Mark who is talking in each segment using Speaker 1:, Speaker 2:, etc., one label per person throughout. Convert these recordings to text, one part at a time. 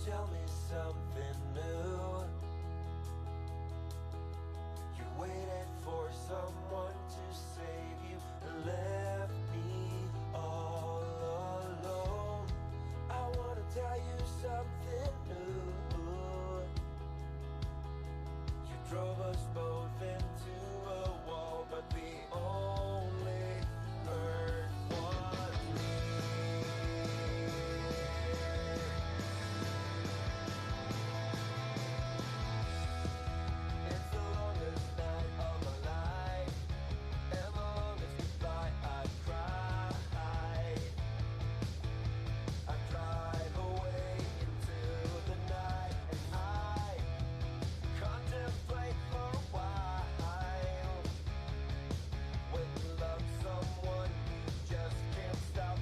Speaker 1: tell me something new. You waited for someone to save you and left me all alone. I wanna tell you something new. You drove us both into a wall, but the only hurt was me. It's the longest night of my life, and the longest goodbye I've cried. I cried away into the night, and I contemplate for a while. When you love someone, you just can't stop.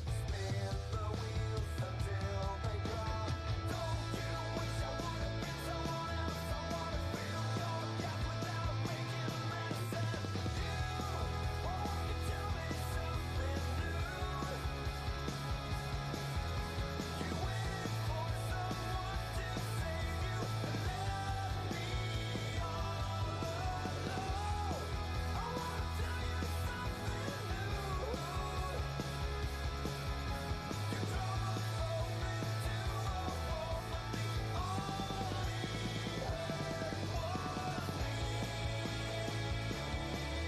Speaker 1: Spin the wheels until they drop. Don't you wish I would have been someone else? I wanna feel your death without making a mess of you. Oh, you tell me something new. You waited for someone to save you and left me all alone. I wanna tell you something new. You drove us both into a wall, but the only hurt was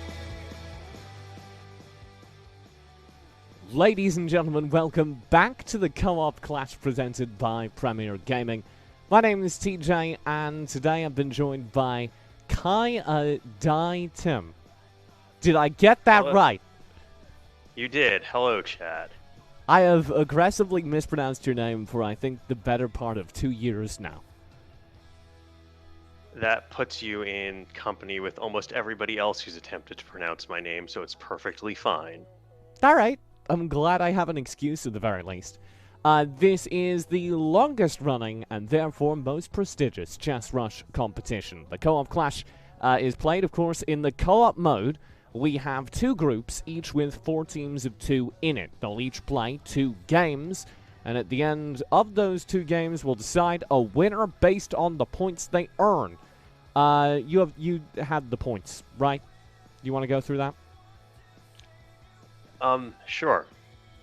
Speaker 2: Ladies and gentlemen, welcome back to the Co-op Clash presented by Premier Gaming. My name is TJ, and today I've been joined by Kyadytim. Did I get that
Speaker 3: Hello.
Speaker 2: right?
Speaker 3: You did. Hello, Chad.
Speaker 2: I have aggressively mispronounced your name for, I think, the better part of 2 years now.
Speaker 3: That puts you in company with almost everybody else who's attempted to pronounce my name, so it's perfectly fine.
Speaker 2: Alright, I'm glad I have an excuse at the very least. This is the longest running and therefore most prestigious Chess Rush competition. The Co-op Clash is played, of course, in the co-op mode. We have two groups, each with 4 teams of 2 in it. They'll each play 2 games, and at the end of those 2 games, we'll decide a winner based on the points they earn. You had the points, right? You want to go through that?
Speaker 3: Sure.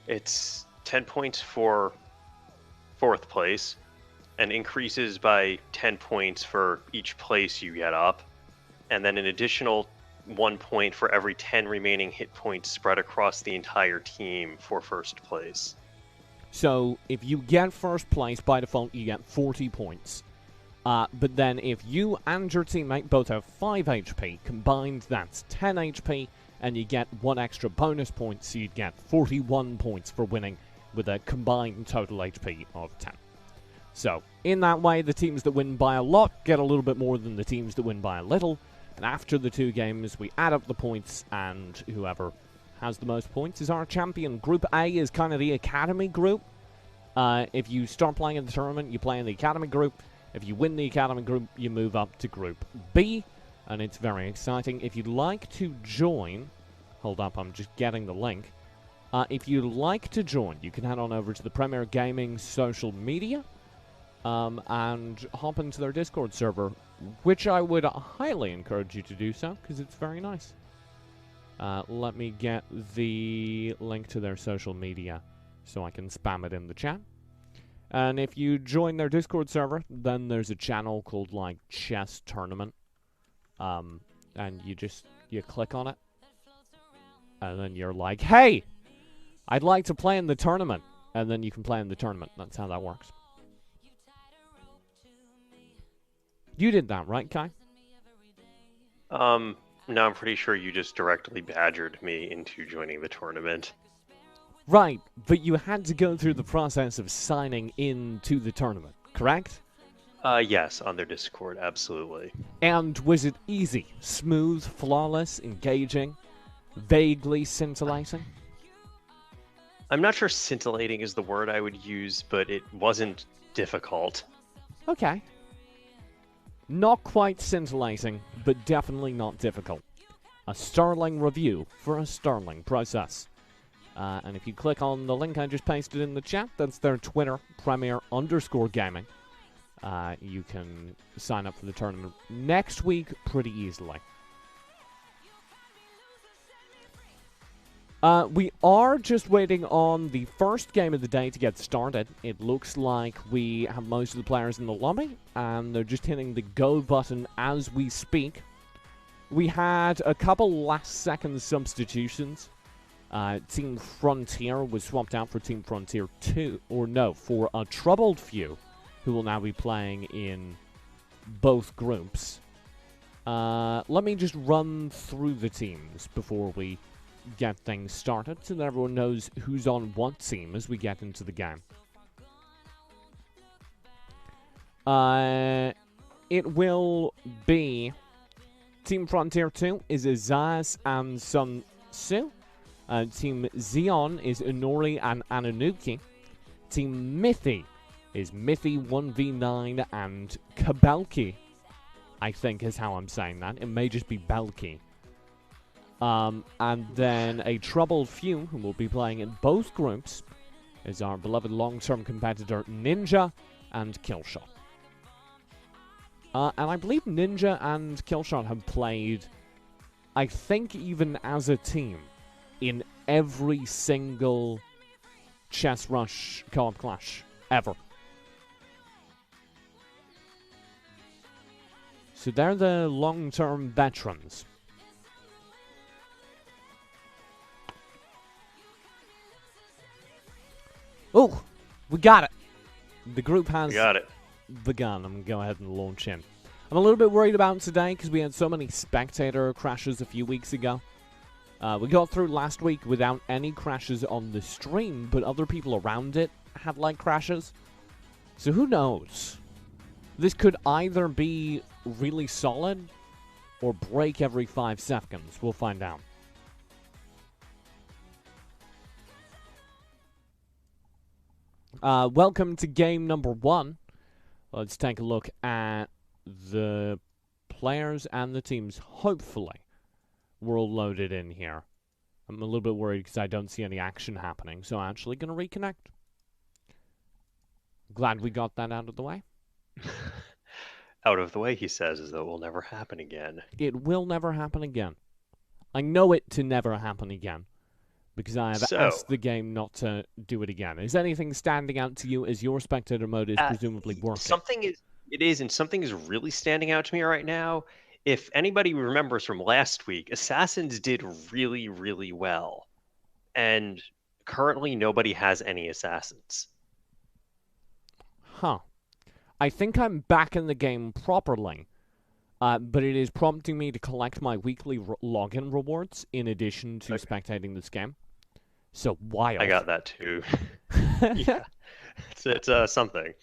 Speaker 3: It's 10 points for 4th place, and increases by 10 points for each place you get up, and then an additional 1 point for every 10 remaining hit points spread across the entire team for 1st place.
Speaker 2: So, if you get first place, by default, you get 40 points. But then, if you and your teammate both have 5 HP, combined that's 10 HP, and you get 1 extra bonus point, so you'd get 41 points for winning with a combined total HP of 10. So, in that way, the teams that win by a lot get a little bit more than the teams that win by a little, and after the 2 games, we add up the points, and whoever has the most points is our champion. Group A is kind of the academy group. If you start playing in the tournament, you play in the academy group. If you win the academy group, you move up to Group B, and it's very exciting. If you'd like to join, hold up, I'm just getting the link. If you'd like to join, you can head on over to the Premier Gaming social media and hop into their Discord server, which I would highly encourage you to do so, because it's very nice. Let me get the link to their social media so I can spam it in the chat. And if you join their Discord server, then there's a channel called, like, Chess Tournament. And you click on it. And then you're like, hey, I'd like to play in the tournament. And then you can play in the tournament. That's how that works. You did that, right, Kai?
Speaker 3: No, I'm pretty sure you just directly badgered me into joining the tournament.
Speaker 2: Right, but you had to go through the process of signing in to the tournament, correct?
Speaker 3: Yes, on their Discord, absolutely.
Speaker 2: And was it easy, smooth, flawless, engaging, vaguely scintillating?
Speaker 3: I'm not sure scintillating is the word I would use, but it wasn't difficult.
Speaker 2: Okay. Not quite scintillating, but definitely not difficult. A sterling review for a sterling process. And if you click on the link I just pasted in the chat, that's their Twitter, Premier_Gaming. you can sign up for the tournament next week pretty easily. We are just waiting on the first game of the day to get started. It looks like we have most of the players in the lobby, and they're just hitting the go button as we speak. We had a couple last-second substitutions. Team Frontier was swapped out for Team Frontier 2, for a Troubled Few, who will now be playing in both groups. Let me just run through the teams before we get things started so that everyone knows who's on what team as we get into the game. It will be Team Frontier 2 is Azaz and Sun Tzu. Team Xeon is Inori and Ananuki. Team Mithy is Mithy 1v9 and Kabalki, I think is how I'm saying that. It may just be Balki. And then a Troubled Few, who will be playing in both groups, is our beloved long-term competitor Ninja and Killshot. And I believe Ninja and Killshot have played, I think even as a team, in every single Chess Rush co-op clash ever. So they're the long-term veterans. Oh, we got it. The group has begun. I'm going to go ahead and launch in. I'm a little bit worried about today because we had so many spectator crashes a few weeks ago. We got through last week without any crashes on the stream, but other people around it had like crashes. So who knows? This could either be really solid or break every 5 seconds. We'll find out. Welcome to game number 1. Let's take a look at the players and the teams. Hopefully, we're all loaded in here. I'm a little bit worried because I don't see any action happening, so I'm actually going to reconnect. Glad we got that out of the way.
Speaker 3: Out of the way, he says, as though it will never happen again.
Speaker 2: It will never happen again. I know it to never happen again, because I have asked the game not to do it again. Is anything standing out to you as your spectator mode is presumably working?
Speaker 3: Something is really standing out to me right now. If anybody remembers from last week, Assassins did really, really well. And currently nobody has any Assassins.
Speaker 2: Huh. I think I'm back in the game properly. But it is prompting me to collect my weekly login rewards in addition to spectating this game. So wild.
Speaker 3: I got that too. Yeah, it's something.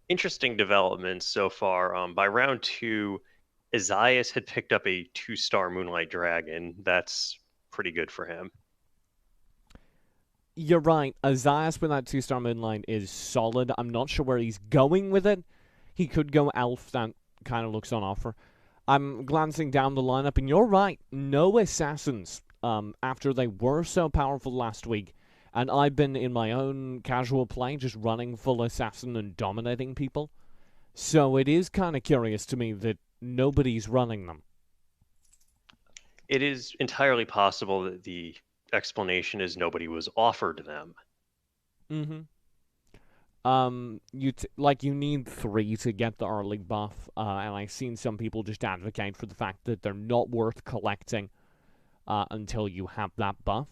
Speaker 3: Interesting developments so far. By round 2, Isaias had picked up a 2-star Moonlight Dragon. That's pretty good for him.
Speaker 2: You're right. Isaias with that 2-star Moonlight is solid. I'm not sure where he's going with it. He could go Elf. That kind of looks on offer. I'm glancing down the lineup, and you're right. No Assassins. After they were so powerful last week, and I've been in my own casual play just running full assassin and dominating people. So it is kind of curious to me that nobody's running them.
Speaker 3: It is entirely possible that the explanation is nobody was offered them.
Speaker 2: Mm-hmm. You need 3 to get the early buff, and I've seen some people just advocate for the fact that they're not worth collecting until you have that buff.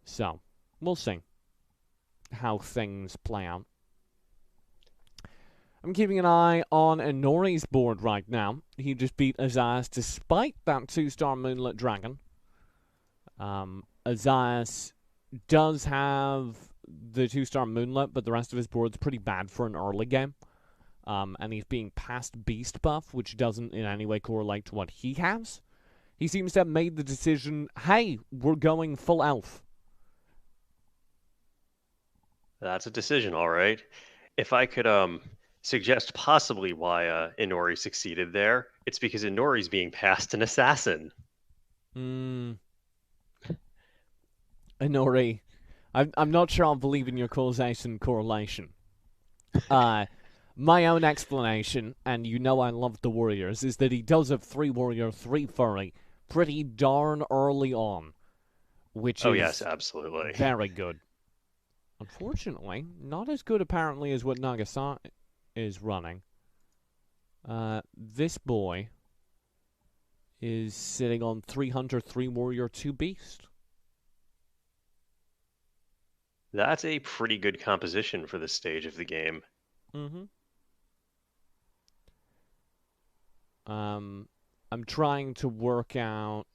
Speaker 2: So, we'll see how things play out. I'm keeping an eye on Inori's board right now. He just beat Azaz despite that 2-star Moonlit Dragon. Azaz does have the 2-star Moonlit, but the rest of his board's pretty bad for an early game. And he's being past Beast buff, which doesn't in any way correlate to what he has. He seems to have made the decision, hey, we're going full elf.
Speaker 3: That's a decision, all right. If I could suggest possibly why Inori succeeded there, it's because Inori's being passed an assassin.
Speaker 2: Inori, I'm not sure I'll believe in your causation correlation. My own explanation, and you know I love the warriors, is that he does have 3 warrior, 3 furry pretty darn early on, which
Speaker 3: Oh
Speaker 2: is
Speaker 3: yes, absolutely.
Speaker 2: very good. Unfortunately, not as good apparently as what Nagasa is running. This boy is sitting on 3 hunter, 3 warrior, 2 beast.
Speaker 3: That's a pretty good composition for this stage of the game.
Speaker 2: Mm-hmm. I'm trying to work out.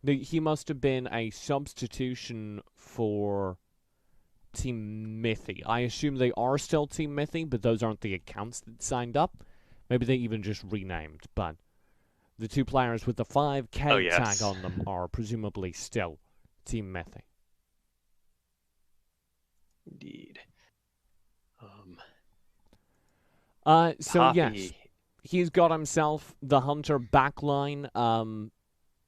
Speaker 2: He must have been a substitution for Team Mithy. I assume they are still Team Mithy, but those aren't the accounts that signed up. Maybe they even just renamed, but the 2 players with the 5K tag on them are presumably still Team Mithy.
Speaker 3: Indeed.
Speaker 2: So
Speaker 3: Poppy.
Speaker 2: yes, he's got himself the Hunter backline,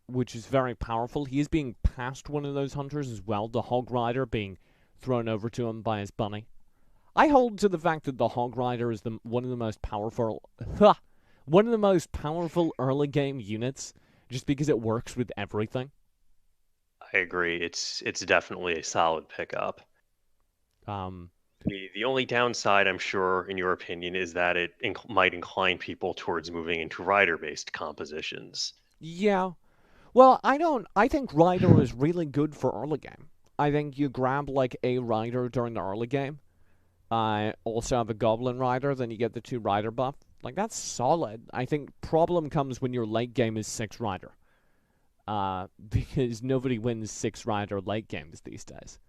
Speaker 2: which is very powerful. He is being passed one of those Hunters as well, the Hog Rider being thrown over to him by his bunny. I hold to the fact that the Hog Rider is one of the most powerful early game units, just because it works with everything.
Speaker 3: I agree. It's definitely a solid pickup. The only downside, I'm sure, in your opinion, is that it might incline people towards moving into rider-based compositions.
Speaker 2: Yeah. Well, I think Rider is really good for early game. I think you grab like a Rider during the early game. Also have a Goblin Rider, then you get the 2 Rider buff. Like, that's solid. I think problem comes when your late game is 6 Rider. Because nobody wins 6 Rider late games these days.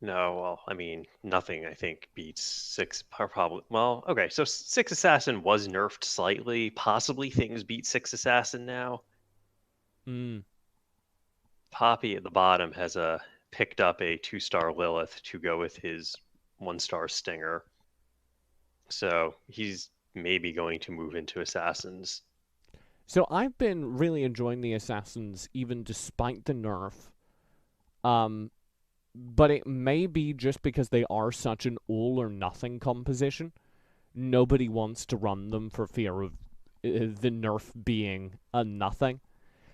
Speaker 3: No, well, I mean, nothing, I think, beats 6, probably. Well, okay, so 6 Assassin was nerfed slightly. Possibly things beat 6 Assassin now. Poppy at the bottom has picked up a 2-star Lilith to go with his 1-star Stinger. So he's maybe going to move into Assassins.
Speaker 2: So I've been really enjoying the Assassins, even despite the nerf. But it may be just because they are such an all-or-nothing composition. Nobody wants to run them for fear of the nerf being a nothing.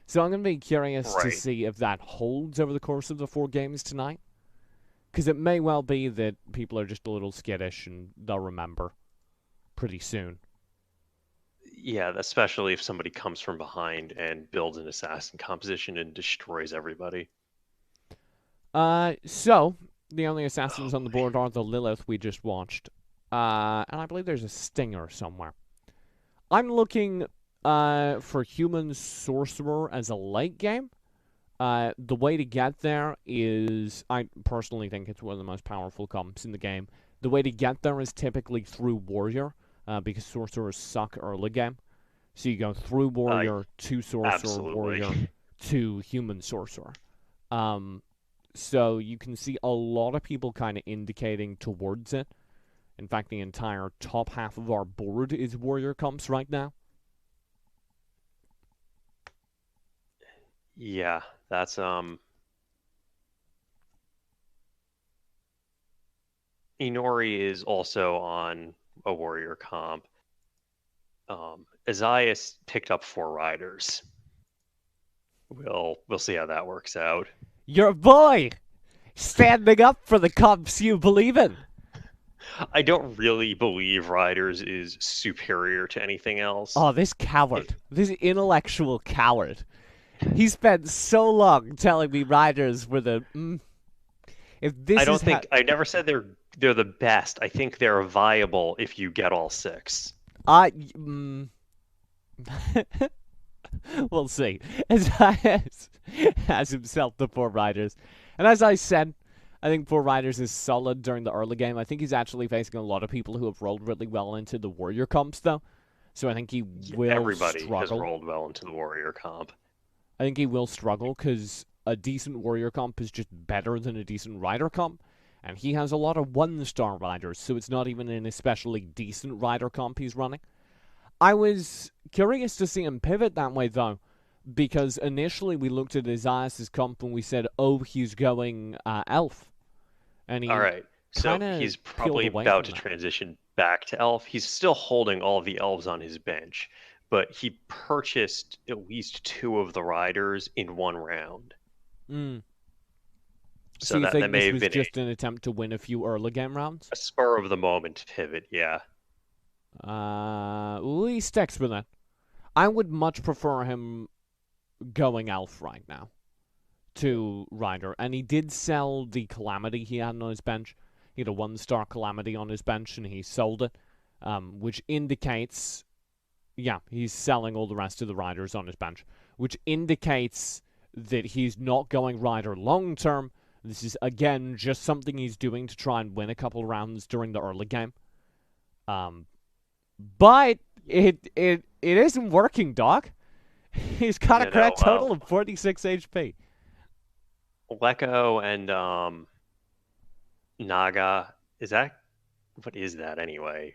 Speaker 2: So I'm going to be curious to see if that holds over the course of the 4 games tonight. Because it may well be that people are just a little skittish and they'll remember pretty soon.
Speaker 3: Yeah, especially if somebody comes from behind and builds an assassin composition and destroys everybody.
Speaker 2: So, the only assassins on the board are the Lilith we just watched. And I believe there's a Stinger somewhere. I'm looking for Human Sorcerer as a late game. The way to get there is, I personally think it's one of the most powerful comps in the game. The way to get there is typically through Warrior, because Sorcerers suck early game. So you go through Warrior to Sorcerer,
Speaker 3: absolutely.
Speaker 2: Warrior to Human Sorcerer. So you can see a lot of people kind of indicating towards it. In fact, the entire top half of our board is Warrior comps right now.
Speaker 3: Yeah, that's Inori is also on a Warrior comp. Azaius picked up 4 riders. We'll see how that works out.
Speaker 2: Your boy! Standing up for the comps you believe in!
Speaker 3: I don't really believe Riders is superior to anything else.
Speaker 2: Oh, this coward. This intellectual coward. He spent so long telling me Riders were the... If this
Speaker 3: I never said they're the best. I think they're viable if you get all 6.
Speaker 2: We'll see. As himself the 4 Riders. And as I said, I think 4 Riders is solid during the early game. I think he's actually facing a lot of people who have rolled really well into the Warrior comps, though. So I think he will
Speaker 3: Everybody
Speaker 2: struggle.
Speaker 3: has rolled well into the Warrior comp.
Speaker 2: I think he will struggle because a decent Warrior comp is just better than a decent Rider comp. And he has a lot of 1-star Riders, so it's not even an especially decent Rider comp he's running. I was curious to see him pivot that way, though, because initially we looked at his Isaac comp and we said, oh, he's going elf. And
Speaker 3: All
Speaker 2: he
Speaker 3: right. So
Speaker 2: kind of
Speaker 3: he's
Speaker 2: peeled
Speaker 3: probably
Speaker 2: away
Speaker 3: about
Speaker 2: from
Speaker 3: to
Speaker 2: that.
Speaker 3: transition back to elf. He's still holding all of the elves on his bench, but he purchased at least two of the riders in one round.
Speaker 2: Mm. So
Speaker 3: So
Speaker 2: you
Speaker 3: that
Speaker 2: think
Speaker 3: may
Speaker 2: this
Speaker 3: have
Speaker 2: was
Speaker 3: been
Speaker 2: just an attempt to win a few early game rounds?
Speaker 3: a spur of the moment pivot. Yeah.
Speaker 2: He sticks with it. I would much prefer him going elf right now to Ryder. And he did sell the Calamity he had on his bench. He had a 1-star Calamity on his bench and he sold it, which indicates, yeah, he's selling all the rest of the Riders on his bench, which indicates that he's not going Ryder long term. This is, again, just something he's doing to try and win a couple rounds during the early game. But it isn't working, Doc. He's got a
Speaker 3: You know,
Speaker 2: correct total of 46 HP.
Speaker 3: Leko and Naga. Is that what is that anyway?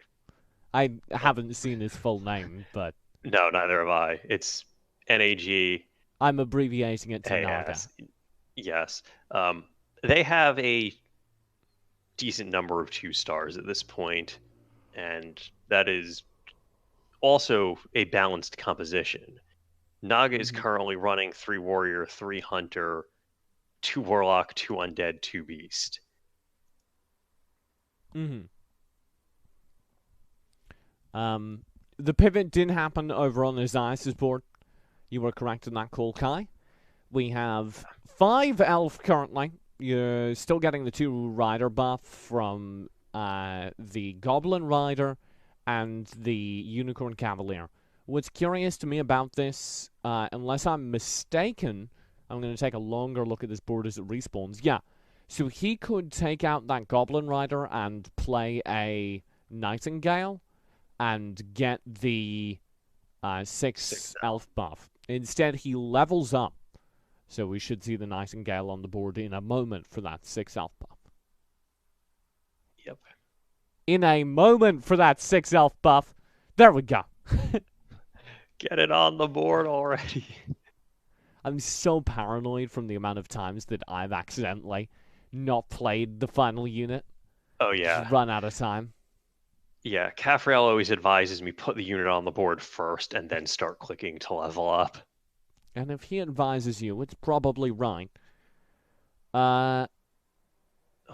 Speaker 2: I haven't seen his full name, but
Speaker 3: No, neither have I. It's NAG.
Speaker 2: I'm abbreviating it to Naga.
Speaker 3: AS. Yes. They have a decent number of 2 stars at this point, and that is also a balanced composition. Naga is currently running 3 warrior, 3 hunter, 2 warlock, 2 undead, 2 beast.
Speaker 2: Mm-hmm. The pivot didn't happen over on his Isis board. You were correct in that call, Kai. We have 5 elf currently. You're still getting the 2 rider buff from the Goblin Rider and the Unicorn Cavalier. What's curious to me about this, unless I'm mistaken, I'm going to take a longer look at this board as it respawns. Yeah, so he could take out that Goblin Rider and play a Nightingale and get the 6 elf buff. Instead, he levels up. So we should see the Nightingale on the board in a moment for that 6 elf buff.
Speaker 3: Yep.
Speaker 2: In a moment for that 6 elf buff. There we go.
Speaker 3: Get it on the board already.
Speaker 2: I'm so paranoid from the amount of times that I've accidentally not played the final unit.
Speaker 3: Oh, yeah.
Speaker 2: Just run out of time.
Speaker 3: Yeah, Cafriel always advises me put the unit on the board first and then start clicking to level up.
Speaker 2: And if he advises you, it's probably right.
Speaker 3: Oh,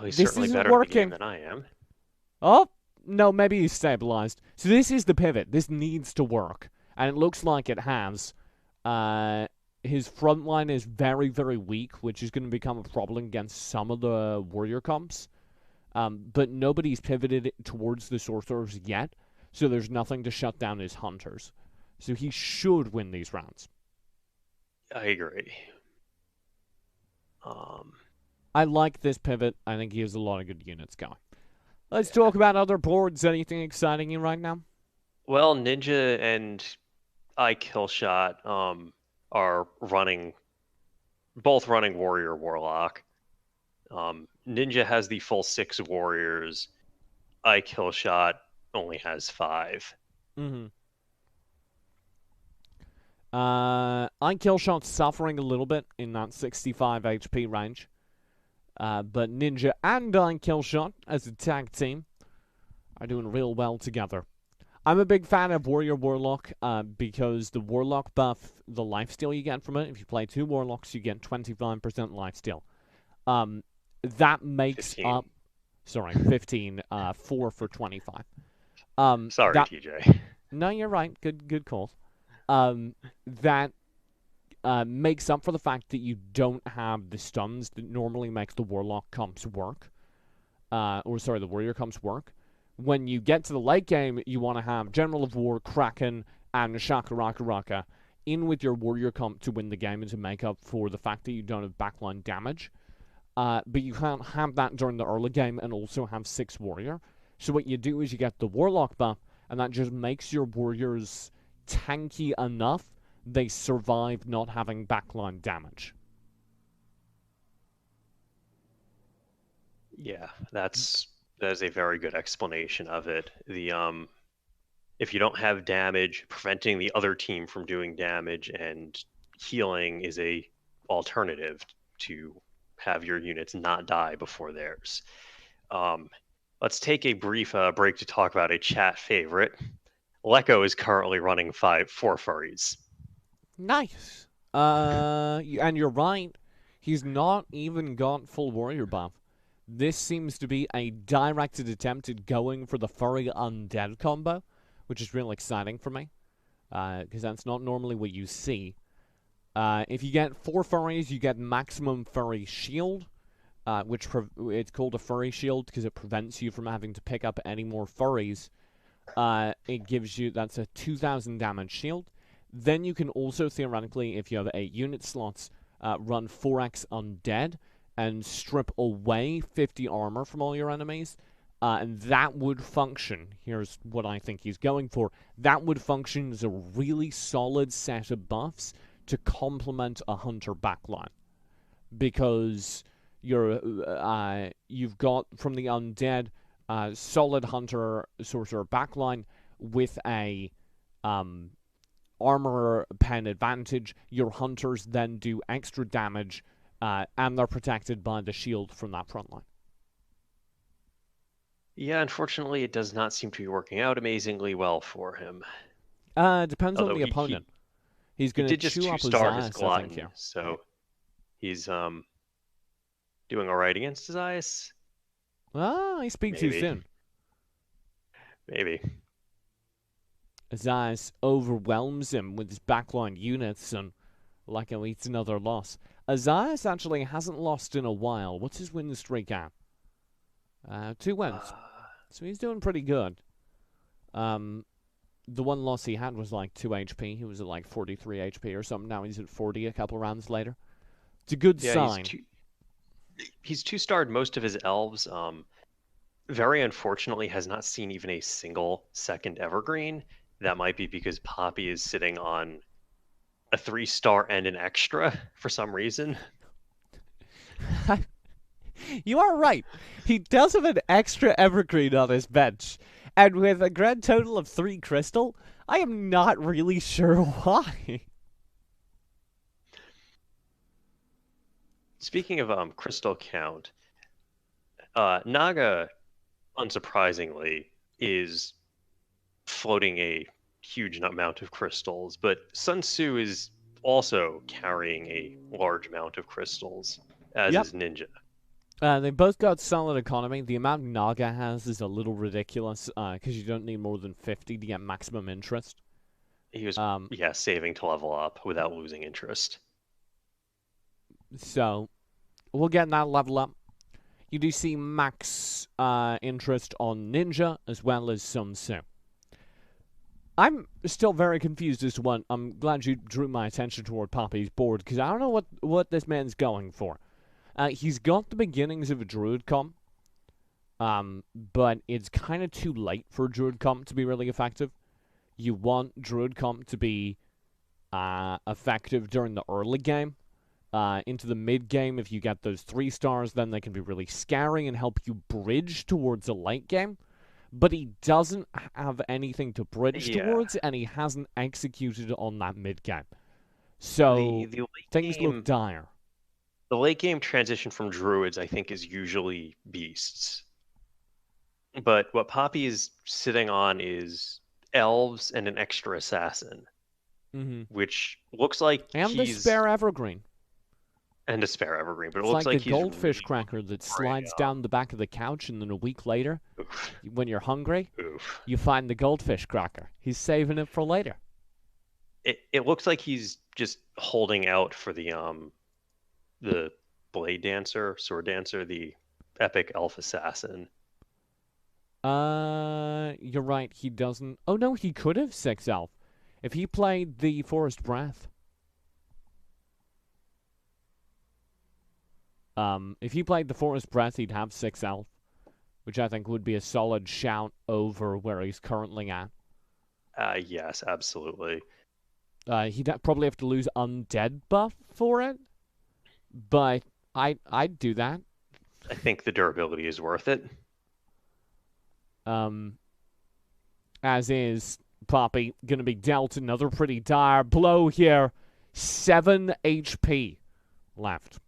Speaker 3: he's
Speaker 2: This
Speaker 3: certainly
Speaker 2: isn't
Speaker 3: better at the game
Speaker 2: working.
Speaker 3: than I am.
Speaker 2: Oh, no, maybe he's stabilized. So this is the pivot. This needs to work. And it looks like it has. His front line is very, very weak, which is going to become a problem against some of the warrior comps. But nobody's pivoted towards the sorcerers yet, so there's nothing to shut down his hunters. So he should win these rounds.
Speaker 3: I agree.
Speaker 2: I like this pivot. I think he has a lot of good units going. Let's talk about other boards. Anything exciting you right now?
Speaker 3: Well, Ninja and iKillshot are both running Warrior Warlock. Ninja has the full 6 warriors. iKillshot only has 5.
Speaker 2: Mm-hmm. iKillshot's suffering a little bit in that 65 HP range. But Ninja and iKillshot, as a tag team, are doing real well together. I'm a big fan of Warrior Warlock because the Warlock buff, the lifesteal you get from it, if you play 2 Warlocks, you get 25% lifesteal. That makes
Speaker 3: 15.
Speaker 2: up... Sorry, 15. 4 for 25.
Speaker 3: Sorry,
Speaker 2: that,
Speaker 3: TJ.
Speaker 2: No, you're right. Good call. That makes up for the fact that you don't have the stuns that normally makes the Warlock comps work. The Warrior comps work. When you get to the late game, you want to have General of War, Kraken, and Shakaraka in with your Warrior comp to win the game and to make up for the fact that you don't have backline damage. But you can't have that during the early game and also have 6 Warrior. So what you do is you get the Warlock buff, and that just makes your Warriors tanky enough they survive not having backline damage.
Speaker 3: Yeah, that is a very good explanation of it. If you don't have damage, preventing the other team from doing damage and healing is a alternative to have your units not die before theirs. Let's take a brief break to talk about a chat favorite. Leko is currently running 4 furries.
Speaker 2: Nice. And you're right. He's not even got full warrior buff. This seems to be a directed attempt at going for the furry undead combo, which is really exciting for me, because that's not normally what you see. If you get 4 furries, you get maximum furry shield, which it's called a furry shield because it prevents you from having to pick up any more furries. It gives you, that's a 2,000 damage shield. Then you can also, theoretically, if you have 8 unit slots, run 4x undead and strip away 50 armor from all your enemies. And that would function. Here's what I think he's going for. That would function as a really solid set of buffs to complement a hunter backline. Because you've got, from the undead, solid hunter sorcerer backline with a armor pen advantage. Your hunters then do extra damage, and they're protected by the shield from that front line.
Speaker 3: Yeah, unfortunately, it does not seem to be working out amazingly well for him.
Speaker 2: Depends on
Speaker 3: Although
Speaker 2: the opponent. He's
Speaker 3: He
Speaker 2: going to
Speaker 3: did just
Speaker 2: chew up
Speaker 3: 2-star his
Speaker 2: Ozias, I think,
Speaker 3: glutton,
Speaker 2: here.
Speaker 3: so he's doing all right against Ozias.
Speaker 2: I speak too
Speaker 3: Maybe.
Speaker 2: soon.
Speaker 3: Maybe.
Speaker 2: Ozias overwhelms him with his backline units, and Leko eats another loss. Ozias actually hasn't lost in a while. What's his win streak at? 2 wins. So he's doing pretty good. The one loss he had was like 2 HP. He was at like 43 HP or something. Now he's at 40 a couple rounds later. It's a good sign.
Speaker 3: He's 2-starred most of his elves. Very unfortunately has not seen even a single second evergreen. That might be because Poppy is sitting on a 3-star and an extra for some reason.
Speaker 2: You are right. He does have an extra evergreen on his bench. And with a grand total of 3 crystal, I am not really sure why.
Speaker 3: Speaking of crystal count, Naga, unsurprisingly, is floating a huge amount of crystals, but Sun Tzu is also carrying a large amount of crystals, as is Ninja.
Speaker 2: They both got solid economy. The amount Naga has is a little ridiculous, because you don't need more than 50 to get maximum interest.
Speaker 3: He was, saving to level up without losing interest.
Speaker 2: So, we'll get that level up. You do see max interest on Ninja, as well as Sun Tzu. I'm still very confused as to what... I'm glad you drew my attention toward Poppy's board, because I don't know what this man's going for. He's got the beginnings of a Druid comp, but it's kind of too late for a Druid comp to be really effective. You want Druid comp to be effective during the early game. Into the mid-game, if you get those 3 stars, then they can be really scary and help you bridge towards a late game. But he doesn't have anything to bridge towards, and he hasn't executed on that mid-game. So, things look dire.
Speaker 3: The late game transition from druids, I think, is usually beasts. But what Poppy is sitting on is elves and an extra assassin, which looks like
Speaker 2: and the spare evergreen.
Speaker 3: And a spare evergreen, but it
Speaker 2: looks
Speaker 3: looks
Speaker 2: like
Speaker 3: he's
Speaker 2: the goldfish
Speaker 3: really
Speaker 2: cracker that slides down the back of the couch, and then a week later, when you're hungry, you find the goldfish cracker. He's saving it for later.
Speaker 3: It looks like he's just holding out for the blade dancer, sword dancer, the epic elf assassin.
Speaker 2: You're right. He doesn't. Oh no, he could have 6 elf if he played the forest breath. If he played the Forest Breath, he'd have 6 elf, which I think would be a solid shout over where he's currently at.
Speaker 3: Yes, absolutely.
Speaker 2: He'd probably have to lose Undead buff for it, but I'd do that.
Speaker 3: I think the durability is worth it.
Speaker 2: As is Poppy, gonna be dealt another pretty dire blow here. 7 HP left.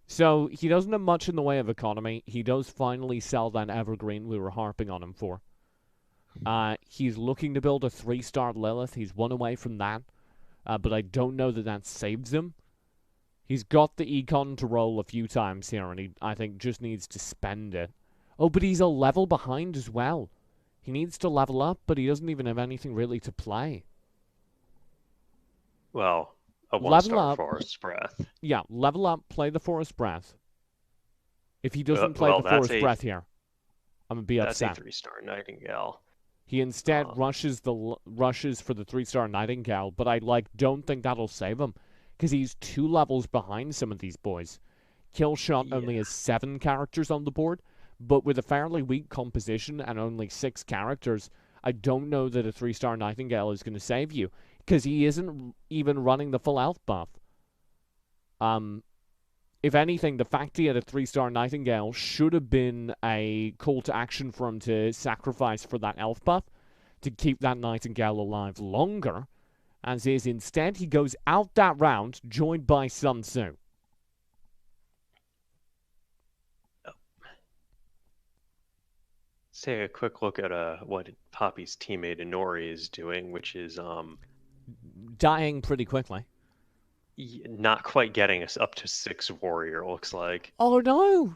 Speaker 2: So he doesn't have much in the way of economy. He does finally sell that Evergreen we were harping on him for. He's looking to build a 3-star Lilith. He's one away from that. But I don't know that that saves him. He's got the econ to roll a few times here, and he, I think, just needs to spend it. Oh, but he's a level behind as well. He needs to level up, but he doesn't even have anything really to play.
Speaker 3: Well, a
Speaker 2: Level
Speaker 3: 1-star
Speaker 2: up.
Speaker 3: Forest Breath.
Speaker 2: Yeah, level up, play the Forest Breath. If he doesn't play
Speaker 3: well,
Speaker 2: the Forest
Speaker 3: that's
Speaker 2: Breath here, I'm going to be
Speaker 3: That's
Speaker 2: upset.
Speaker 3: a 3-star Nightingale.
Speaker 2: He instead rushes for the 3-star Nightingale, but I don't think that'll save him, because he's 2 levels behind some of these boys. Killshot only has 7 characters on the board, but with a fairly weak composition and only 6 characters, I don't know that a 3-star Nightingale is going to save you, because he isn't even running the full health buff. If anything, the fact he had a 3-star Nightingale should have been a call to action for him to sacrifice for that elf buff to keep that Nightingale alive longer, as is instead he goes out that round joined by Sun Tzu.
Speaker 3: Let's take a quick look at what Poppy's teammate Inori is doing, which is
Speaker 2: Dying pretty quickly.
Speaker 3: not quite getting us up to 6 warrior, it looks like.
Speaker 2: Oh no!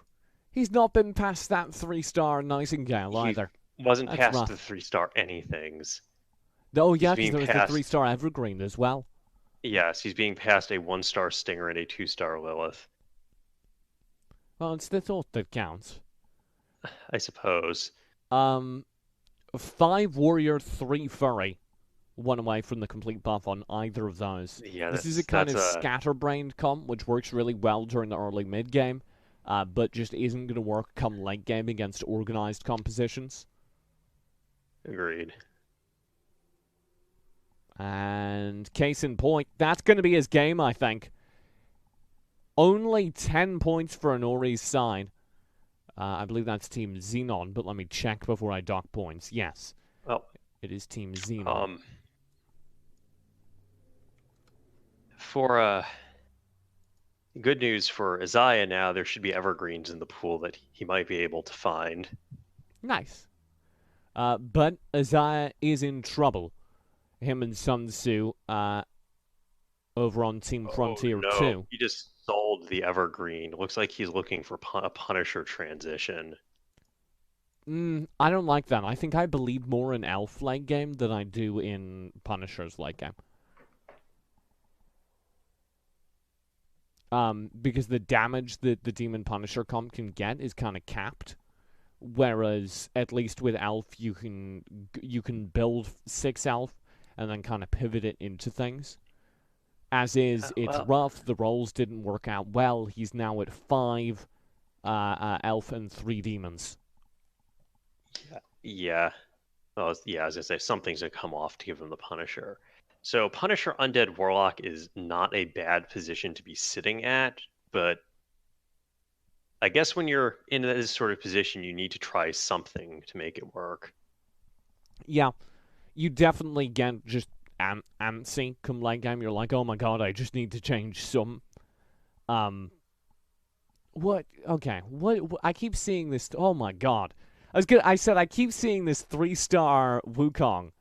Speaker 2: He's not been past that 3-star Nightingale either.
Speaker 3: Wasn't
Speaker 2: That's
Speaker 3: past
Speaker 2: rough.
Speaker 3: the 3-star anythings.
Speaker 2: Oh yeah, because
Speaker 3: being
Speaker 2: there was
Speaker 3: passed-
Speaker 2: the 3-star Evergreen as well.
Speaker 3: Yes, he's being passed a 1-star Stinger and a 2-star Lilith.
Speaker 2: Well, it's the thought that counts.
Speaker 3: I suppose.
Speaker 2: 5 warrior, 3 furry. 1 away from the complete buff on either of those.
Speaker 3: Yeah,
Speaker 2: This is a kind of scatterbrained comp, which works really well during the early mid-game, but just isn't going to work come late game against organized compositions.
Speaker 3: Agreed.
Speaker 2: And case in point, that's going to be his game, I think. Only 10 points for Inori's side. I believe that's Team Xenon, but let me check before I dock points. Yes,
Speaker 3: Well,
Speaker 2: it is Team Xenon.
Speaker 3: For good news for Isaiah now, there should be evergreens in the pool that he might be able to find.
Speaker 2: Nice. But Isaiah is in trouble. Him and Sun Tzu over on Team Frontier 2.
Speaker 3: He just sold the evergreen. Looks like he's looking for a Punisher transition.
Speaker 2: I don't like that. I think I believe more in Elf late game than I do in Punisher's late game. Because the damage that the Demon Punisher comp can get is kind of capped. Whereas, at least with Elf, you can build 6 Elf and then kind of pivot it into things. As is, it's rough. The rolls didn't work out well. He's now at 5 Elf and 3 Demons.
Speaker 3: Yeah. Well, yeah, as I say, something's going to come off to give him the Punisher. So Punisher Undead Warlock is not a bad position to be sitting at, but I guess when you're in this sort of position, you need to try something to make it work.
Speaker 2: Yeah, you definitely get just antsy come late game. You're like, oh my god, I just need to change some. What? Okay, what? I keep seeing this. Oh my god, I said I keep seeing this 3-star Wukong.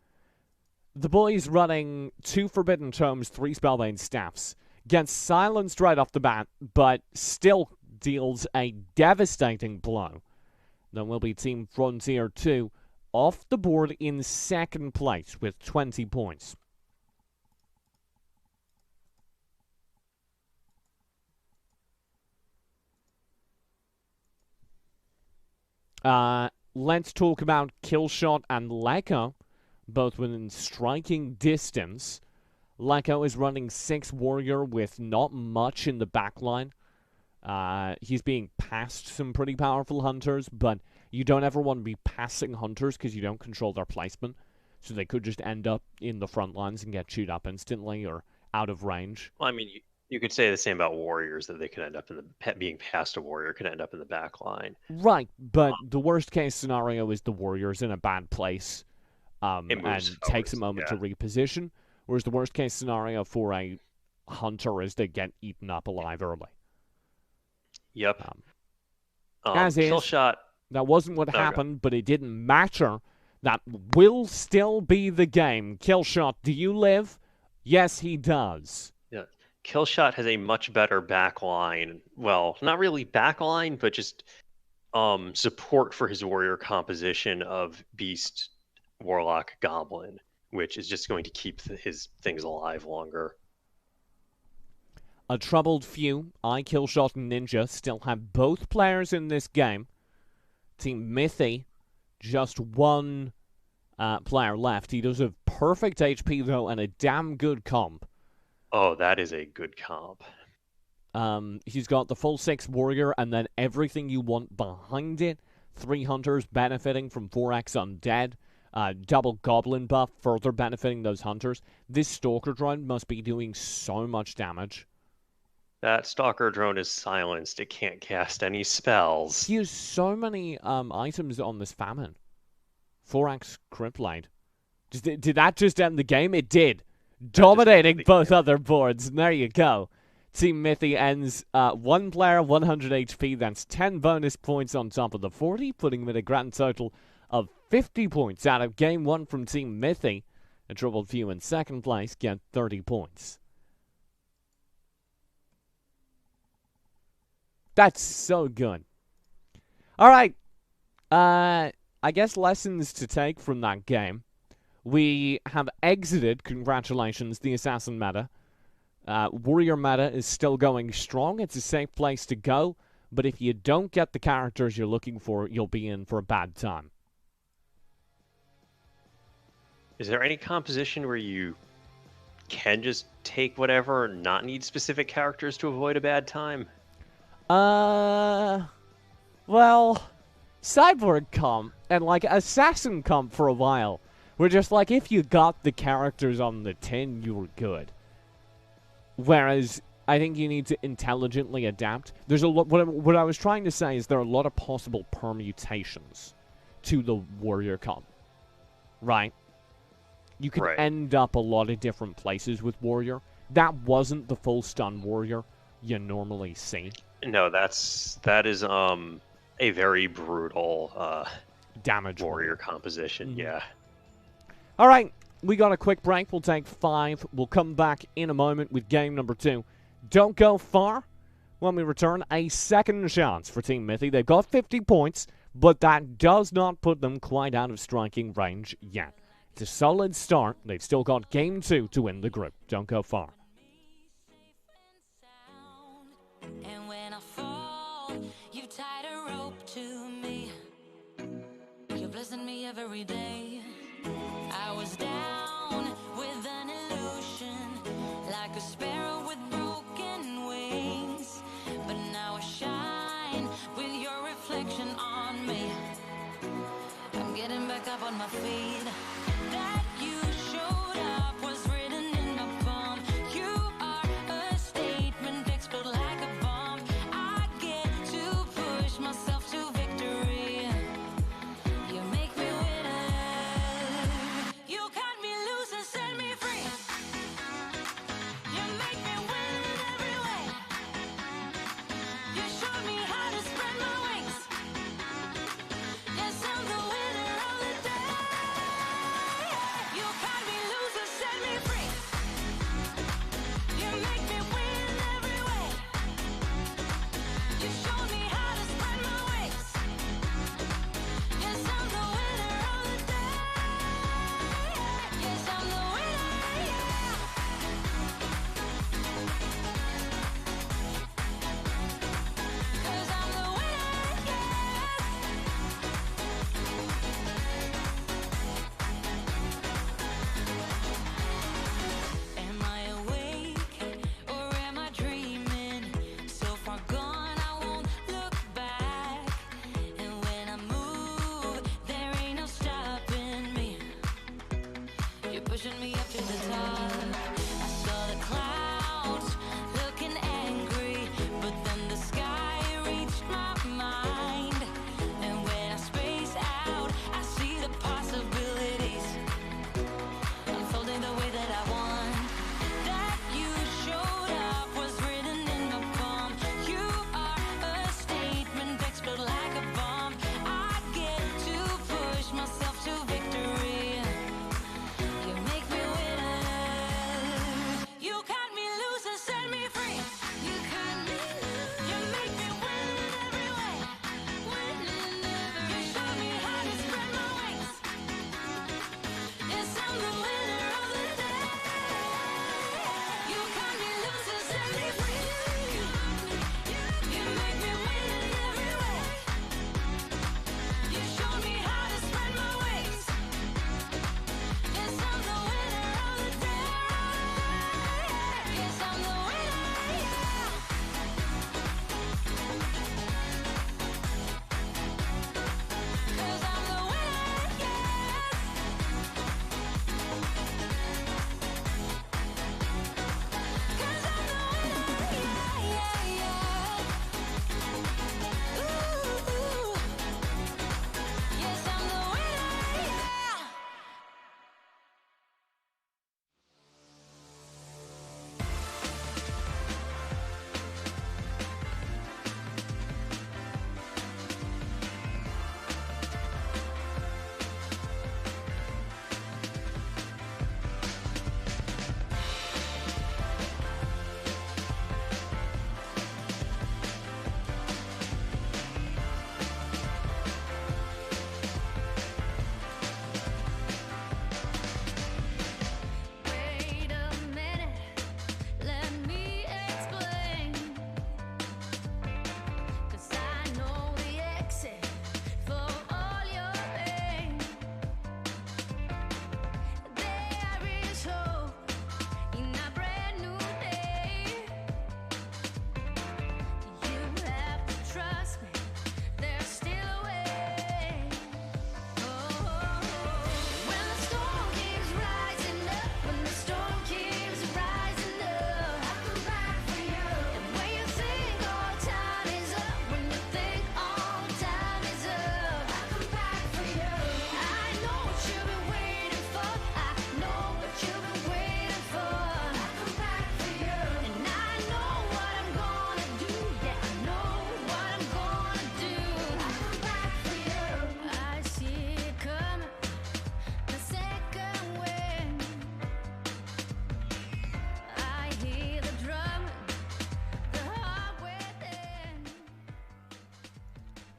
Speaker 2: The boy's running 2 Forbidden Tomes, 3 Spellbane Staffs. Gets silenced right off the bat, but still deals a devastating blow. Then will be Team Frontier 2 off the board in 2nd place with 20 points. Let's talk about Killshot and Leko, both within striking distance. Leko is running 6 warrior with not much in the backline. He's being past some pretty powerful hunters, but you don't ever want to be passing hunters because you don't control their placement. So they could just end up in the front lines and get chewed up instantly or out of range.
Speaker 3: Well, I mean, you could say the same about warriors, that they could end up in the being past a warrior could end up in the back line.
Speaker 2: Right, but the worst case scenario is the warrior's in a bad place.
Speaker 3: It moves
Speaker 2: and takes a
Speaker 3: forwards,
Speaker 2: moment to reposition. Whereas the worst case scenario for a hunter is to get eaten up alive early.
Speaker 3: Yep.
Speaker 2: As
Speaker 3: Kill
Speaker 2: is,
Speaker 3: shot.
Speaker 2: that wasn't what happened, but it didn't matter. That will still be the game. Killshot, do you live? Yes, he does.
Speaker 3: Yeah. Killshot has a much better backline. Well, not really backline, but just support for his warrior composition of Beast, Warlock, Goblin, which is just going to keep his things alive longer.
Speaker 2: A troubled few, Killshot and Ninja, still have both players in this game. Team Mythy, just one player left. He does have perfect HP, though, and a damn good comp.
Speaker 3: Oh, that is a good comp.
Speaker 2: He's got the full 6 warrior and then everything you want behind it. 3 hunters benefiting from 4x undead. Double goblin buff further benefiting those hunters. This stalker drone must be doing so much damage.
Speaker 3: That stalker drone is silenced. It can't cast any spells.
Speaker 2: He has so many items on this famine. 4x Cryptblade. Did that just end the game? It did. Dominating both other boards. And there you go. Team Mythy ends 1 player, 100 HP. That's 10 bonus points on top of the 40, putting him at a grand total of 50 points out of game 1 from Team Mythy. A troubled few in second place get 30 points. That's so good. All right. I guess lessons to take from that game. We have exited, congratulations, the Assassin meta. Warrior meta is still going strong. It's a safe place to go. But if you don't get the characters you're looking for, you'll be in for a bad time.
Speaker 3: Is there any composition where you can just take whatever and not need specific characters to avoid a bad time?
Speaker 2: Well, Cyborg comp and like Assassin comp for a while were just like if you got the characters on the tin, you were good. Whereas I think you need to intelligently adapt. There's a lot. What I was trying to say is there are a lot of possible permutations to the warrior comp, right? You could end up a lot of different places with warrior. That wasn't the full stun warrior you normally see.
Speaker 3: No, that is a very brutal
Speaker 2: damage
Speaker 3: warrior composition. Mm-hmm. Yeah.
Speaker 2: All right, we got a quick break. We'll take 5. We'll come back in a moment with game number 2. Don't go far. When we return, a second chance for Team Mythy. They've got 50 points, but that does not put them quite out of striking range yet. It's a solid start. They've still got game 2 to win the group. Don't go far.
Speaker 4: And when I fall, you tied a rope to me. You're blessing me every day. I was down with an illusion, like a sparrow with broken wings. But now I shine with your reflection on me. I'm getting back up on my feet. That you showed up was written in my palm. You are a statement, explode like a bomb. I get to push myself to victory. You make me winner. You cut me loose and set me free. You make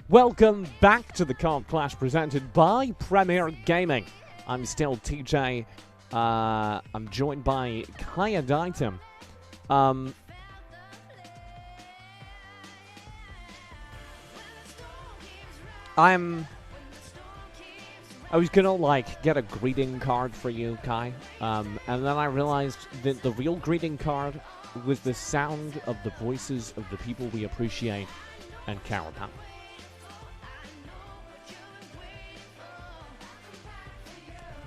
Speaker 2: Welcome back to the Comp Clash presented by Premier Gaming. I'm still TJ. I'm joined by Kyadytim. I was gonna, like, get a greeting card for you, Kai, and then I realized that the real greeting card was the sound of the voices of the people we appreciate and care about.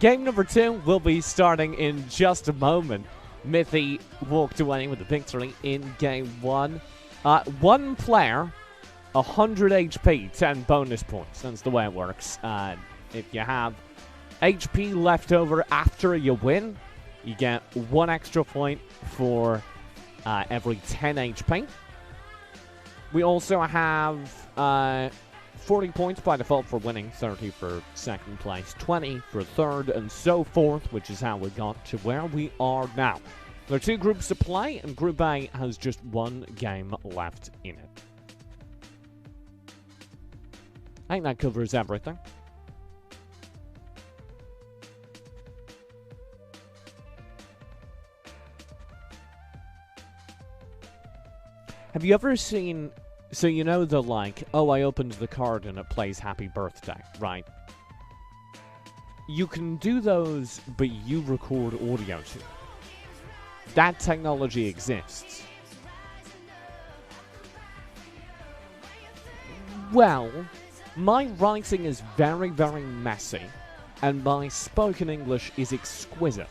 Speaker 2: Game number 2 will be starting in just a moment. Mithy walked away with the victory in game 1. One player, 100 HP, 10 bonus points. That's the way it works. If you have HP left over after you win, you get 1 extra point for every 10 HP. We also have 40 points by default for winning, 30 for second place, 20 for third, and so forth, which is how we got to where we are now. There are 2 groups to play, and Group A has just 1 game left in it. I think that covers everything. Have you ever seen... So you know the, like, oh, I opened the card and it plays Happy Birthday, right? You can do those, but you record audio too. That technology exists. Well, my writing is very, very messy, and my spoken English is exquisite.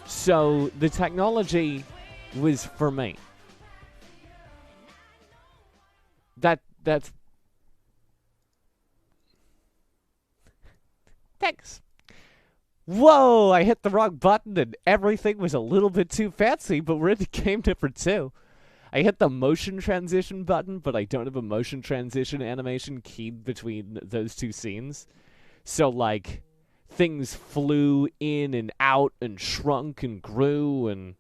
Speaker 2: So the technology was for me. That's... Thanks. Whoa, I hit the wrong button and everything was a little bit too fancy, but we're into game number 2. I hit the motion transition button, but I don't have a motion transition animation keyed between those 2 scenes. So, like, things flew in and out and shrunk and grew and...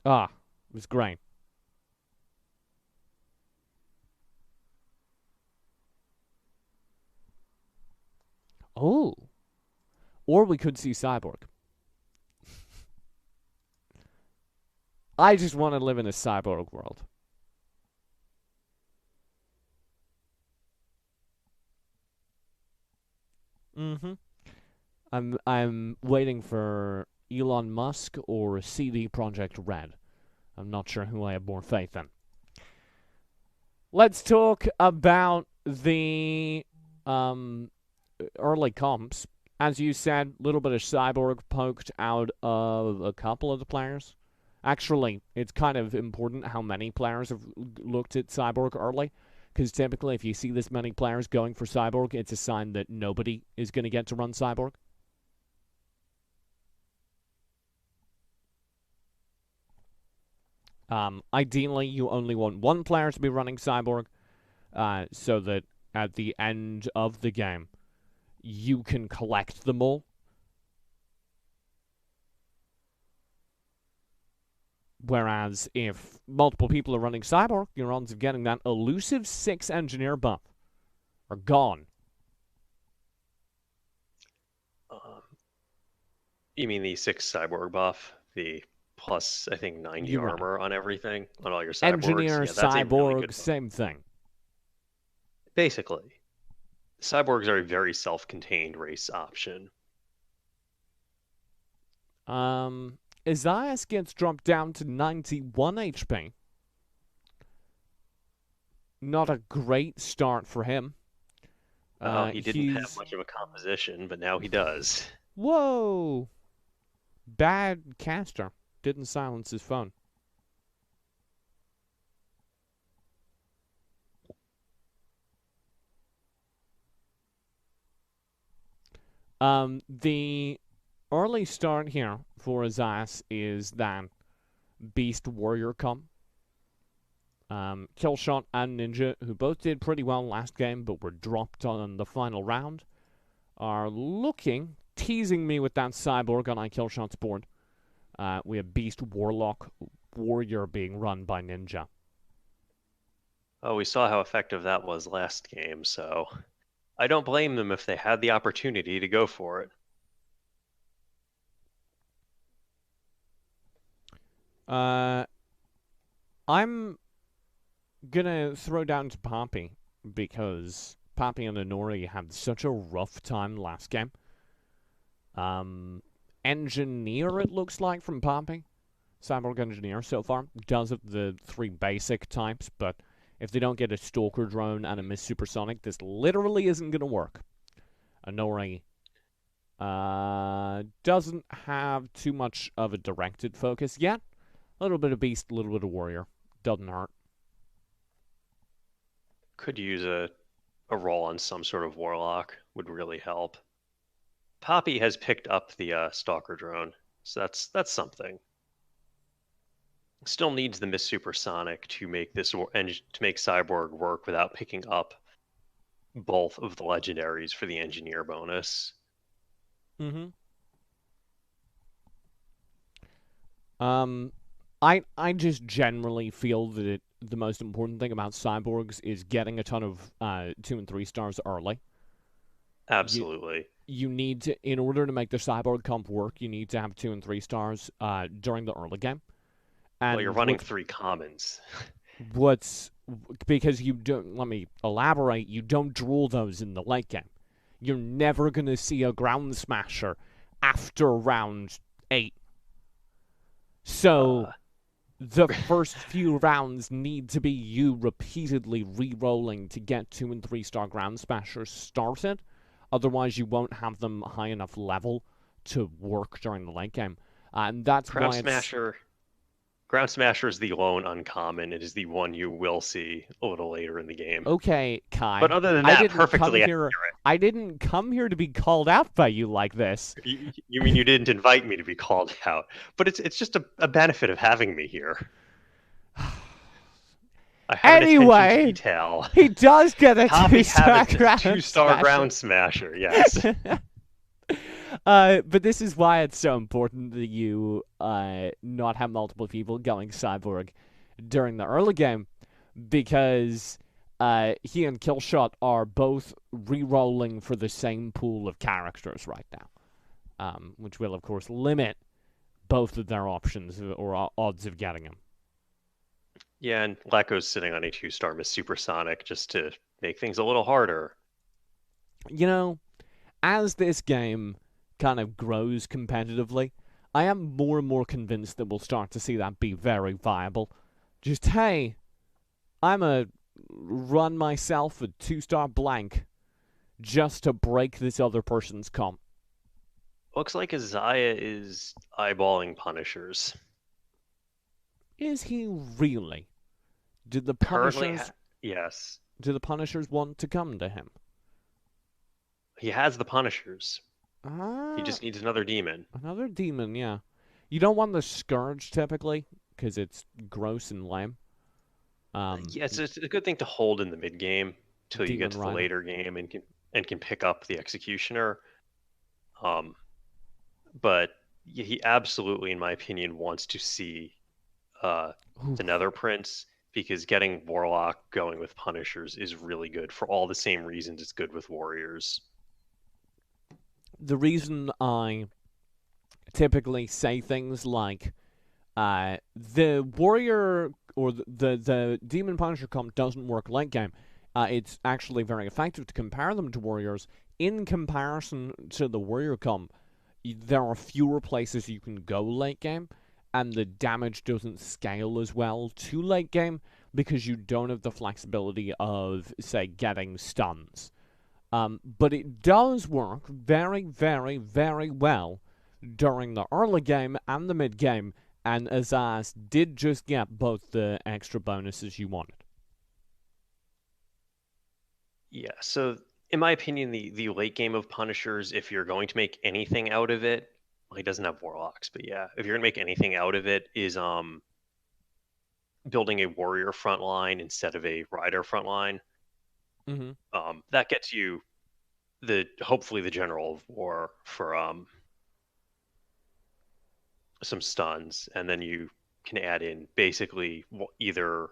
Speaker 2: it was great. Oh. Or we could see Cyborg. I just want to live in a cyborg world. I'm waiting for Elon Musk or CD Projekt Red. I'm not sure who I have more faith in. Let's talk about the early comps. As you said, a little bit of Cyborg poked out of a couple of the players. Actually, it's kind of important how many players have looked at Cyborg early, because typically if you see this many players going for Cyborg, it's a sign that nobody is going to get to run Cyborg. Ideally, you only want 1 player to be running Cyborg, so that at the end of the game, you can collect them all. Whereas if multiple people are running Cyborg, your odds of getting that elusive 6 engineer buff are gone.
Speaker 3: You mean the 6 cyborg buff? The plus, I think, 90 armor on everything? On all your cyborgs?
Speaker 2: Engineer,
Speaker 3: yeah,
Speaker 2: cyborg,
Speaker 3: really
Speaker 2: same thing.
Speaker 3: Basically. Cyborgs are a very self-contained race option.
Speaker 2: Isaias gets dropped down to 91 HP. Not a great start for him.
Speaker 3: He didn't have much of a composition, but now he does.
Speaker 2: Whoa! Bad caster. Didn't silence his phone. The early start here for Azaz is that Beast Warrior come. Killshot and Ninja, who both did pretty well last game but were dropped on the final round, are looking, teasing me with that Cyborg on iKillshot's board. We have Beast Warlock Warrior being run by Ninja.
Speaker 3: Oh, we saw how effective that was last game, so I don't blame them if they had the opportunity to go for it.
Speaker 2: Uh, I'm gonna throw down to Poppy because Poppy and Inori had such a rough time last game. Engineer, it looks like, from Poppy. Cyborg Engineer so far does it the three basic types, but if they don't get a Stalker drone and a Miss Supersonic, this literally isn't gonna work. Inori doesn't have too much of a directed focus yet. A little bit of Beast, a little bit of Warrior. Doesn't hurt.
Speaker 3: Could use a roll on some sort of Warlock, would really help. Poppy has picked up the Stalker drone, so that's something. Still needs the Miss Supersonic to make to make Cyborg work without picking up both of the legendaries for the engineer bonus.
Speaker 2: Mm-hmm. I just generally feel that the most important thing about cyborgs is getting a ton of 2 and 3 stars early.
Speaker 3: Absolutely.
Speaker 2: You need to, in order to make the cyborg comp work, you need to have 2 and 3 stars during the early game. And
Speaker 3: well, you're running 3 commons.
Speaker 2: What's because you don't? Let me elaborate. You don't draw those in the late game. You're never gonna see a ground smasher after round 8. So the first few rounds need to be you repeatedly re-rolling to get 2 and 3 star ground smashers started. Otherwise, you won't have them high enough level to work during the late game. And that's
Speaker 3: Ground
Speaker 2: why
Speaker 3: Smasher. Ground Smasher is the lone uncommon. It is the one you will see a little later in the game.
Speaker 2: Okay, Kai.
Speaker 3: But other than that, perfectly
Speaker 2: accurate. I didn't come here to be called out by you like this.
Speaker 3: You mean you didn't invite me to be called out? But it's just a benefit of having me here. I have
Speaker 2: anyway,
Speaker 3: an detail.
Speaker 2: He does get a
Speaker 3: two-star ground smasher. Yes.
Speaker 2: But this is why it's so important that you not have multiple people going cyborg during the early game, because he and Killshot are both re-rolling for the same pool of characters right now, which will of course limit both of their options or odds of getting him.
Speaker 3: Yeah, and Leko's sitting on a 2-star Miss Supersonic just to make things a little harder.
Speaker 2: You know, as this game kind of grows competitively, I am more and more convinced that we'll start to see that be very viable. Just, hey, I'm a run myself a 2-star blank just to break this other person's comp.
Speaker 3: Looks like Isaiah is eyeballing Punishers.
Speaker 2: Is he really? Did the Punishers...
Speaker 3: yes.
Speaker 2: Do the Punishers want to come to him?
Speaker 3: He has the Punishers. He just needs another demon.
Speaker 2: Another demon, yeah. You don't want the Scourge, typically, because it's gross and lame.
Speaker 3: Yeah, it's a good thing to hold in the mid-game till you get to the later game and can pick up the Executioner. But he absolutely, in my opinion, wants to see the Nether Prince, because getting Warlock going with Punishers is really good for all the same reasons it's good with Warriors.
Speaker 2: The reason I typically say things like the Warrior or the Demon Punisher comp doesn't work late game, it's actually very effective to compare them to Warriors. In comparison to the Warrior comp, there are fewer places you can go late game, and the damage doesn't scale as well to late game because you don't have the flexibility of, say, getting stuns. But it does work very, very, very well during the early game and the mid game, and Azaz did just get both the extra bonuses you wanted.
Speaker 3: Yeah, so in my opinion, the late game of Punishers, if you're going to make anything out of it, well, he doesn't have Warlocks, but yeah, if you're going to make anything out of it, is building a Warrior front line instead of a Rider front line.
Speaker 2: Mm-hmm.
Speaker 3: That gets you hopefully the General of War for some stuns, and then you can add in basically either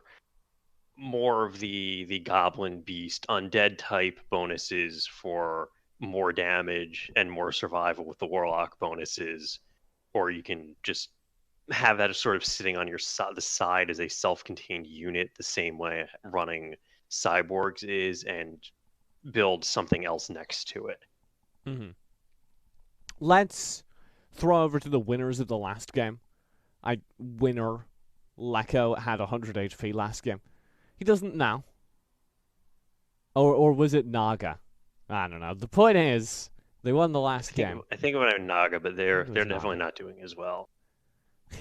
Speaker 3: more of the goblin beast undead type bonuses for more damage and more survival with the warlock bonuses, or you can just have that sort of sitting on your the side as a self-contained unit the same way running cyborgs is, and build something else next to it.
Speaker 2: Mm-hmm. Let's throw over to the winners of the last game. Winner Leko had 100 HP last game. He doesn't now. Or was it Naga? I don't know. The point is, they won the last game.
Speaker 3: I think it went Naga, but they're
Speaker 2: Naga.
Speaker 3: definitely not doing as well.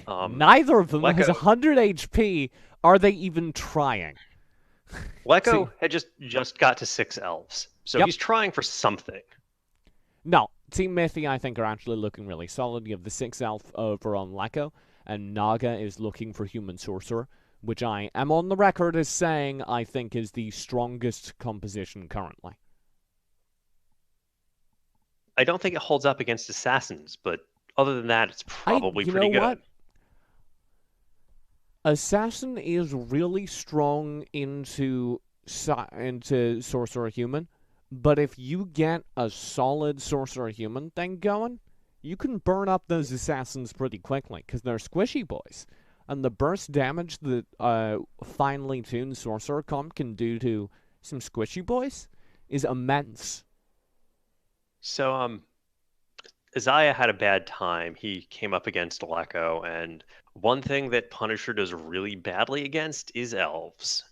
Speaker 2: Neither of them
Speaker 3: Leko
Speaker 2: has 100 HP. Are they even trying?
Speaker 3: Leko had just got to 6 elves, so he's trying for something.
Speaker 2: No, Team Mythi, I think, are actually looking really solid. You have the 6 elf over on Leko, and Naga is looking for Human Sorcerer, which I am on the record as saying I think is the strongest composition currently.
Speaker 3: I don't think it holds up against assassins, but other than that, it's probably pretty good.
Speaker 2: What? Assassin is really strong into Sorcerer Human, but if you get a solid Sorcerer Human thing going, you can burn up those assassins pretty quickly, because they're squishy boys. And the burst damage that finely tuned Sorcerer comp can do to some squishy boys is immense.
Speaker 3: So, Isaiah had a bad time. He came up against Leko, and one thing that Punisher does really badly against is elves.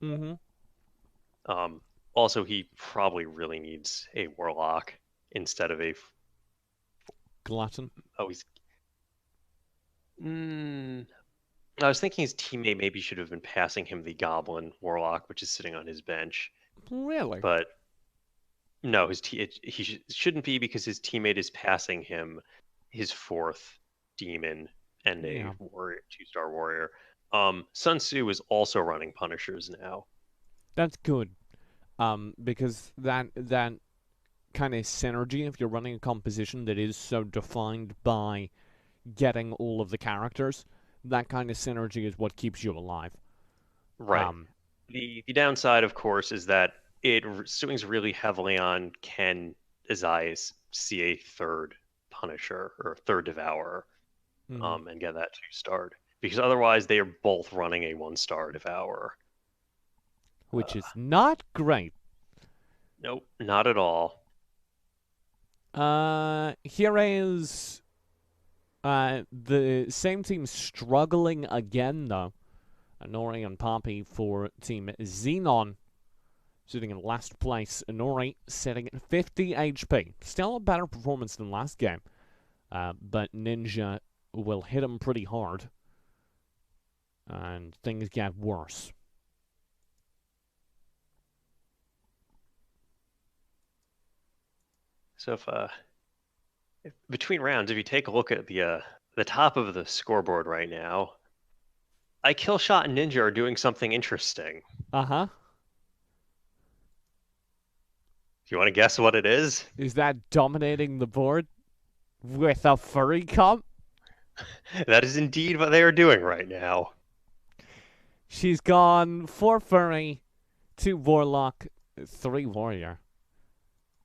Speaker 2: Mm-hmm.
Speaker 3: Also, he probably really needs a warlock instead of a
Speaker 2: Glutton.
Speaker 3: Oh, he's. I was thinking his teammate maybe should have been passing him the Goblin Warlock, which is sitting on his bench.
Speaker 2: Really?
Speaker 3: But no, he shouldn't be, because his teammate is passing him his 4th demon and a warrior, 2-star warrior. Sun Tzu is also running Punishers now.
Speaker 2: That's good, because that kind of synergy, if you're running a composition that is so defined by getting all of the characters, that kind of synergy is what keeps you alive.
Speaker 3: Right. The downside, of course, is that it swings really heavily on, can Isaiah see a 3rd Punisher or 3rd Devourer, and get that 2-starred, because otherwise they are both running a 1-star Devourer,
Speaker 2: which is not great.
Speaker 3: Nope, not at all.
Speaker 2: Here is the same team struggling again, though. Inori and Poppy for Team Xenon, sitting in last place. Inori sitting at 50 HP. Still a better performance than last game, but Ninja will hit him pretty hard, and things get worse.
Speaker 3: So if between rounds, if you take a look at the top of the scoreboard right now, iKillshot and Ninja are doing something interesting.
Speaker 2: Uh-huh.
Speaker 3: Do you want to guess what it is?
Speaker 2: Is that dominating the board with a furry comp?
Speaker 3: That is indeed what they are doing right now.
Speaker 2: She's gone 4 furry, 2 warlock, 3 warrior.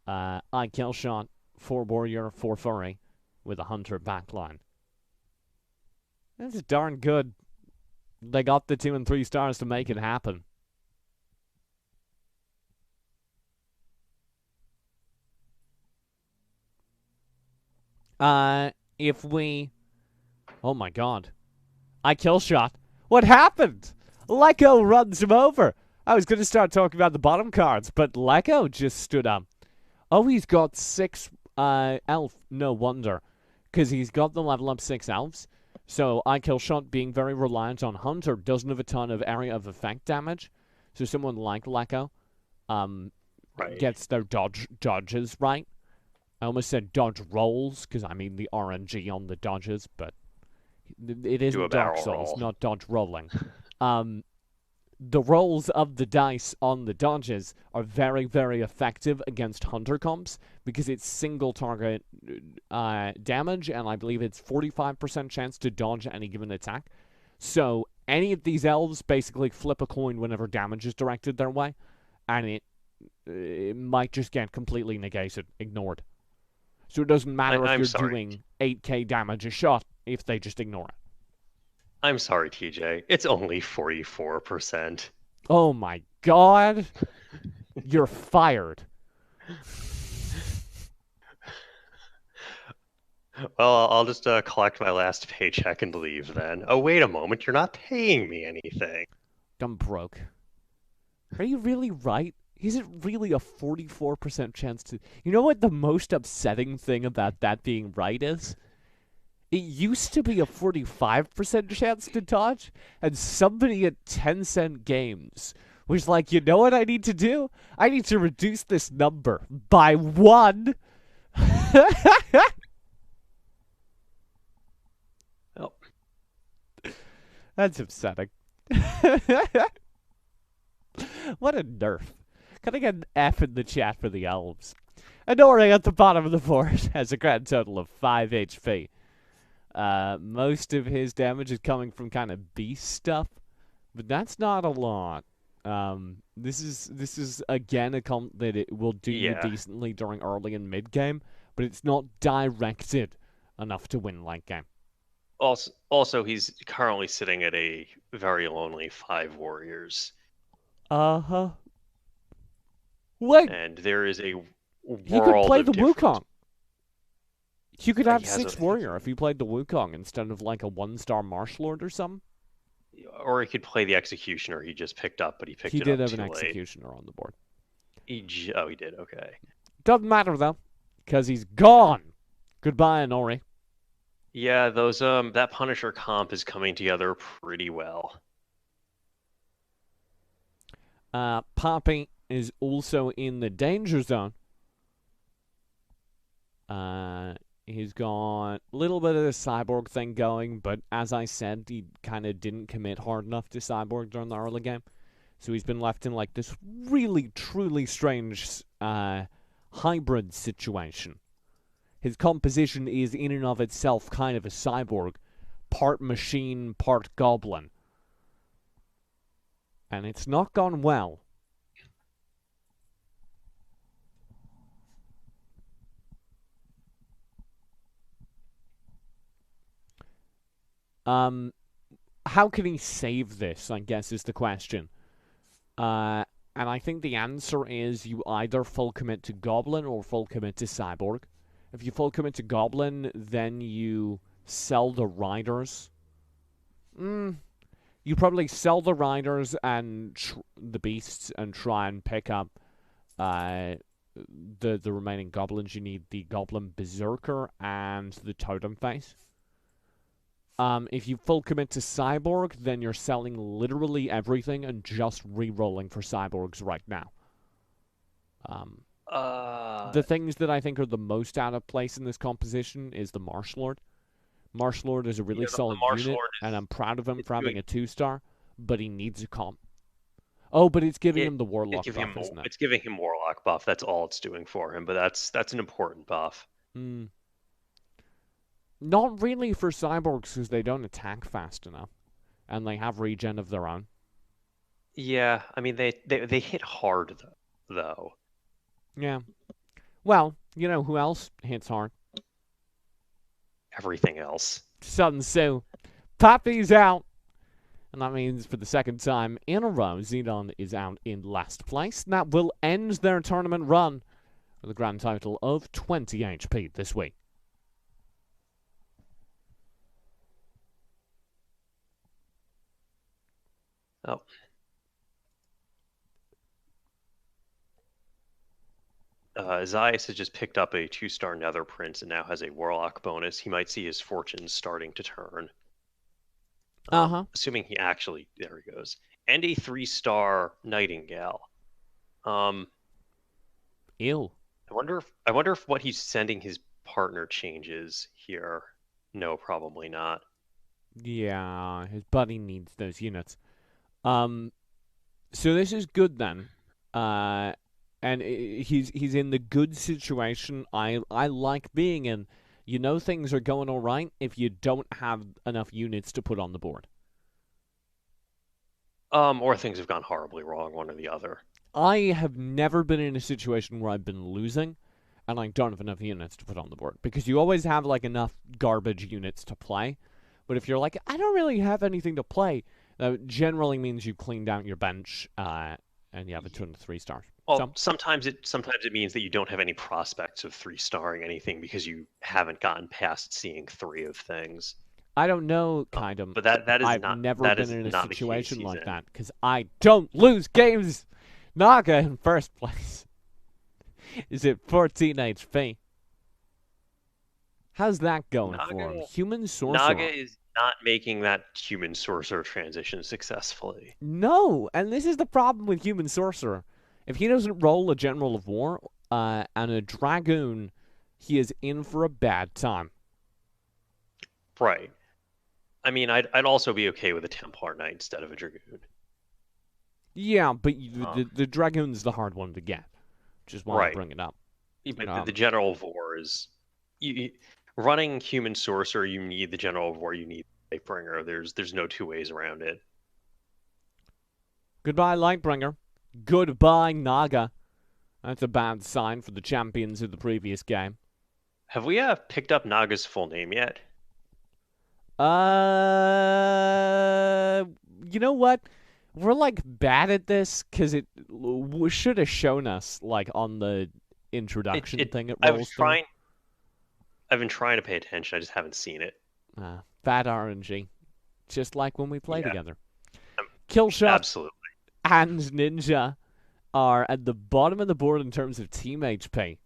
Speaker 2: iKillshot, 4 warrior, 4 furry, with a hunter backline. That's darn good. They got the 2 and 3 stars to make it happen. If we... Oh my god. iKillshot. What happened? Leko runs him over. I was going to start talking about the bottom cards, but Leko just stood up. Oh, he's got 6 elf. No wonder. Because he's got the level up 6 elves. So iKillshot, being very reliant on Hunter, doesn't have a ton of area of effect damage. So someone like Leko gets their dodges right. I almost said dodge rolls, because I mean the RNG on the dodges, but it isn't Dark Souls, not dodge rolling. The rolls of the dice on the dodges are very, very effective against Hunter comps, because it's single target damage, and I believe it's 45% chance to dodge any given attack. So any of these elves basically flip a coin whenever damage is directed their way, and it might just get completely negated, ignored. So it doesn't matter if
Speaker 3: I'm
Speaker 2: you're
Speaker 3: sorry.
Speaker 2: doing 8k damage a shot if they just ignore it.
Speaker 3: I'm sorry, TJ. It's only 44%.
Speaker 2: Oh my god. You're fired.
Speaker 3: Well, I'll just collect my last paycheck and leave then. Oh, wait a moment. You're not paying me anything.
Speaker 2: I'm broke. Are you really right? Is it really a 44% chance to... You know what the most upsetting thing about that being right is? It used to be a 45% chance to dodge, and somebody at 10-cent Games was like, you know what I need to do? I need to reduce this number by 1.
Speaker 3: Oh.
Speaker 2: That's upsetting. What a nerf. Can I get an F in the chat for the elves? Anori at the bottom of the board has a grand total of 5 HP. Most of his damage is coming from kind of beast stuff, but that's not a lot. This is again a comp that it will do you decently during early and mid game, but it's not directed enough to win late game.
Speaker 3: Also, he's currently sitting at a very lonely 5 warriors.
Speaker 2: Uh-huh. Wait,
Speaker 3: And there is a world
Speaker 2: he could play
Speaker 3: of
Speaker 2: the
Speaker 3: difference.
Speaker 2: Wukong. You could have
Speaker 3: He has
Speaker 2: 6 warrior if you played the Wukong instead of like a 1-star Marsh Lord or something.
Speaker 3: Or he could play the Executioner he just picked up, but he picked
Speaker 2: He
Speaker 3: it
Speaker 2: did
Speaker 3: up
Speaker 2: have
Speaker 3: too
Speaker 2: an
Speaker 3: late.
Speaker 2: Executioner on the board.
Speaker 3: He did. Okay.
Speaker 2: Doesn't matter though, because he's gone. Goodbye, Anori.
Speaker 3: Yeah, those that Punisher comp is coming together pretty well.
Speaker 2: Poppy is also in the danger zone. He's got a little bit of the Cyborg thing going, but as I said, he kind of didn't commit hard enough to Cyborg during the early game. So he's been left in like this really, truly strange hybrid situation. His composition is in and of itself kind of a cyborg. Part machine, part goblin. And it's not gone well. How can he save this, I guess, is the question. And I think the answer is you either full commit to Goblin or full commit to Cyborg. If you full commit to Goblin, then you sell the Riders. You probably sell the Riders and the Beasts and try and pick up the remaining Goblins. You need the Goblin Berserker and the Totem Face. If you full commit to Cyborg, then you're selling literally everything and just re-rolling for Cyborgs right now. The things that I think are the most out of place in this composition is the Marsh Lord. Marsh Lord is a really solid unit, and I'm proud of him for having a 2-star, but he needs a comp. Oh, but it's giving him the Warlock buff, isn't it?
Speaker 3: It's giving him Warlock buff. That's all it's doing for him, but that's an important buff.
Speaker 2: Not really for Cyborgs, because they don't attack fast enough. And they have regen of their own.
Speaker 3: Yeah, I mean, they hit hard, though.
Speaker 2: Yeah. Well, you know who else hits hard?
Speaker 3: Everything else.
Speaker 2: Sun Tzu. Poppy's out. And that means for the second time in a row, Xenon is out in last place. And that will end their tournament run with a grand total of 20 HP this week.
Speaker 3: Oh. Zaius has just picked up a 2-star Nether Prince and now has a Warlock bonus. He might see his fortunes starting to turn. Assuming he actually... There he goes. And a 3-star Nightingale.
Speaker 2: Ew.
Speaker 3: I wonder if what he's sending his partner changes here. No, probably not.
Speaker 2: Yeah, his buddy needs those units. So this is good then. And he's in the good situation I like being in. You know things are going all right if you don't have enough units to put on the board.
Speaker 3: Or things have gone horribly wrong, one or the other.
Speaker 2: I have never been in a situation where I've been losing, and I don't have enough units to put on the board. Because you always have, like, enough garbage units to play. But if you're like, I don't really have anything to play, that generally means you've cleaned out your bench, and you have a 2 and 3 stars.
Speaker 3: Well,
Speaker 2: So,
Speaker 3: sometimes it means that you don't have any prospects of 3-starring anything because you haven't gotten past seeing 3 of things.
Speaker 2: I don't know, Kyadytim.
Speaker 3: But that is
Speaker 2: I've
Speaker 3: not
Speaker 2: never
Speaker 3: that
Speaker 2: been
Speaker 3: is
Speaker 2: in a
Speaker 3: not the case
Speaker 2: situation
Speaker 3: he's
Speaker 2: like
Speaker 3: in.
Speaker 2: that, because I don't lose games! Naga in first place is at 14 HP. How's that going for him?
Speaker 3: Naga,
Speaker 2: Human Sorcerer.
Speaker 3: Naga is not making that human sorcerer transition successfully.
Speaker 2: No, and this is the problem with Human Sorcerer. If he doesn't roll a General of War and a Dragoon, he is in for a bad time.
Speaker 3: Right. I mean, I'd also be okay with a Templar Knight instead of a Dragoon.
Speaker 2: Yeah, but the Dragoon's the hard one to get, which is why I
Speaker 3: Right.
Speaker 2: bring it up.
Speaker 3: But the General of War is... running human sorcerer, you need the General of War, you need Lightbringer. There's no two ways around it.
Speaker 2: Goodbye, Lightbringer. Goodbye, Naga. That's a bad sign for the champions of the previous game.
Speaker 3: Have we picked up Naga's full name yet?
Speaker 2: You know what? We're like bad at this because it should have shown us like on the introduction thing. It rolls through.
Speaker 3: I've been trying to pay attention. I just haven't seen it.
Speaker 2: Bad RNG, just like when we play
Speaker 3: Yeah.
Speaker 2: together. Killshot
Speaker 3: Absolutely.
Speaker 2: and Ninja are at the bottom of the board in terms of team HP.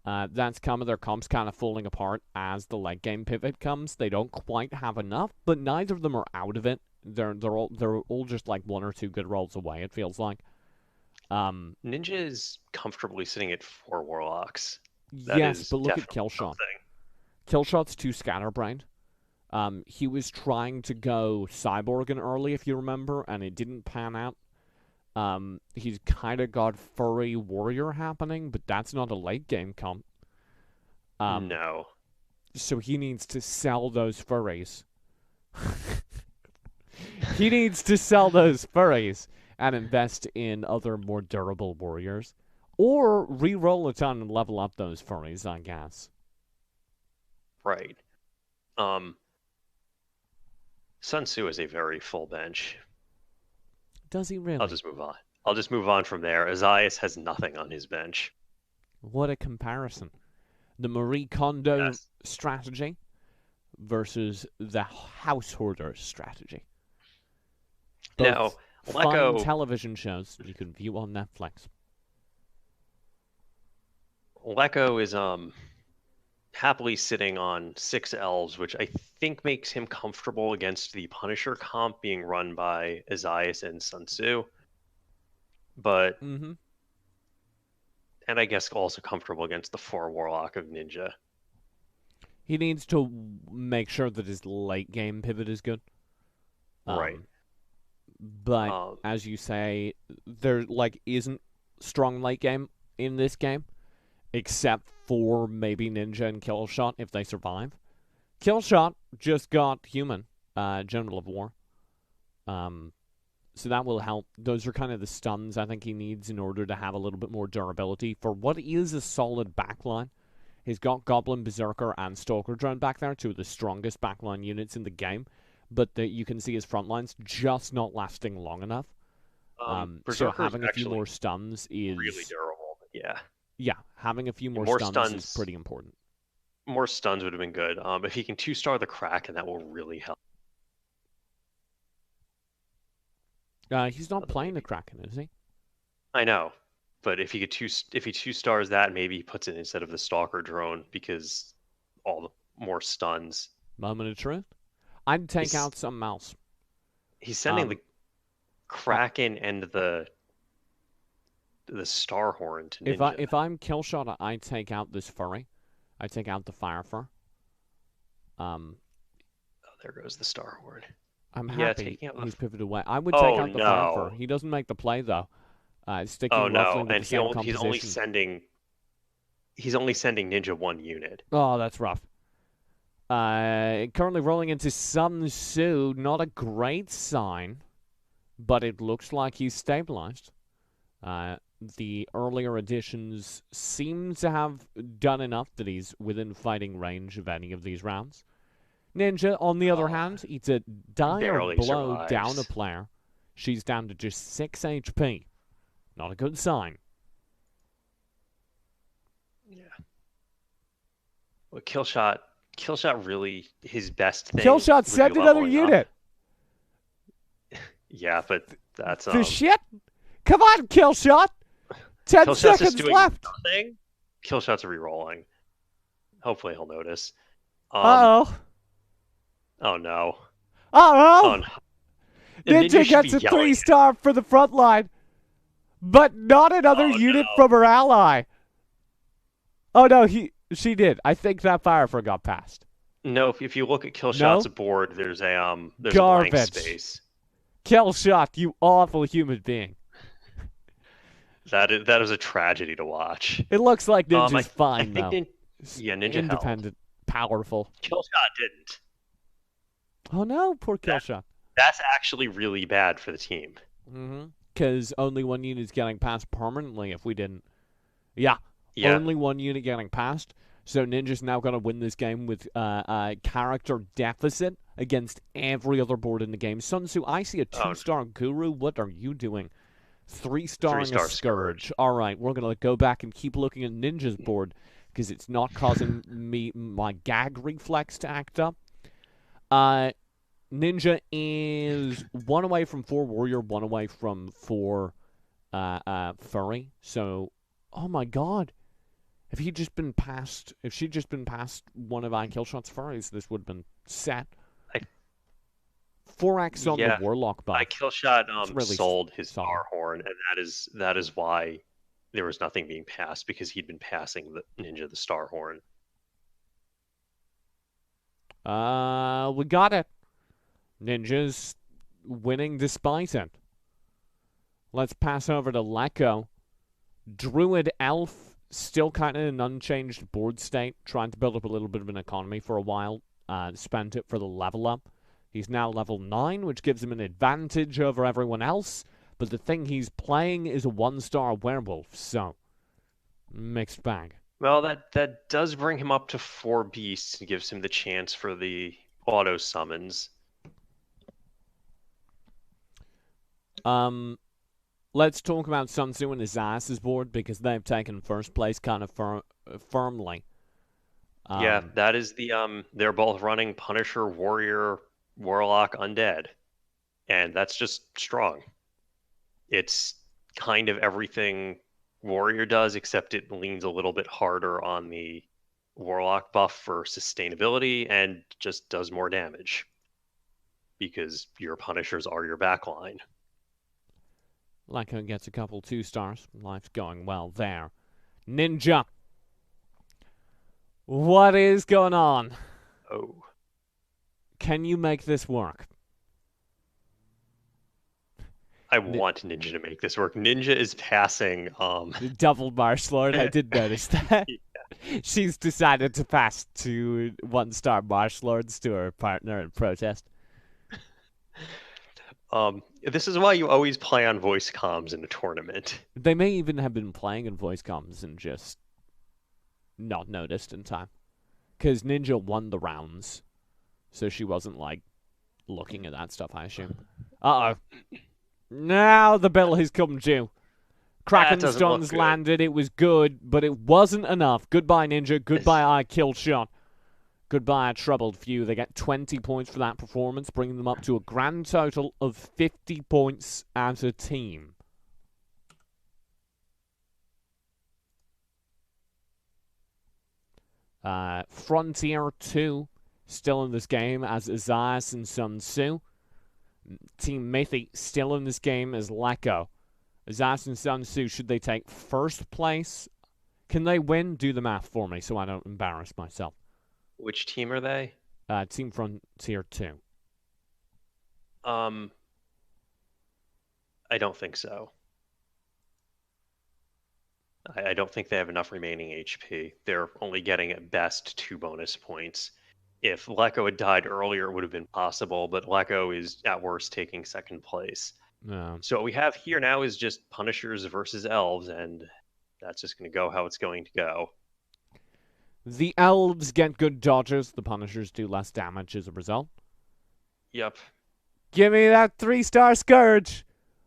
Speaker 2: That's their comps kind of falling apart as the late game pivot comes. They don't quite have enough, but neither of them are out of it. They're all just like 1 or 2 good rolls away. It feels like.
Speaker 3: Ninja is comfortably sitting at 4 warlocks. That
Speaker 2: yes,
Speaker 3: is
Speaker 2: but look at
Speaker 3: definitely
Speaker 2: Killshot.
Speaker 3: something.
Speaker 2: Killshot's too scatterbrained. He was trying to go Cyborgan early, if you remember, and it didn't pan out. He's kind of got Furry Warrior happening, but that's not a late game comp.
Speaker 3: No.
Speaker 2: So he needs to sell those furries. He needs to sell those furries and invest in other more durable warriors. Or re-roll a ton and level up those furries, I guess.
Speaker 3: Right. Sun Tzu is a very full bench.
Speaker 2: Does he really?
Speaker 3: I'll just move on. I'll just move on from there. Azaius has nothing on his bench.
Speaker 2: What a comparison. The Marie Kondo
Speaker 3: Yes.
Speaker 2: strategy versus the House Hoarder strategy.
Speaker 3: Now,
Speaker 2: Fun
Speaker 3: Lecco,
Speaker 2: television shows you can view on Netflix.
Speaker 3: Lecco is happily sitting on 6 elves, which I think makes him comfortable against the Punisher comp being run by Azaius and Sun Tzu. But
Speaker 2: Mm-hmm.
Speaker 3: and I guess also comfortable against the 4 warlock of Ninja.
Speaker 2: He needs to make sure that his late game pivot is good.
Speaker 3: Right.
Speaker 2: But as you say, there isn't strong late game in this game, except for maybe Ninja and Killshot if they survive. Killshot just got human, General of War. So that will help. Those are kind of the stuns I think he needs in order to have a little bit more durability for what is a solid backline. He's got Goblin, Berserker, and Stalker Drone back there, 2 of the strongest backline units in the game. But you can see his front line's just not lasting long enough. So
Speaker 3: Berserker's
Speaker 2: having a few
Speaker 3: actually
Speaker 2: more stuns is...
Speaker 3: really durable. Yeah.
Speaker 2: Yeah, having a few more stuns is pretty important.
Speaker 3: More stuns would have been good. If he can 2-star the Kraken, that will really help.
Speaker 2: He's not playing the Kraken, is he?
Speaker 3: I know, but if he 2-stars that, maybe he puts it instead of the Stalker Drone because all the more stuns.
Speaker 2: Moment of truth. I'd take out something else.
Speaker 3: He's sending the Kraken and the Starhorn to Ninja.
Speaker 2: If I'm Killshot, I take out this furry. I take out the Fire Fur.
Speaker 3: Oh, there goes the Starhorn.
Speaker 2: I'm
Speaker 3: Yeah,
Speaker 2: happy
Speaker 3: taking out the
Speaker 2: he's pivoted away. I would take out the Fire Fur.
Speaker 3: no.
Speaker 2: He doesn't make the play though. Sticking
Speaker 3: Oh
Speaker 2: roughly
Speaker 3: no,
Speaker 2: with
Speaker 3: and
Speaker 2: the same
Speaker 3: he's only
Speaker 2: composition.
Speaker 3: sending Ninja 1 unit.
Speaker 2: Oh, that's rough. Currently rolling into Sun Tzu. Not a great sign. but it looks like he's stabilized. The earlier additions seem to have done enough that he's within fighting range of any of these rounds. Ninja, on the other hand, eats a dire
Speaker 3: barely
Speaker 2: blow down a
Speaker 3: survives.
Speaker 2: player. She's down to just 6 HP. Not a good sign.
Speaker 3: Yeah. Well, Killshot really his best thing.
Speaker 2: Killshot,
Speaker 3: would be
Speaker 2: send another
Speaker 3: leveling up.
Speaker 2: unit.
Speaker 3: Yeah, but that's
Speaker 2: The shit? Come on, Killshot. 10
Speaker 3: Killshot's
Speaker 2: seconds
Speaker 3: just doing
Speaker 2: left.
Speaker 3: nothing. Killshot's re-rolling. Hopefully he'll notice.
Speaker 2: Uh-oh.
Speaker 3: Oh no.
Speaker 2: Uh-oh.
Speaker 3: Oh no. The
Speaker 2: Ninja
Speaker 3: should
Speaker 2: gets
Speaker 3: be
Speaker 2: a
Speaker 3: yelling.
Speaker 2: 3-star for the front line, but not another
Speaker 3: Oh,
Speaker 2: unit
Speaker 3: no.
Speaker 2: from her ally. Oh no, she did. I think that Firefur got past.
Speaker 3: No, if you look at Killshot's
Speaker 2: No?
Speaker 3: board, there's a blank
Speaker 2: Garbage.
Speaker 3: space.
Speaker 2: Killshot, you awful human being.
Speaker 3: That is a tragedy to watch.
Speaker 2: It looks like Ninja's
Speaker 3: I
Speaker 2: fine,
Speaker 3: think
Speaker 2: though.
Speaker 3: Ninja held.
Speaker 2: Independent, powerful.
Speaker 3: Killshot didn't.
Speaker 2: Oh no, poor Killshot.
Speaker 3: That's actually really bad for the team.
Speaker 2: Because only one unit's getting past permanently if we didn't. Yeah,
Speaker 3: Yeah.
Speaker 2: only one unit getting past. So Ninja's now going to win this game with a character deficit against every other board in the game. Sun Tzu, I see a 2-star Guru. What are you doing? 3-starring a
Speaker 3: 3-star
Speaker 2: Scourge. All right, we're going to go back and keep looking at Ninja's board because it's not causing my gag reflex to act up. Ninja is 1 away from 4 Warrior, 1 away from 4 Furry. So, oh my god. If she'd just been past one of Killshot's Furries, this would have been set. 4x on the Warlock buff.
Speaker 3: Killshot
Speaker 2: really
Speaker 3: sold his
Speaker 2: solid.
Speaker 3: Starhorn, and that is why there was nothing being passed, because he'd been passing the Ninja the Starhorn.
Speaker 2: We got it. Ninja's winning despite it. Let's pass over to Lekko. Druid Elf, still kind of in an unchanged board state, trying to build up a little bit of an economy for a while. Spent it for the level up. He's now level 9, which gives him an advantage over everyone else. But the thing he's playing is a 1-star werewolf, so mixed bag.
Speaker 3: Well, that does bring him up to 4 beasts and gives him the chance for the auto summons.
Speaker 2: Let's talk about Sun Tzu and his Ass's board because they've taken first place kind of firmly.
Speaker 3: Yeah, that is they're both running Punisher, Warrior, Warlock, Undead. And that's just strong. It's kind of everything Warrior does, except it leans a little bit harder on the Warlock buff for sustainability and just does more damage. Because your Punishers are your backline.
Speaker 2: Lekko gets a couple 2-stars. Life's going well there. Ninja. What is going on?
Speaker 3: Oh.
Speaker 2: Can you make this work?
Speaker 3: I want Ninja to make this work. Ninja is passing
Speaker 2: Double Marsh Lord, I did notice that. Yeah. She's decided to pass 2 1-star Marsh Lords to her partner in protest.
Speaker 3: This is why you always play on voice comms in a tournament.
Speaker 2: They may even have been playing in voice comms and just not noticed in time. Because Ninja won the rounds. So she wasn't, like, looking at that stuff, I assume. Uh-oh. Now the bill has come due. Kraken Stones landed. It was good, but it wasn't enough. Goodbye, Ninja. Goodbye, Killshot. Goodbye, Troubled Few. They get 20 points for that performance, bringing them up to a grand total of 50 points as a team. Frontier 2 still in this game as Azaz and Sun Tzu. Team Mythi still in this game as Lekko. Azaz and Sun Tzu, should they take first place? Can they win? Do the math for me so I don't embarrass myself.
Speaker 3: Which team are they?
Speaker 2: Team Frontier 2.
Speaker 3: I don't think so. I don't think they have enough remaining HP. They're only getting at best 2 bonus points. If Lekko had died earlier, it would have been possible, but Lekko is at worst taking second place.
Speaker 2: No.
Speaker 3: So what we have here now is just Punishers versus Elves, and that's just going to go how it's going to go.
Speaker 2: The elves get good dodges. The Punishers do less damage as a result.
Speaker 3: Yep.
Speaker 2: Give me that 3-star Scourge.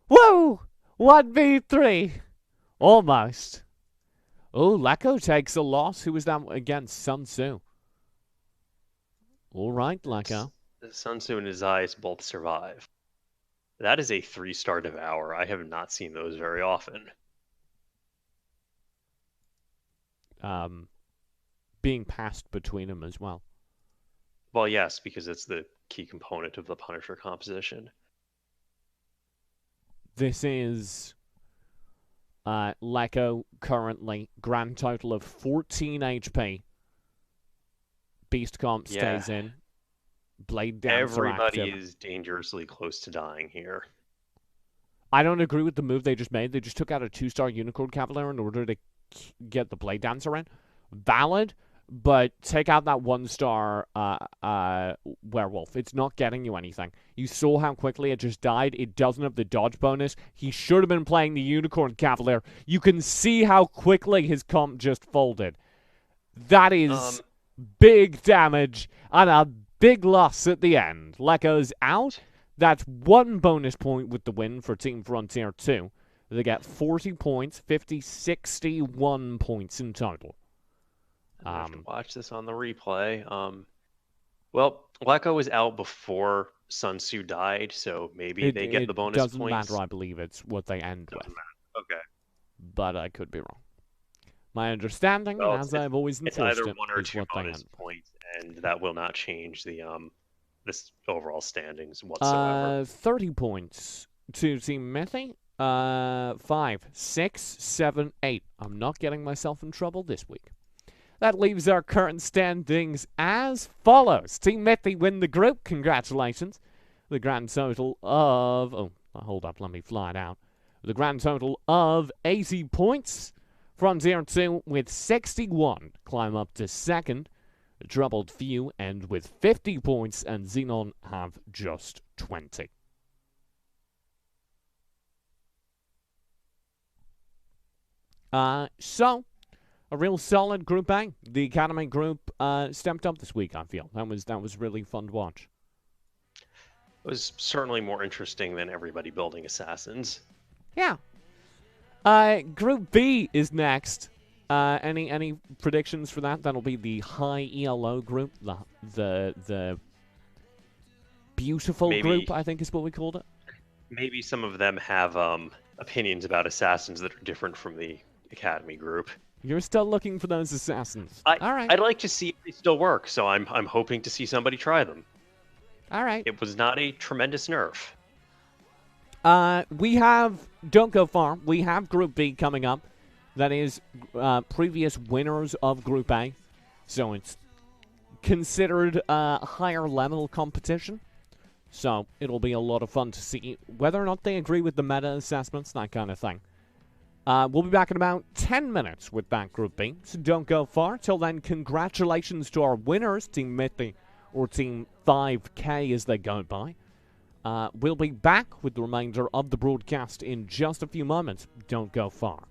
Speaker 2: Woo! 1v3. Almost. Oh, Leko takes a loss. Who was that against? Sun Tzu. All right, Leko.
Speaker 3: Sun Tzu and his eyes both survive. That is a 3-star Devour. I have not seen those very often.
Speaker 2: Being passed between them as well.
Speaker 3: Well, yes, because it's the key component of the Punisher composition.
Speaker 2: This is Leko currently. Grand total of 14 HP. Beast comp stays in. Blade Dancer
Speaker 3: Everybody
Speaker 2: active.
Speaker 3: is dangerously close to dying here.
Speaker 2: I don't agree with the move they just made. They just took out a 2-star Unicorn Cavalier in order to get the Blade Dancer in. Valid, but take out that 1-star Werewolf. It's not getting you anything. You saw how quickly it just died. It doesn't have the dodge bonus. He should have been playing the Unicorn Cavalier. You can see how quickly his comp just folded. That is big damage and a big loss at the end. Leko's out. That's 1 bonus point with the win for Team Frontier 2. They get 40 points, 61 points in total.
Speaker 3: I have to watch this on the replay. Well, Leko was out before Sun Tzu died, so maybe they get the bonus points.
Speaker 2: It doesn't matter, I believe. It's what they end with.
Speaker 3: Okay.
Speaker 2: But I could be wrong. My understanding, as I've always
Speaker 3: it's
Speaker 2: enforced
Speaker 3: either
Speaker 2: it,
Speaker 3: 1 or
Speaker 2: is
Speaker 3: 2
Speaker 2: what they
Speaker 3: bonus
Speaker 2: end.
Speaker 3: points, and that will not change the this overall standings whatsoever.
Speaker 2: 30 points to Team Methy. 5, 6, 7, 8. I'm not getting myself in trouble this week. That leaves our current standings as follows. Team Methy win the group. Congratulations. The grand total of... Oh, hold up. Let me fly it out. The grand total of 80 points. Frontier 2 with 61 climb up to second. Troubled Few end with 50 points, and Xenon have just 20. So, a real solid Group A. The Academy group stepped up this week, I feel. That was really fun to watch.
Speaker 3: It was certainly more interesting than everybody building assassins.
Speaker 2: Yeah. Group B is next. Any predictions for that? That'll be the high ELO group, the beautiful group, I think is what we called it.
Speaker 3: Maybe some of them have opinions about assassins that are different from the Academy group.
Speaker 2: You're still looking for those assassins. All right.
Speaker 3: I'd like to see if they still work, so I'm hoping to see somebody try them.
Speaker 2: All right.
Speaker 3: It was not a tremendous nerf.
Speaker 2: We have, don't go far, we have Group B coming up. That is previous winners of Group A. So it's considered a higher level competition. So it'll be a lot of fun to see whether or not they agree with the meta assessments, that kind of thing. We'll be back in about 10 minutes with that Group B, so don't go far. Till then, congratulations to our winners, Team Mithy or Team 5K as they go by. We'll be back with the remainder of the broadcast in just a few moments. Don't go far.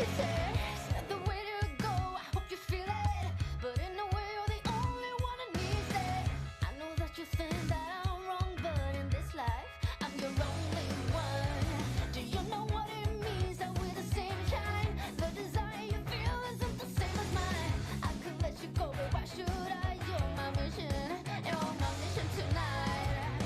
Speaker 4: This is the way to go. I hope you feel it, but in a way you're the only one that needs it. I know that you think that I'm wrong, but in this life I'm your only one. Do you know what it means that we're the same kind? The desire you feel isn't the same as mine. I could let you go, but why should I? You're my mission, you're my mission tonight.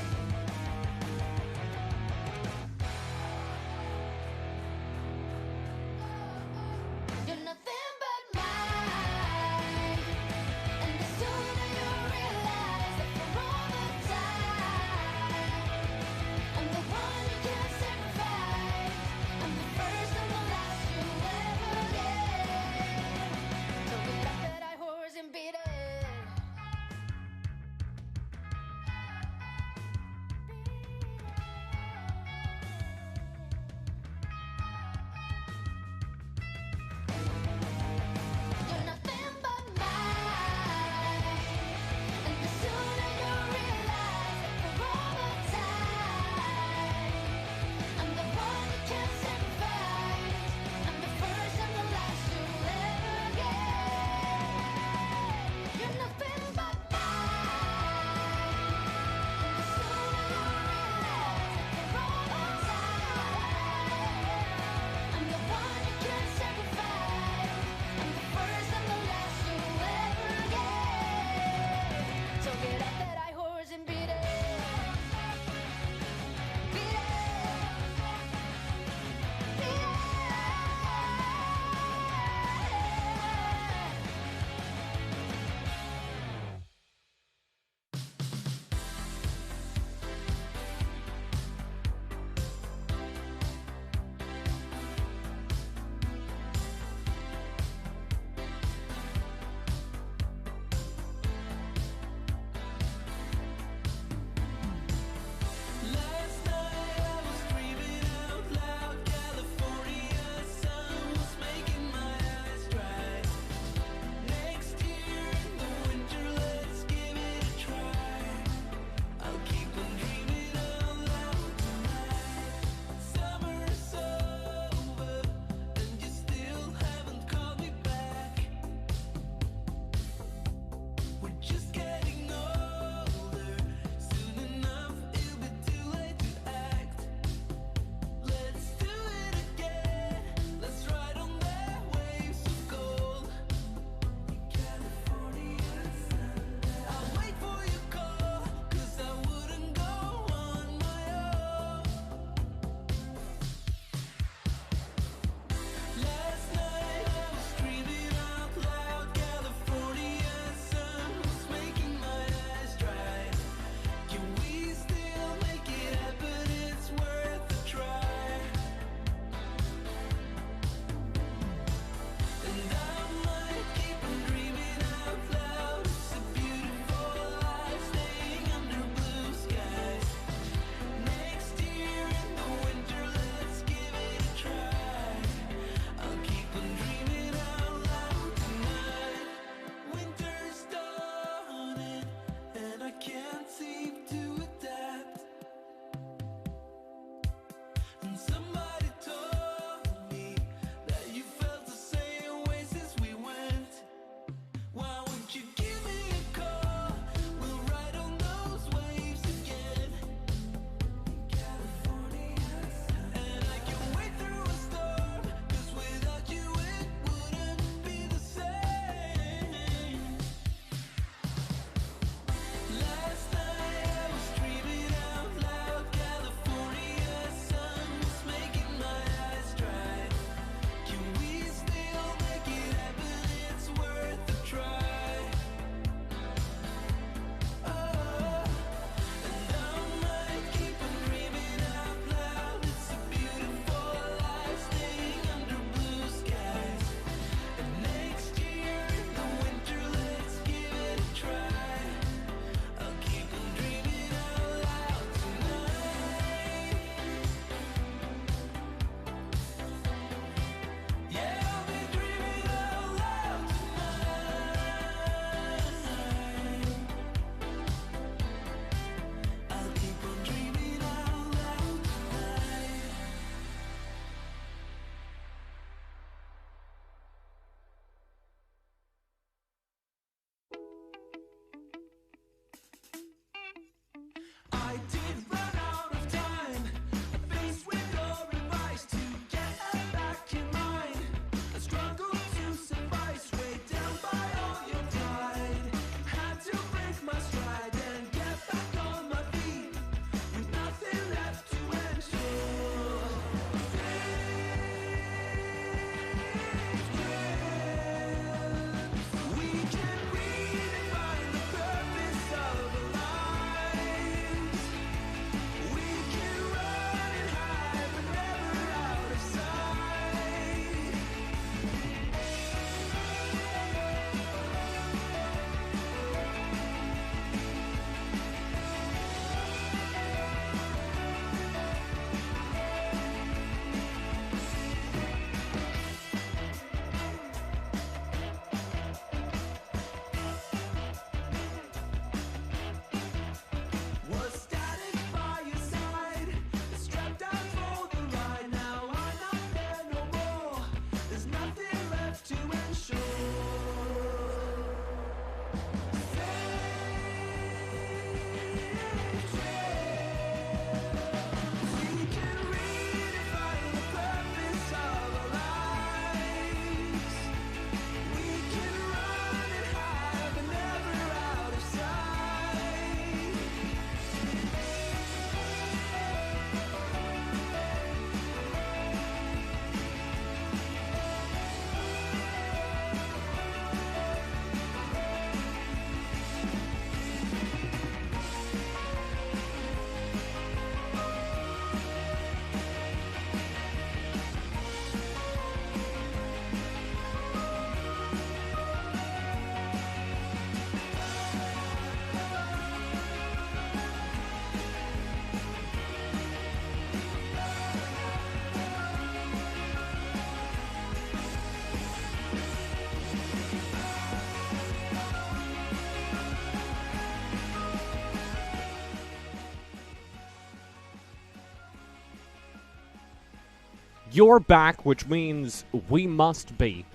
Speaker 2: you're back, which means we must be.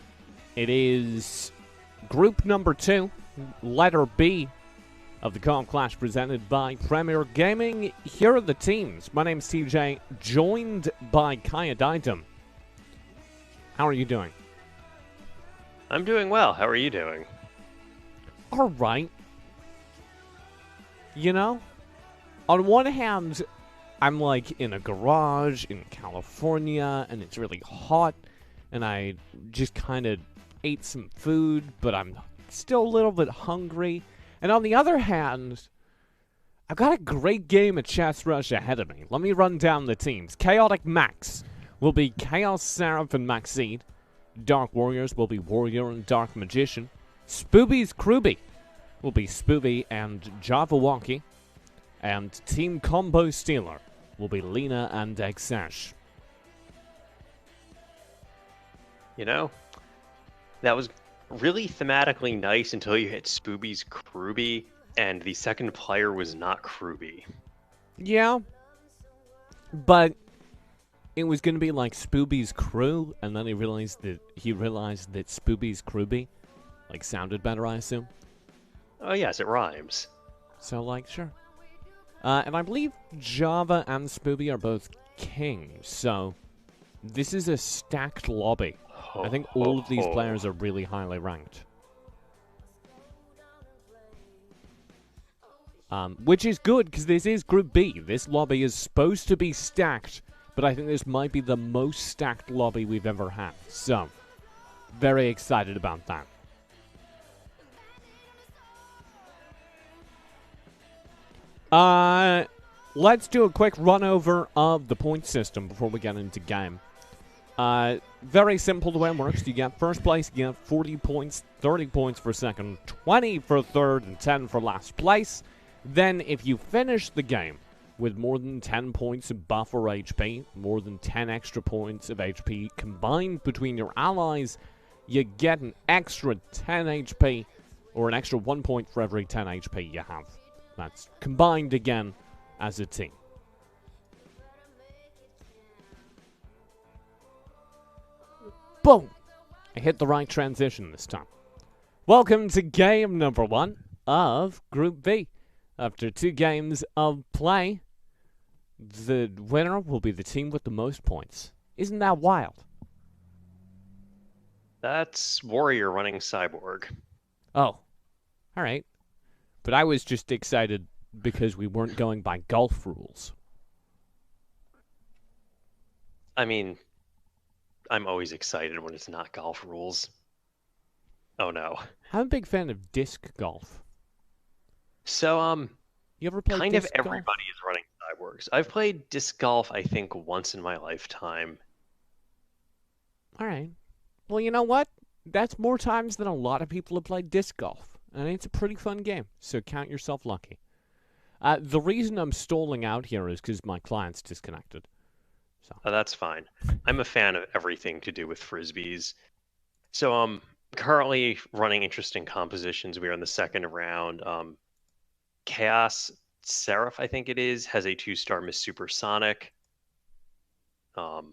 Speaker 2: It is group number 2, letter B of the Call Clash presented by Premier Gaming. Here are the teams. My name's TJ, joined by Kyadytim. How are you doing?
Speaker 3: I'm doing well. How are you doing?
Speaker 2: All right. You know, on one hand, I'm like in a garage in California and it's really hot and I just kind of ate some food, but I'm still a little bit hungry. And on the other hand, I've got a great game of Chess Rush ahead of me. Let me run down the teams. Chaotic Max will be Chaos Seraph and Maxine. Dark Warriors will be Warrior and Dark Magician. Spooby's Kruby will be Spooby and Jabberwocky. And Team Combo Stealer will be Lena and Exash.
Speaker 3: You know, that was really thematically nice until you hit Spooby's Kruby, and the second player was not Kruby.
Speaker 2: Yeah, but it was going to be like Spooby's Crew, and then he realized that Spooby's Kruby like sounded better, I assume.
Speaker 3: Oh yes, it rhymes.
Speaker 2: So like, sure. And I believe Java and Spooby are both kings, so this is a stacked lobby. I think all of these players are really highly ranked. Which is good, because this is Group B. This lobby is supposed to be stacked, but I think this might be the most stacked lobby we've ever had. So, very excited about that. Let's do a quick run over of the point system before we get into game. Very simple the way it works. You get first place, you get 40 points, 30 points for second, 20 for third, and 10 for last place. Then, if you finish the game with more than 10 points of buff or HP, more than 10 extra points of HP combined between your allies, you get an extra 10 HP, or an extra 1 point for every 10 HP you have. That's combined again as a team. Boom! I hit the right transition this time. Welcome to game number 1 of Group B. After 2 games of play, the winner will be the team with the most points. Isn't that wild?
Speaker 3: That's Warrior running Cyborg.
Speaker 2: Oh. Alright. But I was just excited because we weren't going by golf rules.
Speaker 3: I mean, I'm always excited when it's not golf rules. Oh no.
Speaker 2: I'm a big fan of disc golf.
Speaker 3: So,
Speaker 2: You ever play
Speaker 3: kind
Speaker 2: disc
Speaker 3: of everybody
Speaker 2: golf?
Speaker 3: is running Cyborgs. I've played disc golf, I think, once in my lifetime.
Speaker 2: Alright. Well, you know what? That's more times than a lot of people have played disc golf. And it's a pretty fun game, so count yourself lucky. The reason I'm stalling out here is because my client's disconnected. So.
Speaker 3: Oh, that's fine. I'm a fan of everything to do with frisbees. So, currently running interesting compositions. We are in the second round. Chaos Seraph, I think it is, has a 2-star Miss Supersonic. Dark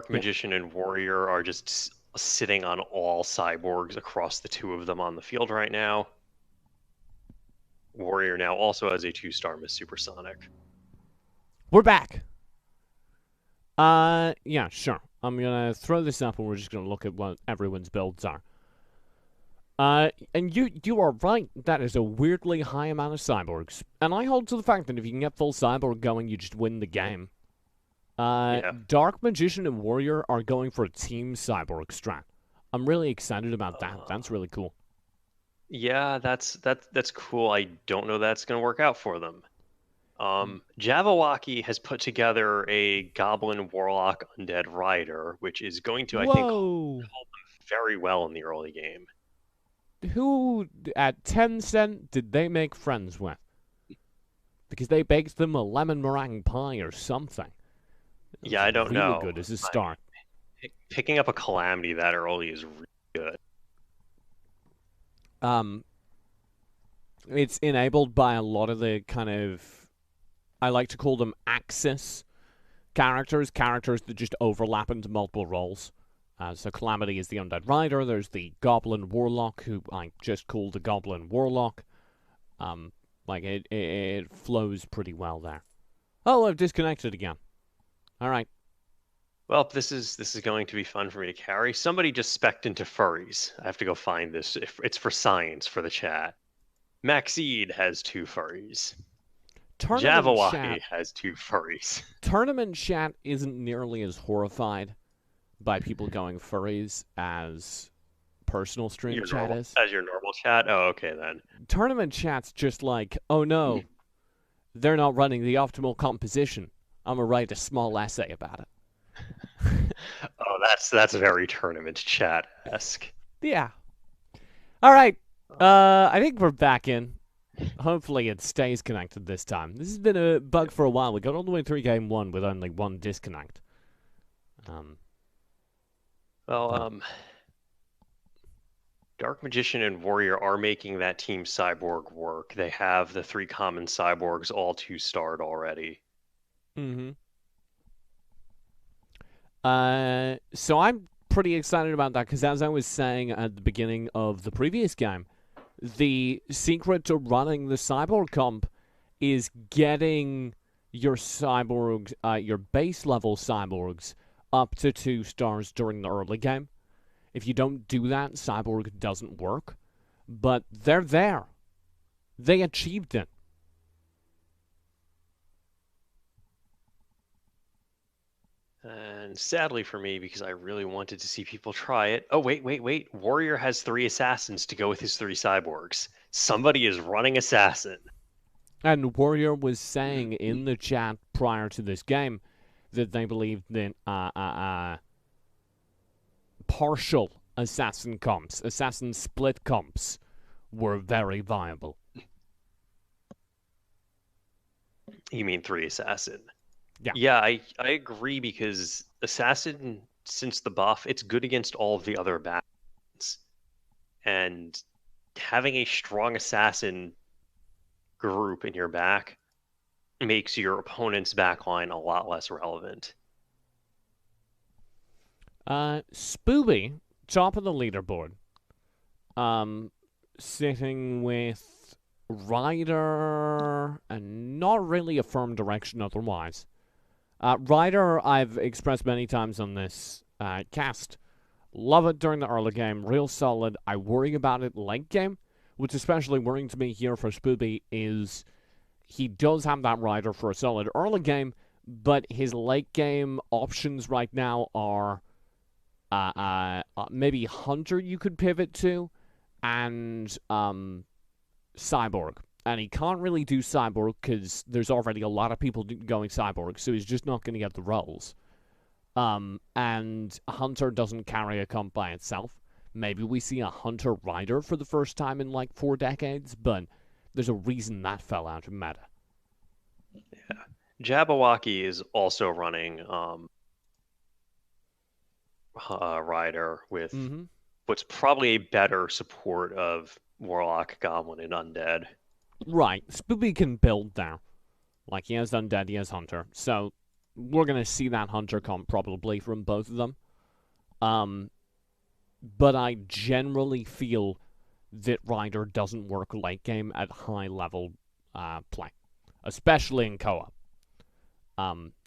Speaker 3: Magician and Warrior are just sitting on all cyborgs across the 2 of them on the field right now. Warrior now also has a 2-star Miss Supersonic.
Speaker 2: We're back. Yeah, sure. I'm gonna throw this up and we're just gonna look at what everyone's builds are. And you are right. That is a weirdly high amount of cyborgs. And I hold to the fact that if you can get full cyborg going, you just win the game. Dark Magician and Warrior are going for a team cyborg strat. I'm really excited about that. That's really cool.
Speaker 3: Yeah, that's cool. I don't know that's going to work out for them. Jabberwocky has put together a Goblin Warlock Undead Rider, which is going to, I think, hold them very well in the early game.
Speaker 2: Who at Tencent did they make friends with? Because they baked them a lemon meringue pie or something.
Speaker 3: Yeah, I don't
Speaker 2: really
Speaker 3: know.
Speaker 2: Good as a start.
Speaker 3: Picking up a Calamity that early is really good.
Speaker 2: It's enabled by a lot of the kind of I like to call them Axis characters that just overlap into multiple roles. So Calamity is the Undead Rider. There's the Goblin Warlock, who I just called the Goblin Warlock. It flows pretty well there. Oh, I've disconnected again. All right.
Speaker 3: Well, this is going to be fun for me to carry. Somebody just specced into furries. I have to go find this. It's for science for the chat. Maxeed has 2 furries. Jabberwocky has 2 furries.
Speaker 2: Tournament chat isn't nearly as horrified by people going furries as personal stream chat is.
Speaker 3: As your normal chat? Oh, okay then.
Speaker 2: Tournament chat's just like, oh no, they're not running the optimal composition. I'm going to write a small essay about it.
Speaker 3: Oh, that's very tournament chat-esque.
Speaker 2: Yeah. All right. I think we're back in. Hopefully it stays connected this time. This has been a bug for a while. We got all the way through game 1 with only 1 disconnect.
Speaker 3: Dark Magician and Warrior are making that Team Cyborg work. They have the 3 common cyborgs all 2-starred already.
Speaker 2: Mm-hmm. So I'm pretty excited about that, because as I was saying at the beginning of the previous game, the secret to running the cyborg comp is getting your cyborgs, your base level cyborgs, up to 2 stars during the early game. If you don't do that, cyborg doesn't work. But they're there. They achieved it.
Speaker 3: And sadly for me, because I really wanted to see people try it. Oh, wait. Warrior has 3 assassins to go with his 3 cyborgs. Somebody is running assassin.
Speaker 2: And Warrior was saying in the chat prior to this game that they believed that partial assassin comps, assassin split comps, were very viable.
Speaker 3: You mean 3 assassin?
Speaker 2: Yeah,
Speaker 3: I agree, because assassin, since the buff, it's good against all of the other bats. And having a strong assassin group in your back makes your opponent's backline a lot less relevant.
Speaker 2: Spooby, top of the leaderboard, sitting with Ryder, and not really a firm direction otherwise. Ryder, I've expressed many times on this cast. Love it during the early game, real solid. I worry about it late game. What's especially worrying to me here for Spooby is he does have that Ryder for a solid early game, but his late game options right now are maybe Hunter you could pivot to, and Cyborg. And he can't really do Cyborg because there's already a lot of people going Cyborg, so he's just not going to get the rolls. And Hunter doesn't carry a comp by itself. Maybe we see a Hunter Rider for the first time in like 4 decades, but there's a reason that fell out of meta.
Speaker 3: Yeah. Jabberwocky is also running Rider with what's probably a better support of Warlock, Goblin, and Undead.
Speaker 2: Right. Spooby can build now. Like, he has Undead, he has Hunter. So, we're going to see that Hunter comp probably from both of them. But I generally feel that Rider doesn't work late game at high level play. Especially in co-op.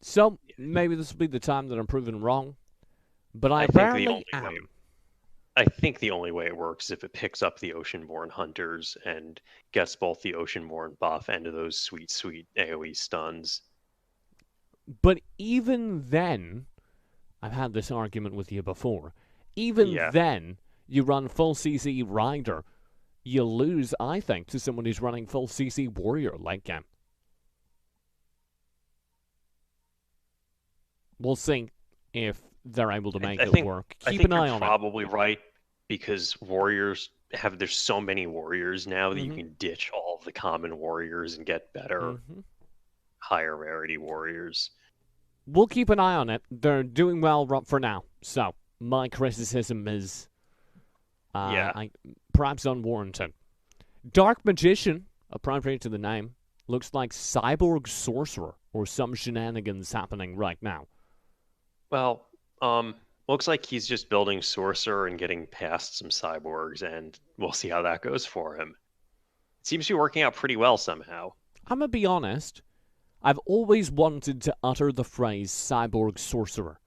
Speaker 2: So, maybe this will be the time that I'm proven wrong. But I rarely am.
Speaker 3: I think the only way it works is if it picks up the Oceanborn Hunters and gets both the Oceanborn buff and those sweet, sweet AoE stuns.
Speaker 2: But even then, I've had this argument with you before, even then, you run full CC Rider, you lose, I think, to someone who's running full CC Warrior late game. We'll see if they're able to make it work. Keep an eye on it.
Speaker 3: Probably right, because Warriors there's so many Warriors now that you can ditch all of the common Warriors and get better, higher rarity Warriors.
Speaker 2: We'll keep an eye on it. They're doing well for now. So, my criticism is perhaps unwarranted. Dark Magician, appropriate to the name, Looks like Cyborg Sorcerer or some shenanigans happening right now.
Speaker 3: Well, looks like he's just building Sorcerer and getting past some cyborgs, and we'll see how that goes for him. It seems to be working out pretty well somehow.
Speaker 2: I'm gonna be honest, I've always wanted to utter the phrase Cyborg Sorcerer.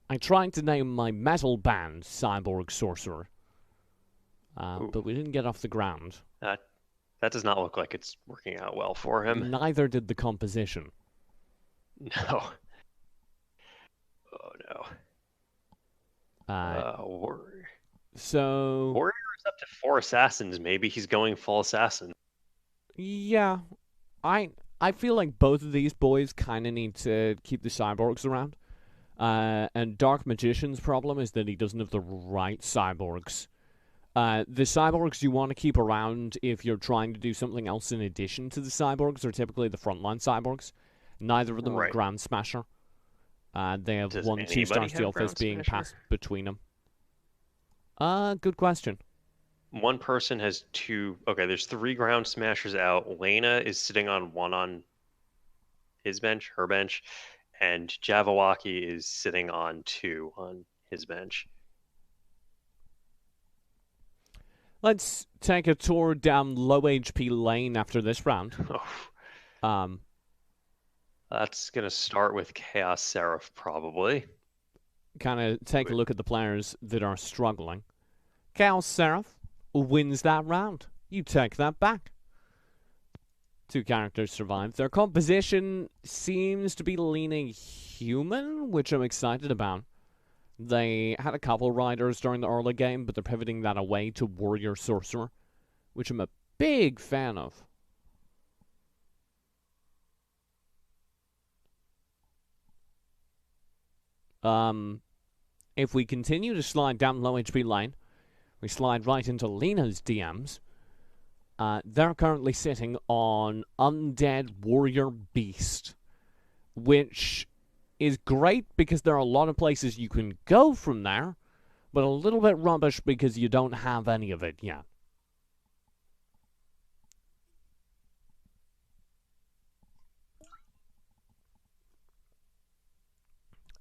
Speaker 2: I tried to name my metal band Cyborg Sorcerer, but we didn't get off the ground.
Speaker 3: That does not look like it's working out well for him.
Speaker 2: Neither did the composition.
Speaker 3: No. Oh no.
Speaker 2: So
Speaker 3: Warrior is up to 4 assassins. Maybe he's going full assassin.
Speaker 2: yeah, I feel like both of these boys kind of need to keep the cyborgs around. And Dark Magician's problem is that he doesn't have the right cyborgs. The cyborgs you want to keep around if you're trying to do something else in addition to the cyborgs are typically the frontline cyborgs. Neither of them are Grand Smasher. They have
Speaker 3: Does
Speaker 2: 1 2-star Steel Fist being passed between them. Good question.
Speaker 3: One person has 2. Okay, there's 3 Ground Smashers out. Lena is sitting on 1 on his bench, her bench, and Jabberwocky is sitting on 2 on his bench.
Speaker 2: Let's take a tour down low HP lane after this round.
Speaker 3: That's going to start with Chaos Seraph, probably.
Speaker 2: Kind of take a look at the players that are struggling. Chaos Seraph wins that round. You take that back. 2 characters survive. Their composition seems to be leaning human, which I'm excited about. They had a couple riders during the early game, but they're pivoting that away to Warrior Sorcerer, which I'm a big fan of. If we continue to slide down low HP lane, we slide right into Lena's DMs. They're currently sitting on Undead Warrior Beast, which is great because there are a lot of places you can go from there, but a little bit rubbish because you don't have any of it yet.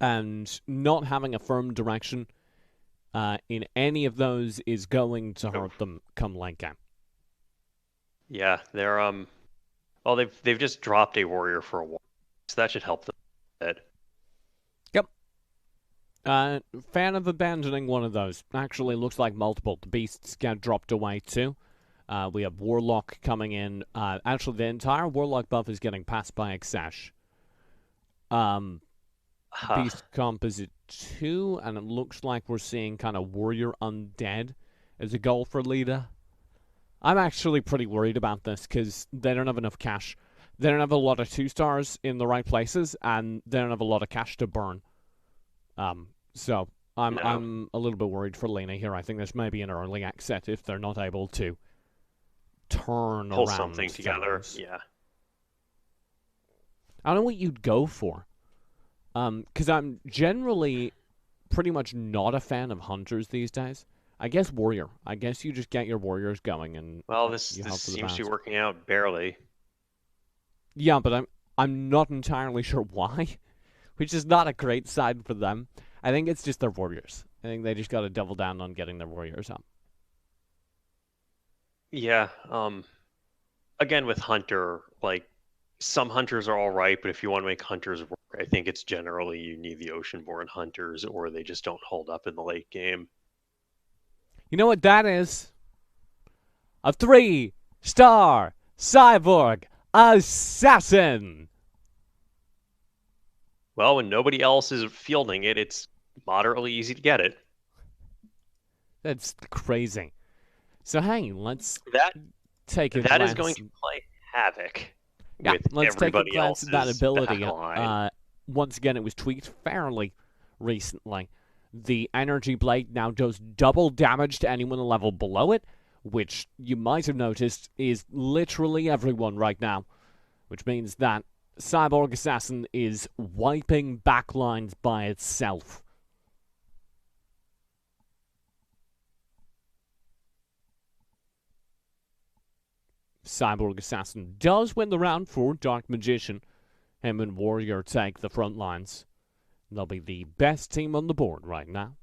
Speaker 2: And not having a firm direction in any of those is going to hurt them come late game.
Speaker 3: Yeah, they're well, they've just dropped a warrior for a while, so that should help them a bit.
Speaker 2: Yep. Fan of abandoning one of those. Actually, looks like multiple. The beasts get dropped away too. We have Warlock coming in. Actually, the entire Warlock buff is getting passed by Exesh. Beast comp is at 2, and it looks like we're seeing kind of Warrior Undead as a goal for Lita. I'm actually pretty worried about this because they don't have enough cash. They don't have a lot of 2-stars in the right places, and they don't have a lot of cash to burn. So I'm a little bit worried for Lena here. I think this may be an early exit if they're not able to pull around
Speaker 3: something together.
Speaker 2: things.
Speaker 3: Yeah.
Speaker 2: I don't know what you'd go for. Because I'm generally pretty much not a fan of hunters these days. I guess warrior. I guess you just get your warriors going and
Speaker 3: this seems to be working out barely.
Speaker 2: Yeah, but I'm not entirely sure why, which is not a great sign for them. I think it's just their warriors. I think they just got to double down on getting their warriors up.
Speaker 3: Yeah. Again, with hunter, like some hunters are all right, but if you want to make hunters work, I think it's generally you need the ocean-born hunters, or they just don't hold up in the late game.
Speaker 2: You know what that is? A 3-star cyborg assassin.
Speaker 3: Well, when nobody else is fielding it, it's moderately easy to get it.
Speaker 2: That's crazy. So hey, let's take a
Speaker 3: That
Speaker 2: glance.
Speaker 3: is going to play havoc.
Speaker 2: Yeah,
Speaker 3: with
Speaker 2: let's take a glance
Speaker 3: else's
Speaker 2: at that ability.
Speaker 3: backline.
Speaker 2: Once again, it was tweaked fairly recently. The Energy Blade now does double damage to anyone a level below it, which you might have noticed is literally everyone right now, which means that Cyborg Assassin is wiping backlines by itself. Cyborg Assassin does win the round for Dark Magician, him and Warrior take the front lines. They'll be the best team on the board right now.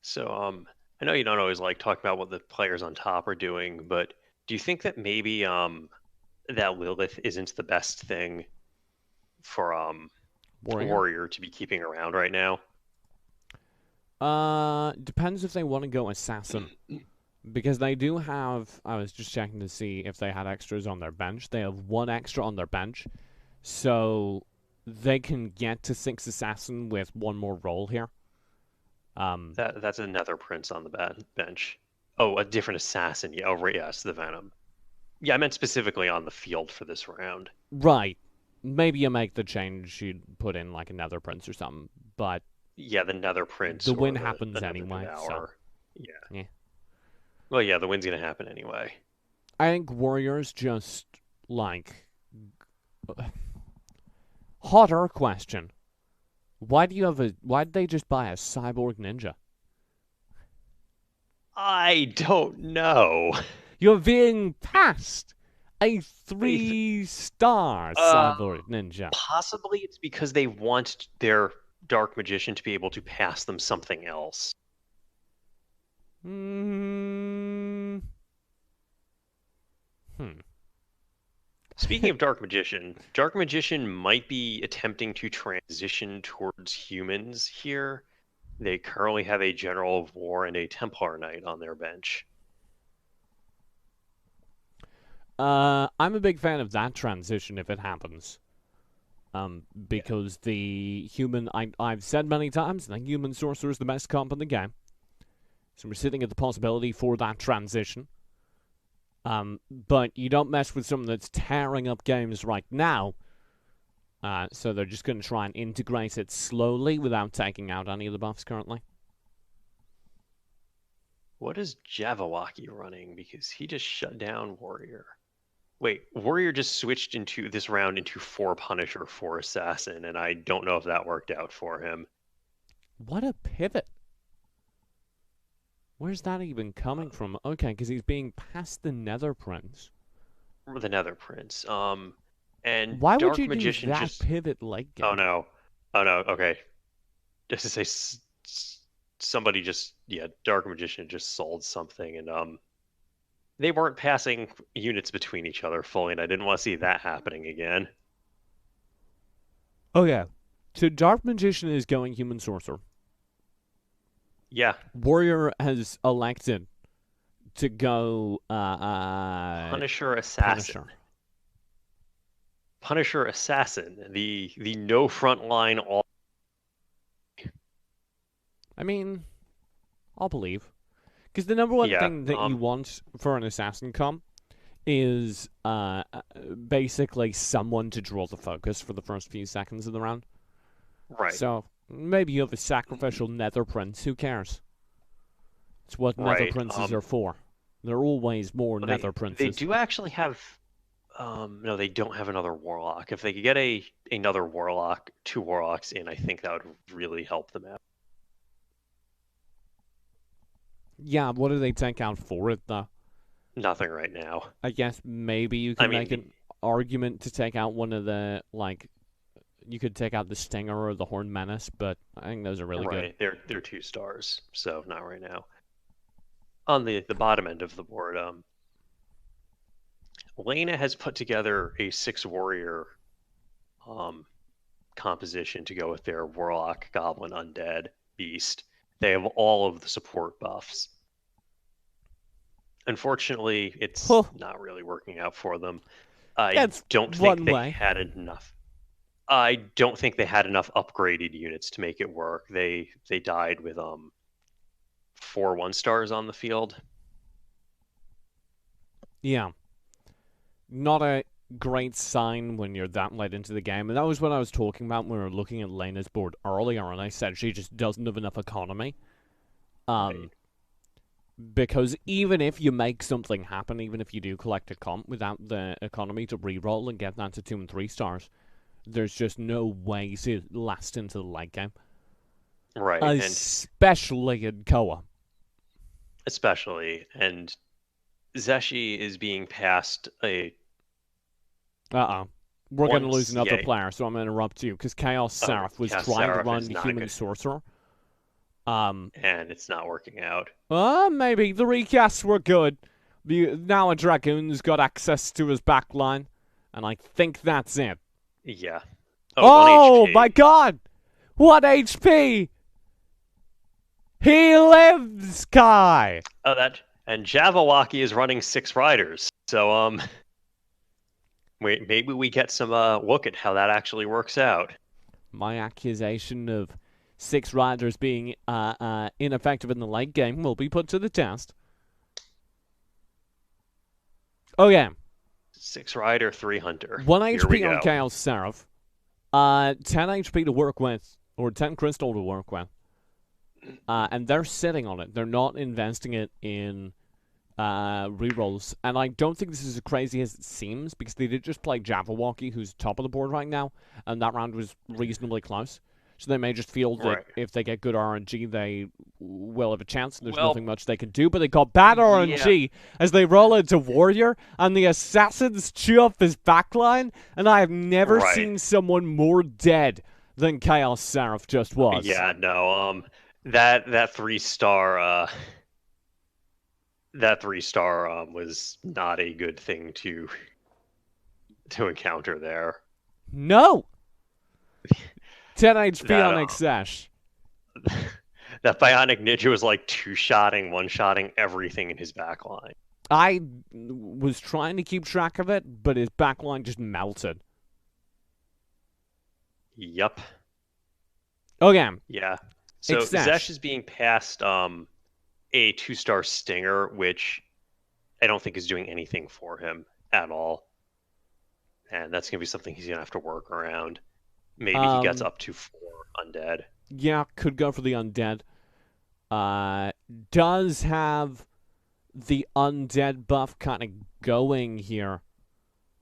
Speaker 3: So, I know you don't always like talking about what the players on top are doing, but do you think that maybe that Lilith isn't the best thing for Warrior to be keeping around right now?
Speaker 2: Depends if they want to go Assassin. Because they do have, I was just checking to see if they had extras on their bench. They have 1 extra on their bench. So they can get to 6 Assassin with 1 more roll here.
Speaker 3: That's another Prince on the bench. Oh, a different Assassin. Yeah, oh, right, yes, the Venom. Yeah, I meant specifically on the field for this round.
Speaker 2: Right. Maybe you make the change, you'd put in like a Nether Prince or something, but...
Speaker 3: Yeah, the Nether Prince.
Speaker 2: The win happens anyway,
Speaker 3: Devour.
Speaker 2: so...
Speaker 3: Yeah. Well, yeah, the win's gonna happen anyway.
Speaker 2: I think Warriors just, like... Hotter question. Why did they just buy a Cyborg Ninja?
Speaker 3: I don't know.
Speaker 2: You're being passed a 3-star Cyborg Ninja.
Speaker 3: Possibly it's because they want their Dark Magician to be able to pass them something else. Speaking of Dark Magician might be attempting to transition towards humans here. They currently have a General of War and a Templar Knight on their bench.
Speaker 2: I'm a big fan of that transition if it happens. Because the human, I've said many times, the human sorcerer is the best comp in the game. So we're sitting at the possibility for that transition. But you don't mess with something that's tearing up games right now. So they're just going to try and integrate it slowly without taking out any of the buffs currently.
Speaker 3: What is Jabberwocky running? Because he just shut down Warrior. Wait, Warrior just switched into this round into 4 Punisher, 4 Assassin, and I don't know if that worked out for him.
Speaker 2: What a pivot. Where's that even coming from? Okay, because he's being past the Nether Prince.
Speaker 3: The Nether Prince. And
Speaker 2: why
Speaker 3: Dark
Speaker 2: would you
Speaker 3: Magician
Speaker 2: do that
Speaker 3: just...
Speaker 2: pivot late game?
Speaker 3: Oh no, okay. Just to say, somebody just Dark Magician just sold something, and they weren't passing units between each other fully, and I didn't want to see that happening again.
Speaker 2: Oh yeah, so Dark Magician is going Human Sorcerer.
Speaker 3: Yeah.
Speaker 2: Warrior has elected to go
Speaker 3: Punisher Assassin. Punisher Assassin, the no front line all.
Speaker 2: I mean, I'll believe. Because the number one thing that you want for an assassin comp is basically someone to draw the focus for the first few seconds of the round.
Speaker 3: Right.
Speaker 2: So maybe you have a sacrificial Nether Prince. Who cares? It's what Nether Princes are for. There are always more Nether Princes.
Speaker 3: They do actually have... no, they don't have another Warlock. If they could get another Warlock, 2 Warlocks in, I think that would really help them out.
Speaker 2: Yeah, what do they take out for it, though?
Speaker 3: Nothing right now.
Speaker 2: I guess maybe you can make an argument to take out one of the, like... You could take out the Stinger or the Horned Menace, but I think those are really good.
Speaker 3: Right, they're 2 stars, so not right now. On the bottom end of the board, Lena has put together a 6 warrior composition to go with their Warlock, Goblin, Undead, Beast. They have all of the support buffs. Unfortunately, it's not really working out for them. I don't think they had enough. I don't think they had enough upgraded units to make it work. They died with 4 1-stars on the field.
Speaker 2: Yeah. Not a great sign when you're that late into the game. And that was what I was talking about when we were looking at Lena's board earlier, and I said she just doesn't have enough economy.
Speaker 3: Right.
Speaker 2: Because even if you make something happen, even if you do collect a comp without the economy to reroll and get that to 2 and 3 stars, there's just no way to last into the late game.
Speaker 3: Right, and
Speaker 2: especially in Koa.
Speaker 3: especially, and Zeshi is being passed a
Speaker 2: We're going to lose
Speaker 3: once,
Speaker 2: another
Speaker 3: yeah.
Speaker 2: player, so I'm going to interrupt you, because Chaos Seraph was
Speaker 3: Chaos
Speaker 2: trying to
Speaker 3: Seraph
Speaker 2: run
Speaker 3: is
Speaker 2: the
Speaker 3: not a
Speaker 2: Human
Speaker 3: good-
Speaker 2: Sorcerer.
Speaker 3: and it's not working out.
Speaker 2: Maybe. The recasts were good. Now a Dragoon's got access to his backline, and I think that's it.
Speaker 3: Yeah.
Speaker 2: Oh,
Speaker 3: 1 HP.
Speaker 2: my god! 1 HP! He lives, Kai!
Speaker 3: Oh, that and Jabberwocky is running 6 riders. So wait, maybe we get some look at how that actually works out.
Speaker 2: My accusation of 6 riders being ineffective in the late game will be put to the test. Okay.
Speaker 3: 6 rider, 3 hunter.
Speaker 2: 1
Speaker 3: Here we
Speaker 2: HP on
Speaker 3: go.
Speaker 2: Chaos Seraph. 10 HP to work with, or 10 crystal to work with. And they're sitting on it. They're not investing it in rerolls. And I don't think this is as crazy as it seems, because they did just play Jabberwocky, who's top of the board right now, and that round was reasonably close. So they may just feel that
Speaker 3: Right.
Speaker 2: if they get good RNG, they will have a chance, and there's
Speaker 3: Well,
Speaker 2: nothing much they can do. But they got bad RNG as they roll into Warrior, and the Assassins chew up his backline, and I have never
Speaker 3: Right.
Speaker 2: seen someone more dead than Chaos Seraph just was.
Speaker 3: Yeah, no, that 3-star that 3-star was not a good thing to encounter there.
Speaker 2: No! 10 HP
Speaker 3: That,
Speaker 2: on Exesh.
Speaker 3: That Bionic Ninja was like 2-shotting, 1-shotting everything in his backline.
Speaker 2: I was trying to keep track of it, but his backline just melted.
Speaker 3: Yep.
Speaker 2: Okay.
Speaker 3: Yeah. So
Speaker 2: Exesh.
Speaker 3: Zesh is being passed a 2-star Stinger, which I don't think is doing anything for him at all. And that's going to be something he's going to have to work around. Maybe he gets up to 4 undead.
Speaker 2: Yeah, could go for the undead. Does have the undead buff kind of going here,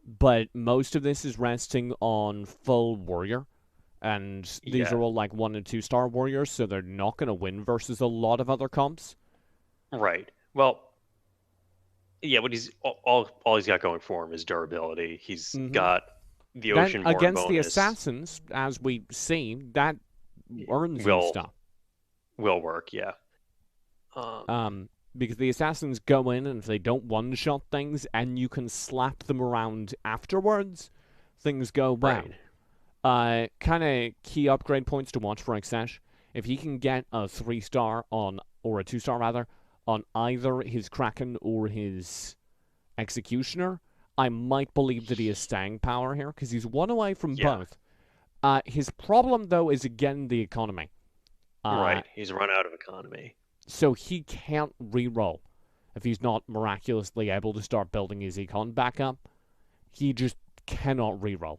Speaker 2: but most of this is resting on full warrior. And these are all like 1 and 2-star warriors, so they're not going to win versus a lot of other comps.
Speaker 3: Right. Well, yeah, but he's all he's got going for him is durability. He's got the Ocean
Speaker 2: Then, against
Speaker 3: bonus.
Speaker 2: the assassins, as we see, that earns him stuff.
Speaker 3: Will work, yeah.
Speaker 2: Because the assassins go in, and if they don't one-shot things, and you can slap them around afterwards, things go well.
Speaker 3: Right.
Speaker 2: Kind of key upgrade points to watch for Exesh. If he can get a 3-star on, or a 2-star rather, on either his Kraken or his Executioner, I might believe that he has staying power here, because he's 1 away from both. His problem, though, is again the economy.
Speaker 3: Right, he's run out of economy.
Speaker 2: So he can't reroll if he's not miraculously able to start building his econ back up. He just cannot reroll.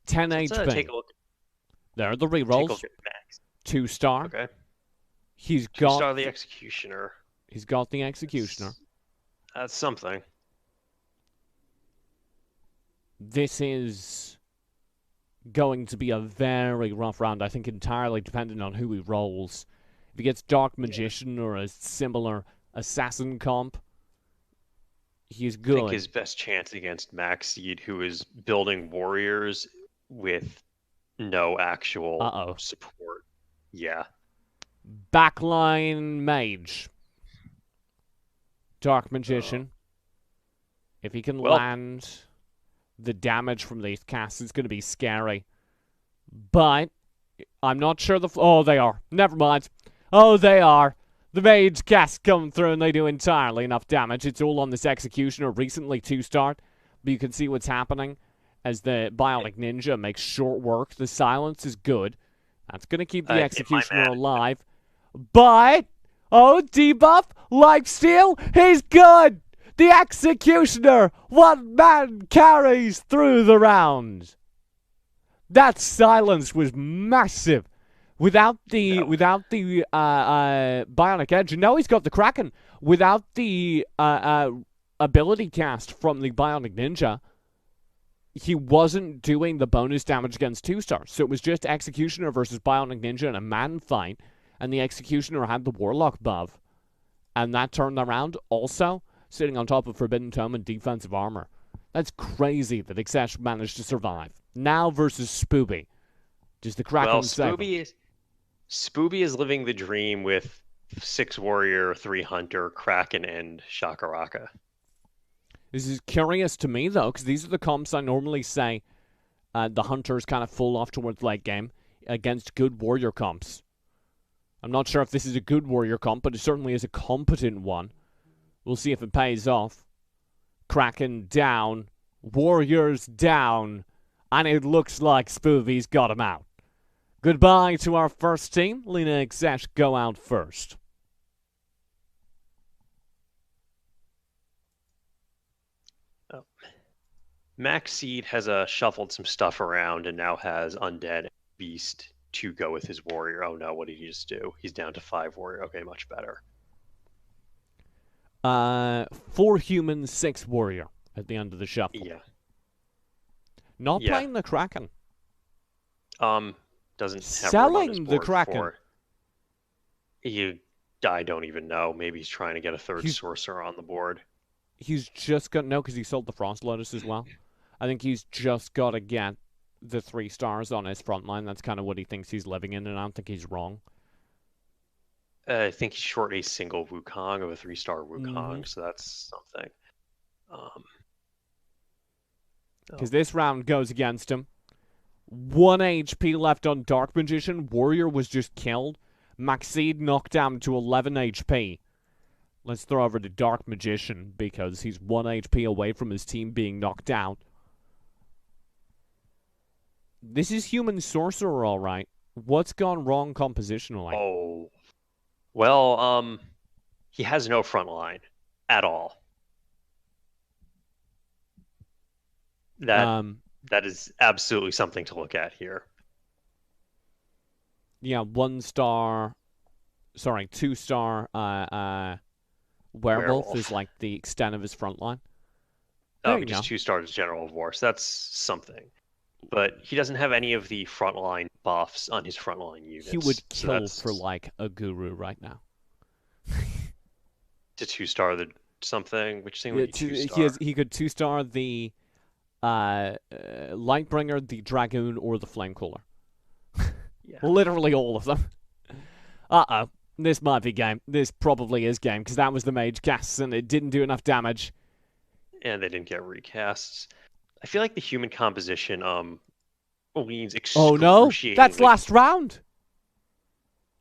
Speaker 3: Let's,
Speaker 2: 10 HP.
Speaker 3: take a look.
Speaker 2: There are the
Speaker 3: Take a
Speaker 2: rerolls.
Speaker 3: look at Max.
Speaker 2: 2-star.
Speaker 3: Okay.
Speaker 2: He's got
Speaker 3: 2-star the Executioner.
Speaker 2: He's got the Executioner.
Speaker 3: That's something.
Speaker 2: This is going to be a very rough round, I think, entirely dependent on who he rolls. If he gets Dark Magician or a similar assassin comp, he's good.
Speaker 3: I think his best chance against Maxseed, who is building warriors with no actual support. Yeah.
Speaker 2: Backline Mage. Dark Magician. If he can land the damage from these casts, it's going to be scary. But I'm not sure oh, they are. Never mind. Oh, they are. The Mage casts come through and they do entirely enough damage. It's all on this Executioner, recently 2-star. But you can see what's happening as the Bionic Ninja makes short work. The silence is good. That's going to keep the Executioner alive. But, debuff, lifesteal, he's good! The Executioner, 1 man carries through the round. That silence was massive. Without the Bionic Edge, and now he's got the Kraken. Without the ability cast from the Bionic Ninja, he wasn't doing the bonus damage against 2-stars. So it was just Executioner versus Bionic Ninja in a man fight, and the Executioner had the Warlock buff. And that turned around also, sitting on top of Forbidden Tome and defensive armor. That's crazy that Exesh managed to survive. Now versus Spooby. Does the Kraken
Speaker 3: Well,
Speaker 2: save him?
Speaker 3: Spooby is living the dream with 6 Warrior, 3 Hunter, Kraken, and Shakaraka.
Speaker 2: This is curious to me, though, because these are the comps I normally say the Hunters kind of fall off towards late game against good Warrior comps. I'm not sure if this is a good Warrior comp, but it certainly is a competent one. We'll see if it pays off. Kraken down. Warriors down. And it looks like Spoovy's got him out. Goodbye to our first team. Lena and Exesh go out first.
Speaker 3: Oh. Max Seed has shuffled some stuff around and now has Undead and Beast to go with his Warrior. Oh no, what did he just do? He's down to 5 Warrior. Okay, much better.
Speaker 2: 4 human, 6 warrior at the end of the shuffle.
Speaker 3: Yeah.
Speaker 2: Not playing the Kraken.
Speaker 3: Doesn't have
Speaker 2: selling
Speaker 3: room on his
Speaker 2: the
Speaker 3: board
Speaker 2: Kraken.
Speaker 3: for- I don't even know. Maybe he's trying to get a 3rd sorcerer on the board.
Speaker 2: He's just got because he sold the Frost Lotus as well. I think he's just got to get the 3 stars on his front line. That's kind of what he thinks he's living in, and I don't think he's wrong.
Speaker 3: I think he's short a single Wukong of a 3-star Wukong, so that's something.
Speaker 2: Because this round goes against him. 1 HP left on Dark Magician. Warrior was just killed. Maxide knocked down to 11 HP. Let's throw over to Dark Magician because he's 1 HP away from his team being knocked out. This is Human Sorcerer, all right. What's gone wrong compositionally?
Speaker 3: Oh. Well, he has no front line at all. That is absolutely something to look at here.
Speaker 2: Yeah, 2-star werewolf is like the extent of his front line.
Speaker 3: Just 2 stars General of War, so that's something. But he doesn't have any of the frontline buffs on his frontline units.
Speaker 2: He would kill for like a guru right now.
Speaker 3: To 2-star the something, which thing would be 2-star?
Speaker 2: He could 2-star the Lightbringer, the Dragoon, or the Flamecooler.
Speaker 3: Yeah.
Speaker 2: Literally all of them. Uh-oh. This might be game. This probably is game, because that was the mage casts, and it didn't do enough damage.
Speaker 3: And they didn't get recasts. I feel like the human composition leans excruciatingly.
Speaker 2: Oh no, that's last round.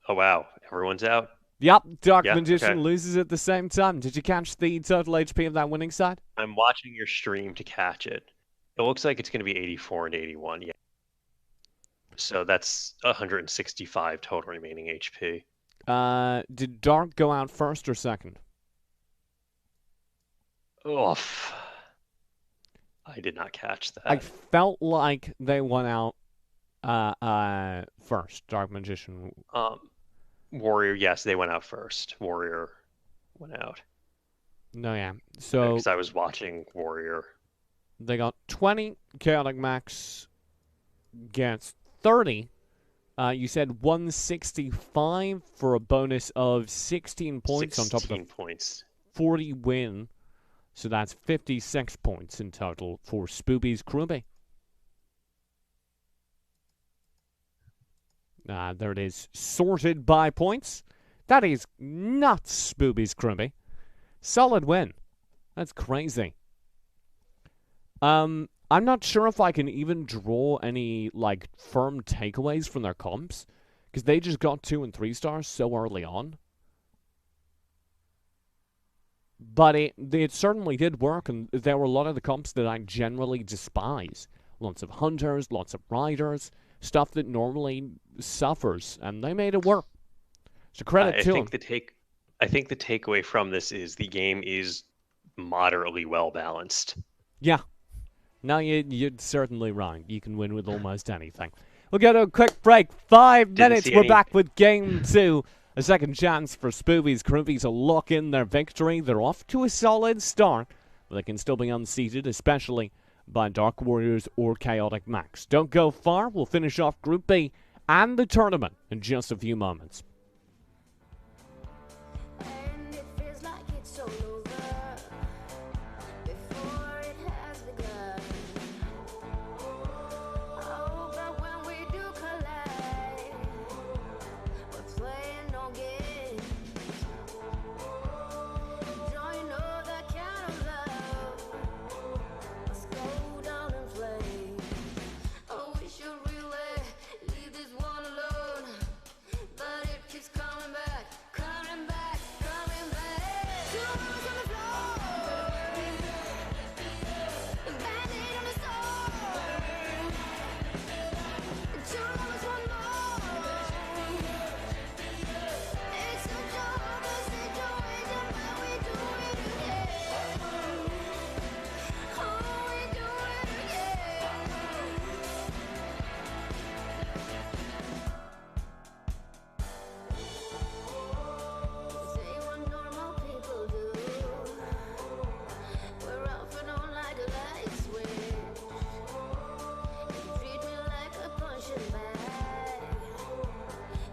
Speaker 3: Oh wow, everyone's out.
Speaker 2: Yep, Dark Magician loses at the same time. Did you catch the total HP of that winning side?
Speaker 3: I'm watching your stream to catch it. It looks like it's going to be 84 and 81. Yeah. So that's 165 total remaining HP.
Speaker 2: Did Dark go out first or second?
Speaker 3: Oof. I did not catch that.
Speaker 2: I felt like they went out first, Dark Magician.
Speaker 3: Warrior, yes, they went out first. Warrior went out.
Speaker 2: No, yeah. So
Speaker 3: because I was watching Warrior.
Speaker 2: They got 20. Chaotic Max gets 30. You said 165 for a bonus of 16 points on top of the
Speaker 3: points.
Speaker 2: 40 win. So that's 56 points in total for Spooby's Krumby. There it is, sorted by points. That is nuts, Spooby's Krumby. Solid win. That's crazy. I'm not sure if I can even draw any like firm takeaways from their comps, because they just got 2 and 3 stars so early on. But it certainly did work, and there were a lot of the comps that I generally despise. Lots of hunters, lots of riders, stuff that normally suffers, and they made it work. So credit to them.
Speaker 3: I think the takeaway from this is the game is moderately well balanced.
Speaker 2: Yeah. No, you're certainly right. You can win with almost anything. We'll go to a quick break. 5 minutes. We're back with game 2. A second chance for Spooby's Krumby to lock in their victory. They're off to a solid start. but they can still be unseated, especially by Dark Warriors or Chaotic Max. Don't go far. We'll finish off Group B and the tournament in just a few moments.
Speaker 5: And it feels like it's all over before it has begun. Oh, but when we do collide, we're playing no games. Don't you know that kind of love must go down in flames? Oh, we should really leave this one alone, but it keeps coming back, coming back, coming back. Two lovers on the floor, a band-aid on the store. Two lovers, one more. It's such a hopeless situation, but we do it again. Oh, we do it again. Say what normal people do. We're often on like a light switch. You treat me like a punching bag.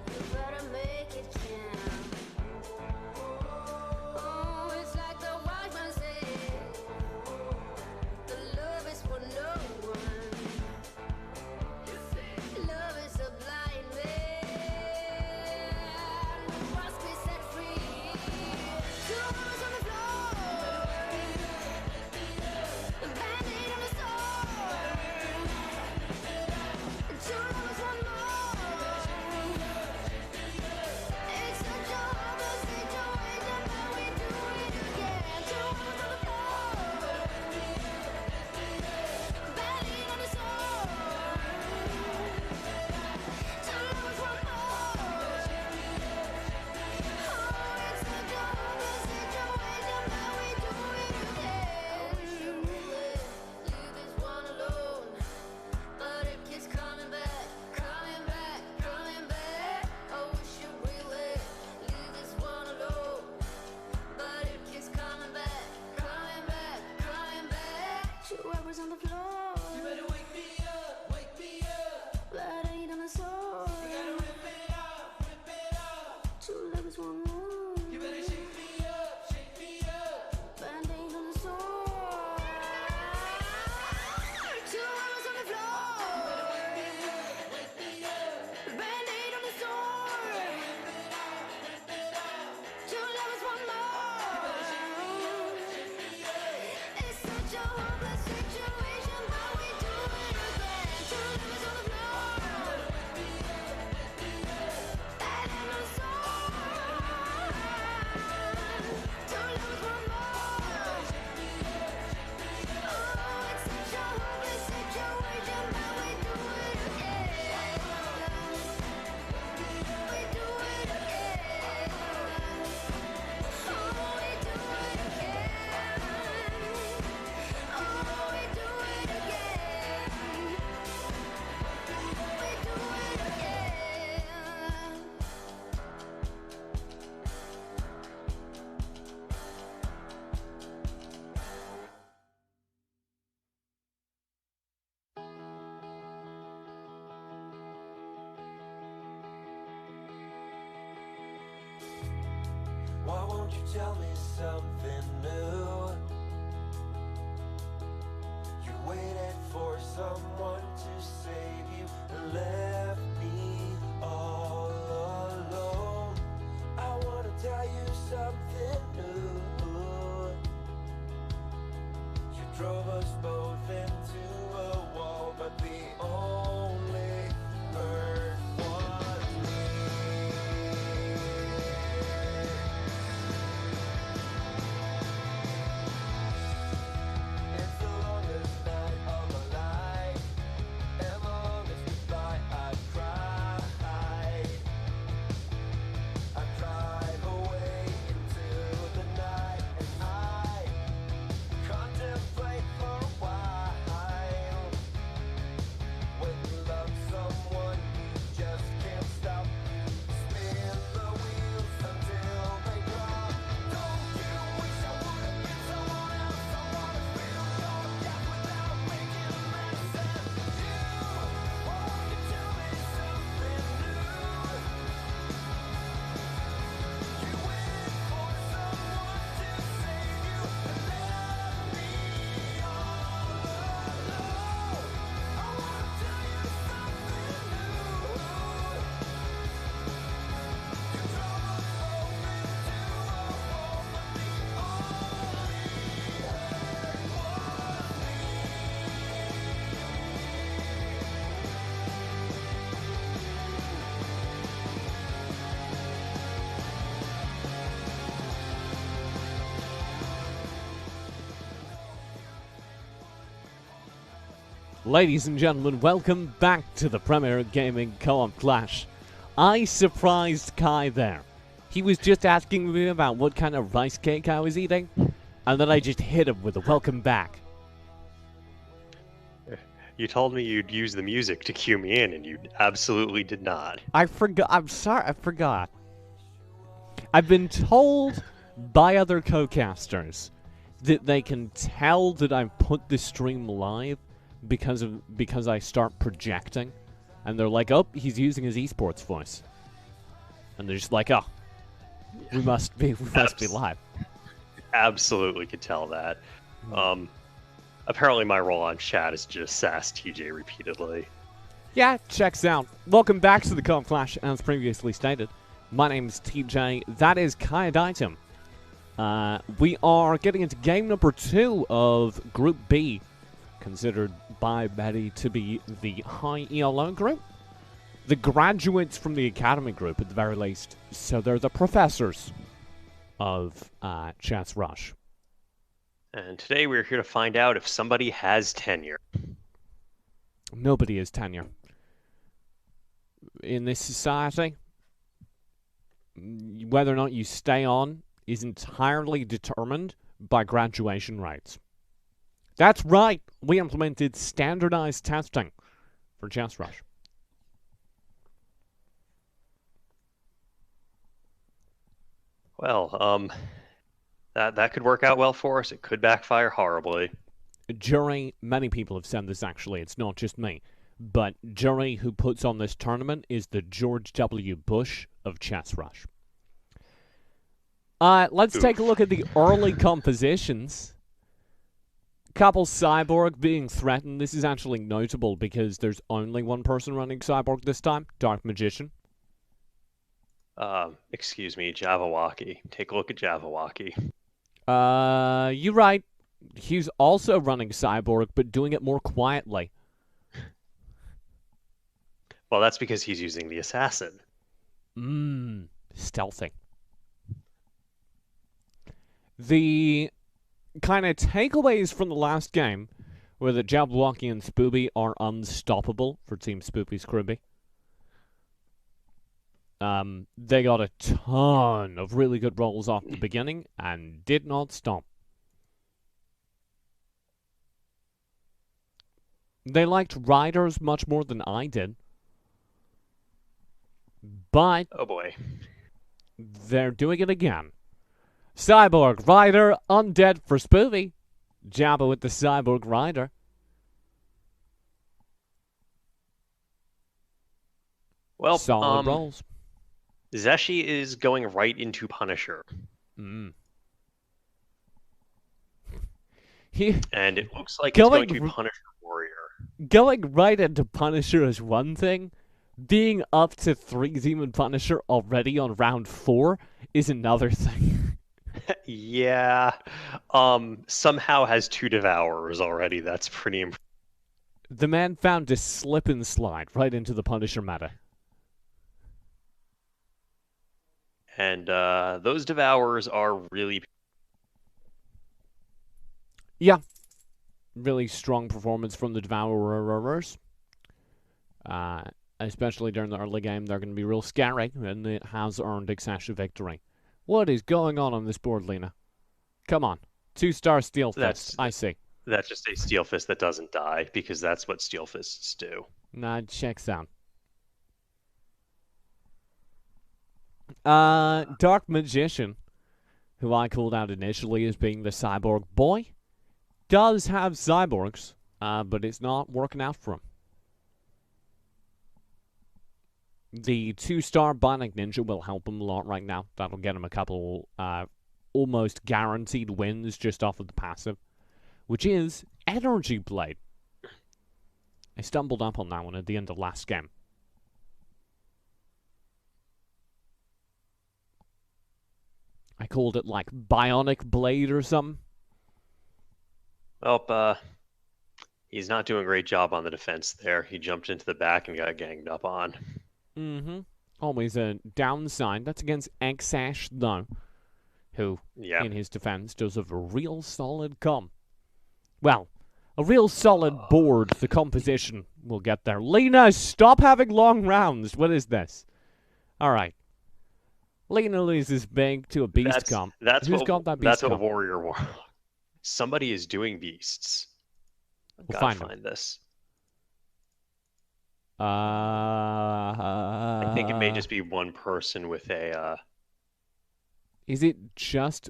Speaker 5: You better make it count. Oh, it's like the wise man said, the love is for no one. Love is a blind man who must be set free. Two lovers on the floor, a band-aid on the store. Two lovers, one more. It's such a hopeless situation, but we do it again. Two lovers on the floor, a band-aid on the store. Two lovers, one more. Oh, it's such a hopeless situation, but we do it again. Leave this one alone, but it keeps coming back, coming back, coming back. Oh, we should really leave this one alone, but it keeps coming back, coming back, coming back. Two hours on the floor. You better wake me up, wake me up. Blood ain't on the sword. You gotta rip it off, rip it off. Two lovers, one more. You better shake me up, shake me up. Band-aid on the sword. Two lovers on the floor. You better wake me up, wake me up. Band-aid on the sword. Rip it off, rip it off. Two lovers, one more. You better shake me up, shake me up. It's such a hopeless situation, but we do it again. Two lovers on the floor. Band-aid on the sword. Two lovers, one more. Oh, it's such a hopeless situation, but we do it again. We do it again. Oh, we do it again. Oh, we do it again. We do it again.
Speaker 1: Why won't you tell me something new? You waited for someone to save you and left me all alone. I wanna tell you something new. You drove us both into a wall, but the only hurt was me. It's the longest night of my life, and the longest goodbye I've cried. I cried away into the night, and I contemplate for a while.
Speaker 2: Ladies and gentlemen, welcome back to the Premier Gaming Co-op Clash. I surprised Kai there. He was just asking me about what kind of rice cake I was eating, and then I just hit him with a welcome back.
Speaker 3: You told me you'd use the music to cue me in, and you absolutely did not.
Speaker 2: I forgot. I'm sorry, I forgot. I've been told by other co-casters that they can tell that I've put the stream live because I start projecting, and they're like, "Oh, he's using his esports voice," and they're just like, "Oh, we must be live."
Speaker 3: Absolutely could tell that. Apparently my role on chat is just sass TJ repeatedly.
Speaker 2: Yeah, checks out. Welcome back to the Co-op Clash, as previously stated. My name's TJ. That is Kyadytim. We are getting into game number 2 of Group B, considered by Betty to be the high ELO group. The graduates from the academy group, at the very least. So they're the professors of Chess Rush.
Speaker 3: And today we're here to find out if somebody has tenure.
Speaker 2: Nobody has tenure. In this society, whether or not you stay on is entirely determined by graduation rates. That's right, we implemented standardized testing for Chess Rush.
Speaker 3: Well, that could work out well for us. It could backfire horribly.
Speaker 2: Jury, many people have said this actually, it's not just me, but jury who puts on this tournament is the George W. Bush of Chess Rush. Let's take a look at the early compositions. Couple Cyborg being threatened. This is actually notable because there's only one person running Cyborg this time, Dark Magician.
Speaker 3: Excuse me, Jabberwocky. Take a look at Jabberwocky.
Speaker 2: You're right. He's also running Cyborg, but doing it more quietly.
Speaker 3: Well, that's because he's using the Assassin.
Speaker 2: Stealthy. The kind of takeaways from the last game were that Jabberwocky and Spoopy are unstoppable for Team Spoopy's Kribby. They got a ton of really good rolls off the beginning and did not stop. They liked riders much more than I did. But
Speaker 3: Oh boy.
Speaker 2: they're doing it again. Cyborg Rider, undead for Spoopy. Jabba with the Cyborg Rider.
Speaker 3: Well,
Speaker 2: Solid rolls.
Speaker 3: Zeshi is going right into Punisher. And it looks like it's going to be Punisher Warrior.
Speaker 2: Going right into Punisher is one thing. Being up to 3 Demon Punisher already on round 4 is another thing.
Speaker 3: Yeah. Somehow has 2 Devourers already. That's pretty impressive.
Speaker 2: The man found a slip and slide right into the Punisher meta.
Speaker 3: And those Devourers are really...
Speaker 2: Yeah. Really strong performance from the Devourers. Especially during the early game, they're going to be real scary, and it has earned Exasha victory. What is going on this board, Lena? Come on. 2-star Steel Fist. I see.
Speaker 3: That's just a Steel Fist that doesn't die, because that's what Steel Fists do.
Speaker 2: Nah, checks out. Dark Magician, who I called out initially as being the Cyborg boy, does have Cyborgs, but it's not working out for him. The 2-star Bionic Ninja will help him a lot right now. That'll get him a couple almost guaranteed wins just off of the passive, which is Energy Blade. I stumbled up on that one at the end of last game. I called it like Bionic Blade or something.
Speaker 3: Well, he's not doing a great job on the defense there. He jumped into the back and got ganged up on.
Speaker 2: Always a downside. That's against Exash, though, who,
Speaker 3: Yeah.
Speaker 2: in his defense, does have a real solid com. Well, A real solid board. The composition will get there. Lena, stop having long rounds. What is this? All right. Lena loses big to a beast comp. Who's got that beast
Speaker 3: That's what
Speaker 2: comp?
Speaker 3: Warrior War. Somebody is doing beasts. I've
Speaker 2: We'll
Speaker 3: gotta
Speaker 2: find 'em.
Speaker 3: find this.
Speaker 2: I
Speaker 3: I think it may just be one person with a.
Speaker 2: Was it just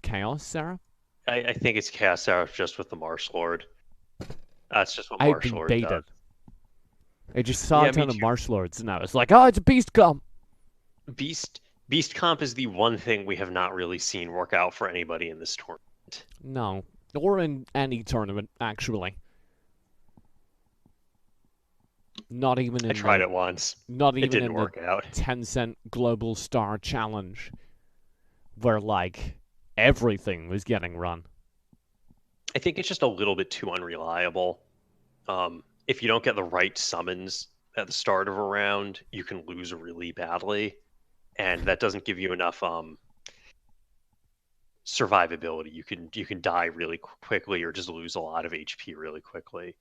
Speaker 2: Chaos, Sarah?
Speaker 3: I think it's Chaos Arrow just with the Marsh Lord. That's just what
Speaker 2: I've
Speaker 3: Marsh
Speaker 2: been
Speaker 3: Lord
Speaker 2: baited.
Speaker 3: does.
Speaker 2: I just saw
Speaker 3: Yeah,
Speaker 2: a ton
Speaker 3: me
Speaker 2: of
Speaker 3: too.
Speaker 2: Marsh Lords, and I was like, oh, it's a beast comp.
Speaker 3: Beast comp is the one thing we have not really seen work out for anybody in this tournament.
Speaker 2: No. Or in any tournament, actually. Not even in
Speaker 3: I tried it once.
Speaker 2: Not
Speaker 3: It
Speaker 2: even
Speaker 3: didn't
Speaker 2: in
Speaker 3: work out.
Speaker 2: the Tencent Global Star Challenge, where, like, everything was getting run.
Speaker 3: I think it's just a little bit too unreliable. If you don't get the right summons at the start of a round, you can lose really badly, and that doesn't give you enough survivability. You can die really quickly or just lose a lot of HP really quickly.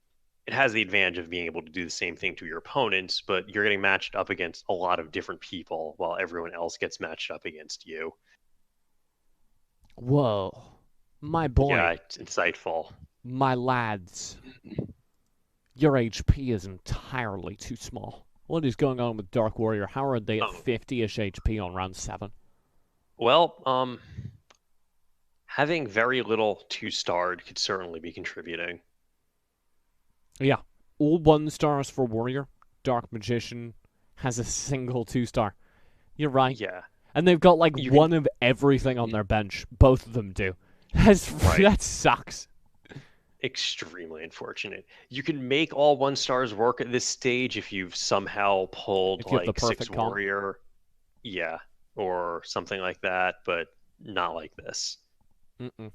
Speaker 3: It has the advantage of being able to do the same thing to your opponents, but you're getting matched up against a lot of different people while everyone else gets matched up against you.
Speaker 2: Whoa. My boy.
Speaker 3: Yeah, it's insightful.
Speaker 2: My lads. Your HP is entirely too small. What is going on with Dark Warrior? How are they at 50-ish HP on round 7?
Speaker 3: Well, having very little 2-starred could certainly be contributing.
Speaker 2: Yeah. All 1-stars for Warrior. Dark Magician has a single 2-star. You're right.
Speaker 3: Yeah.
Speaker 2: And they've got, like,
Speaker 3: You
Speaker 2: one of everything on their bench. Both of them do. That sucks.
Speaker 3: Extremely unfortunate. You can make all 1-stars work at this stage if you've somehow pulled
Speaker 2: If you have the
Speaker 3: like 6
Speaker 2: perfect comp.
Speaker 3: warrior, yeah, or something like that, but not like this.
Speaker 2: Mm-mm.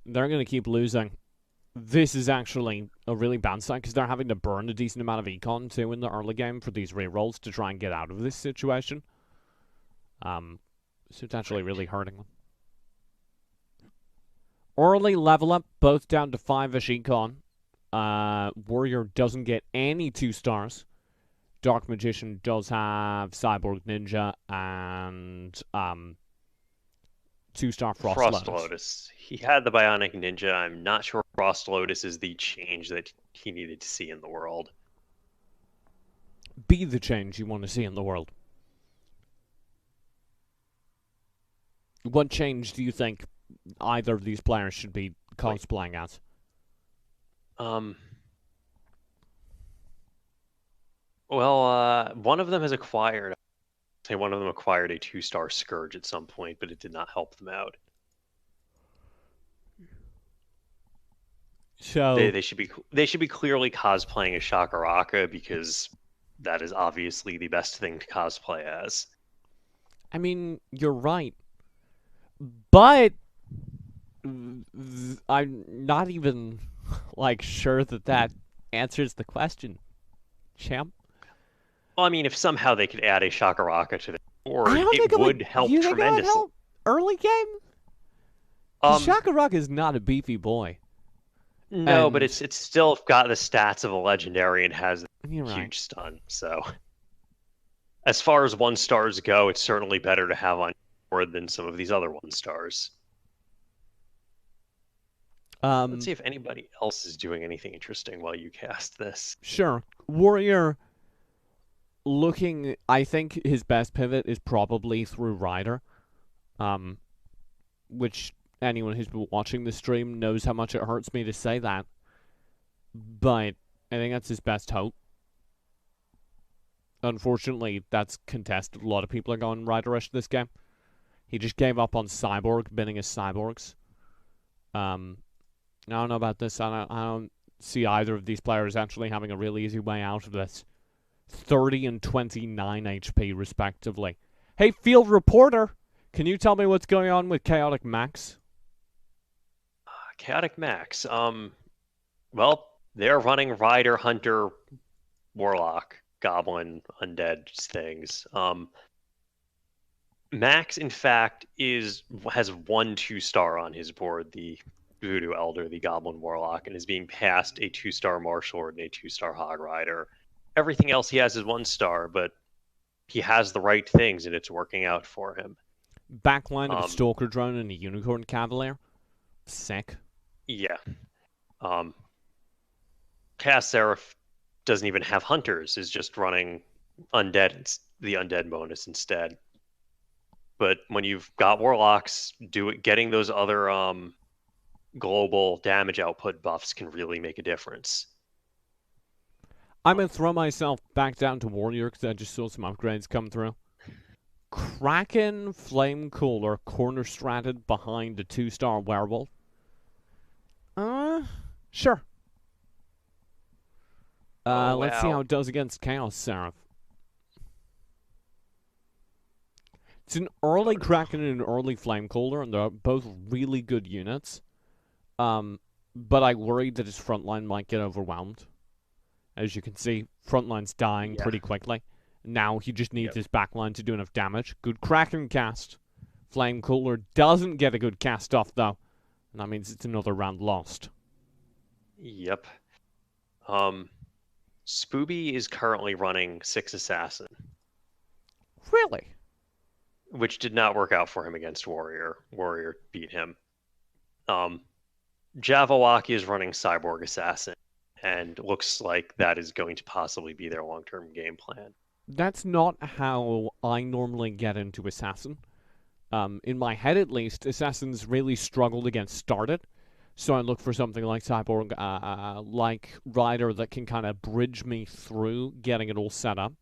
Speaker 2: They're going to keep losing. This is actually a really bad sign because they're having to burn a decent amount of econ too in the early game for these rerolls to try and get out of this situation. So it's actually really hurting them. Early level up, both down to 5-ish econ. Warrior doesn't get any 2-stars. Dark Magician does have Cyborg Ninja and 2-star Frost
Speaker 3: Lotus. He had the Bionic Ninja. I'm not sure Frost Lotus is the change that he needed to see in the world.
Speaker 2: Be the change you want to see in the world. What change do you think either of these players should be cosplaying as?
Speaker 3: Well, one of them has acquired. Say one of them acquired a 2-star Scourge at some point, but it did not help them out.
Speaker 2: So
Speaker 3: They should be clearly cosplaying as Shakaraka because that is obviously the best thing to cosplay as.
Speaker 2: I mean, you're right. But I'm not even like sure that answers the question, champ.
Speaker 3: Well, I mean, if somehow they could add a Shakaraka to the board,
Speaker 2: I don't think
Speaker 3: it would help
Speaker 2: you think it would
Speaker 3: tremendously.
Speaker 2: help early game? 'Cause Shakaraka is not a beefy boy.
Speaker 3: No, but
Speaker 2: And-
Speaker 3: it's still got the stats of a legendary and has
Speaker 2: You're
Speaker 3: huge
Speaker 2: right.
Speaker 3: stun. So, as far as 1-stars go, it's certainly better to have on board than some of these other 1-stars. Let's see if anybody else is doing anything interesting while you cast this.
Speaker 2: Sure. Warrior looking, I think his best pivot is probably through Ryder. Which anyone who's been watching the stream knows how much it hurts me to say that. But I think that's his best hope. Unfortunately, that's contested. A lot of people are going Ryderish this game. He just gave up on Cyborg, binning his Cyborgs. I don't know about this. I don't see either of these players actually having a real easy way out of this. 30 and 29 HP, respectively. Hey, field reporter, can you tell me what's going on with Chaotic Max?
Speaker 3: Chaotic Max. Well, they're running Rider, Hunter, Warlock, Goblin, Undead things. Max, in fact, has 1 2-star on his board, the Voodoo Elder, the Goblin Warlock, and is being passed a 2-star Martial Lord and a 2-star Hog Rider. Everything else he has is 1-star, but he has the right things, and it's working out for him.
Speaker 2: Backline of a Stalker Drone and a Unicorn Cavalier. Sick.
Speaker 3: Yeah. Chaos Seraph doesn't even have Hunters, is just running Undead, the Undead bonus instead. But when you've got Warlocks, getting those other global damage output buffs can really make a difference.
Speaker 2: I'm going to throw myself back down to Warrior because I just saw some upgrades come through. Kraken Flame Cooler corner stratted behind a 2-star Werewolf. Sure. Let's see how it does against Chaos Seraph. It's an early Kraken and an early Flame Cooler, and they're both really good units. But I worry that his frontline might get overwhelmed. As you can see, frontline's dying pretty quickly. Now he just needs his backline to do enough damage. Good Kraken cast. Flame Cooler doesn't get a good cast off, though. And that means it's another round lost.
Speaker 3: Yep. Spooby is currently running 6 Assassin.
Speaker 2: Really?
Speaker 3: Which did not work out for him against Warrior. Warrior beat him. Jabberwocky is running Cyborg Assassin, and looks like that is going to possibly be their long-term game plan.
Speaker 2: That's not how I normally get into Assassin. In my head, at least, Assassins really struggled against started. So I look for something like Cyborg, like Rider that can kind of bridge me through getting it all set up.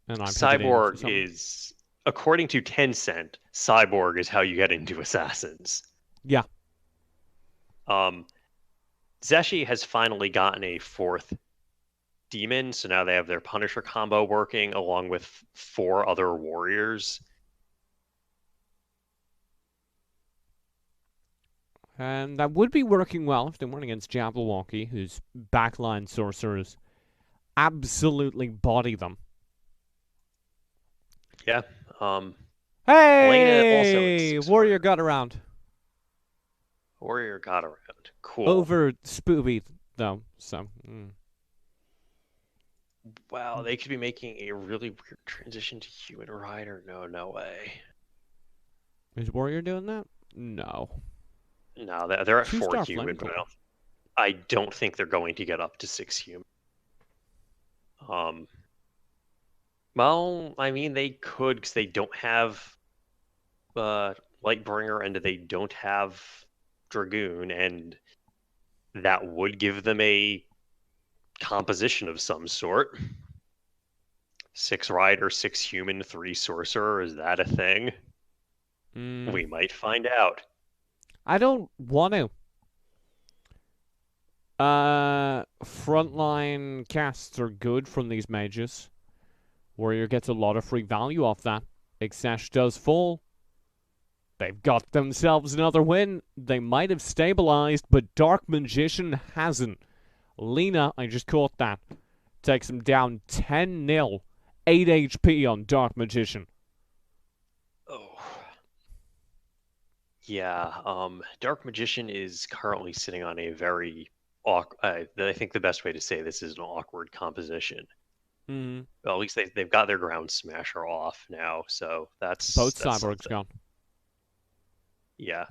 Speaker 2: And
Speaker 3: Cyborg is, according to Tencent, Cyborg is how you get into Assassins.
Speaker 2: Yeah.
Speaker 3: Zeshi has finally gotten a 4th Demon, so now they have their Punisher combo working along with 4 other Warriors.
Speaker 2: And that would be working well if they weren't against Jabberwocky, whose backline sorcerers absolutely body them.
Speaker 3: Yeah.
Speaker 2: Hey! Warrior got around.
Speaker 3: Warrior got around. Cool.
Speaker 2: Over Spooby, though, so...
Speaker 3: Wow, they could be making a really weird transition to Human Rider. No way.
Speaker 2: Is Warrior doing that? No.
Speaker 3: No, they're at 4
Speaker 2: 2-star
Speaker 3: human,
Speaker 2: Flame
Speaker 3: but I don't think they're going to get up to 6 human. Well, I mean, they could, because they don't have Lightbringer, and they don't have Dragoon, and that would give them a composition of some sort. 6 Rider, 6 human, 3 Sorcerer, is that a thing? We might find out.
Speaker 2: I don't want to. Frontline casts are good from these mages. Warrior gets a lot of free value off that. Exash does fall. They've got themselves another win. They might have stabilized, but Dark Magician hasn't. Lena, I just caught that, takes him down 10-0. 8 HP on Dark Magician.
Speaker 3: Oh. Yeah, Dark Magician is currently sitting on a very I think the best way to say this is an awkward composition. Well, at least they've got their Ground Smasher off now, so that's...
Speaker 2: Both
Speaker 3: that's
Speaker 2: Cyborgs
Speaker 3: something.
Speaker 2: gone.
Speaker 3: Yeah.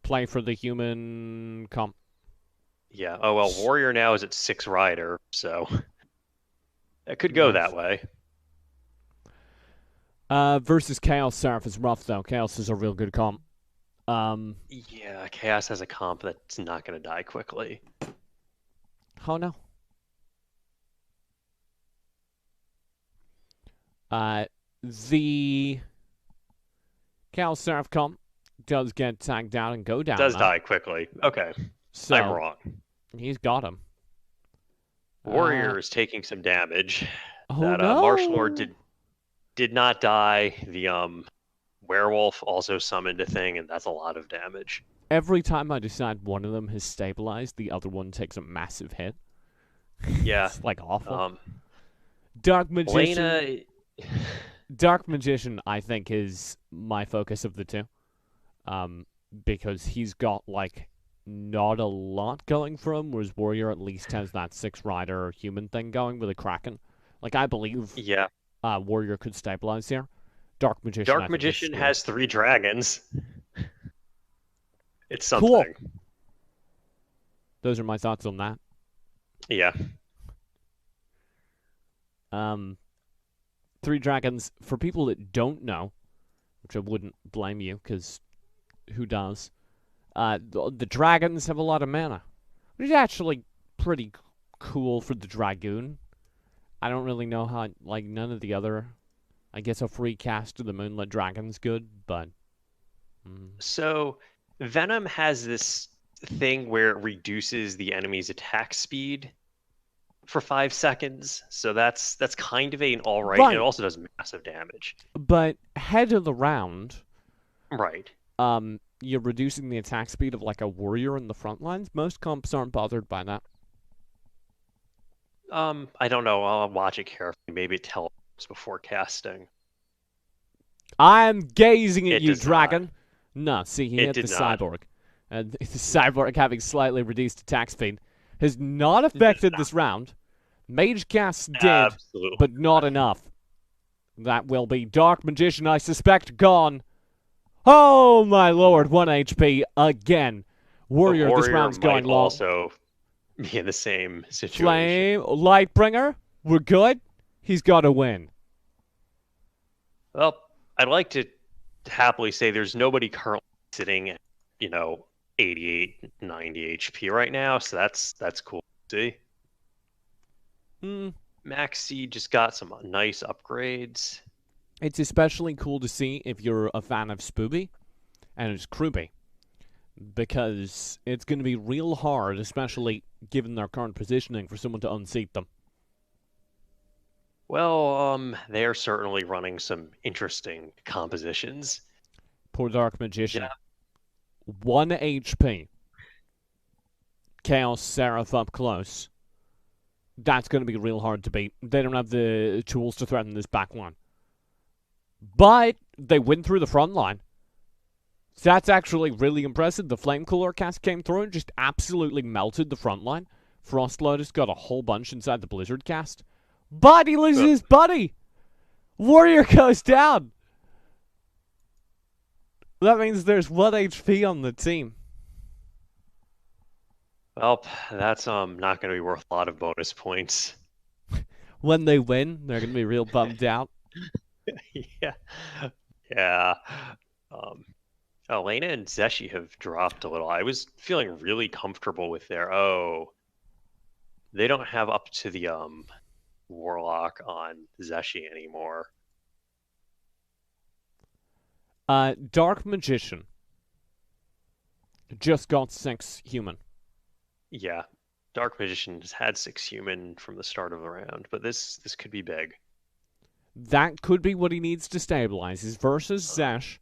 Speaker 2: Play for the human comp.
Speaker 3: Yeah. Oh, well, Warrior now is at 6 Rider, so... It could go that way.
Speaker 2: Versus Chaos Seraph is rough, though. Chaos is a real good comp.
Speaker 3: Yeah, Chaos has a comp that's not going to die quickly.
Speaker 2: Oh, no. The Chaos Seraph comp does get tagged out and go down.
Speaker 3: Does die quickly. Okay.
Speaker 2: So,
Speaker 3: I'm wrong.
Speaker 2: He's got him.
Speaker 3: Warrior is taking some damage.
Speaker 2: Oh,
Speaker 3: That
Speaker 2: no.
Speaker 3: Martial Lord did not die. The Werewolf also summoned a thing, and that's a lot of damage.
Speaker 2: Every time I decide one of them has stabilized, the other one takes a massive hit.
Speaker 3: Yeah.
Speaker 2: It's like awful. Dark Magician.
Speaker 3: Lena...
Speaker 2: Dark Magician, I think, is my focus of the two. Because he's got, like, not a lot going for him, whereas Warrior at least has that 6-rider human thing going with a Kraken. Like, I believe
Speaker 3: Yeah.
Speaker 2: Warrior could stabilize here. Dark Magician, I
Speaker 3: Dark
Speaker 2: think, is
Speaker 3: Magician
Speaker 2: screwed.
Speaker 3: has 3 dragons. It's
Speaker 2: Cool.
Speaker 3: something.
Speaker 2: Those are my thoughts on that.
Speaker 3: Yeah.
Speaker 2: 3 dragons, for people that don't know, which I wouldn't blame you, because who does? The dragons have a lot of mana, which is actually pretty cool for the Dragoon. I don't really know how, like, none of the other, I guess a free cast of the Moonlit Dragon's good, but...
Speaker 3: So Venom has this thing where it reduces the enemy's attack speed for 5 seconds. So that's kind of an all right.
Speaker 2: Right.
Speaker 3: It also does massive damage.
Speaker 2: But head of the round,
Speaker 3: Right.
Speaker 2: you're reducing the attack speed of, like, a Warrior in the front lines. Most comps aren't bothered by that.
Speaker 3: I don't know. I'll watch it carefully. Maybe it teleports before casting.
Speaker 2: I'm gazing at
Speaker 3: It
Speaker 2: you,
Speaker 3: does not.
Speaker 2: Dragon. No, see, he
Speaker 3: It
Speaker 2: hit the
Speaker 3: did not.
Speaker 2: Cyborg. And the Cyborg having slightly reduced attack speed has not affected this round. Mage casts did,
Speaker 3: Absolutely.
Speaker 2: but not enough. That will be Dark Magician, I suspect, gone. Oh, my lord, 1 HP again. Warrior, this
Speaker 3: Warrior
Speaker 2: round's
Speaker 3: might
Speaker 2: going low.
Speaker 3: also be in the same situation.
Speaker 2: Flame, Lightbringer, we're good. He's got to win.
Speaker 3: Well, I'd like to happily say there's nobody currently sitting at, 88, 90 HP right now, so that's cool to see. Maxi just got some nice upgrades.
Speaker 2: It's especially cool to see if you're a fan of Spooby and it's Kruby, because it's going to be real hard, especially given their current positioning, for someone to unseat them.
Speaker 3: Well, they're certainly running some interesting compositions.
Speaker 2: Poor Dark Magician.
Speaker 3: Yeah.
Speaker 2: 1 HP. Chaos Seraph up close. That's going to be real hard to beat. They don't have the tools to threaten this back line. But they win through the front line. So that's actually really impressive. The Flame Cooler cast came through and just absolutely melted the front line. Frost Lotus got a whole bunch inside the Blizzard cast. But he loses his buddy! Warrior goes down! That means there's 1 HP on the team.
Speaker 3: Well, that's not going to be worth a lot of bonus points.
Speaker 2: When they win, they're going to be real bummed out.
Speaker 3: Yeah. Yeah. Elena and Zeshi have dropped a little. I was feeling really comfortable with their... Oh, they don't have up to the Warlock on Zeshi anymore.
Speaker 2: Dark Magician just got 6 human.
Speaker 3: Yeah. Dark Magician has had 6 human from the start of the round, but this could be big.
Speaker 2: That could be what he needs to stabilize. His versus Zesh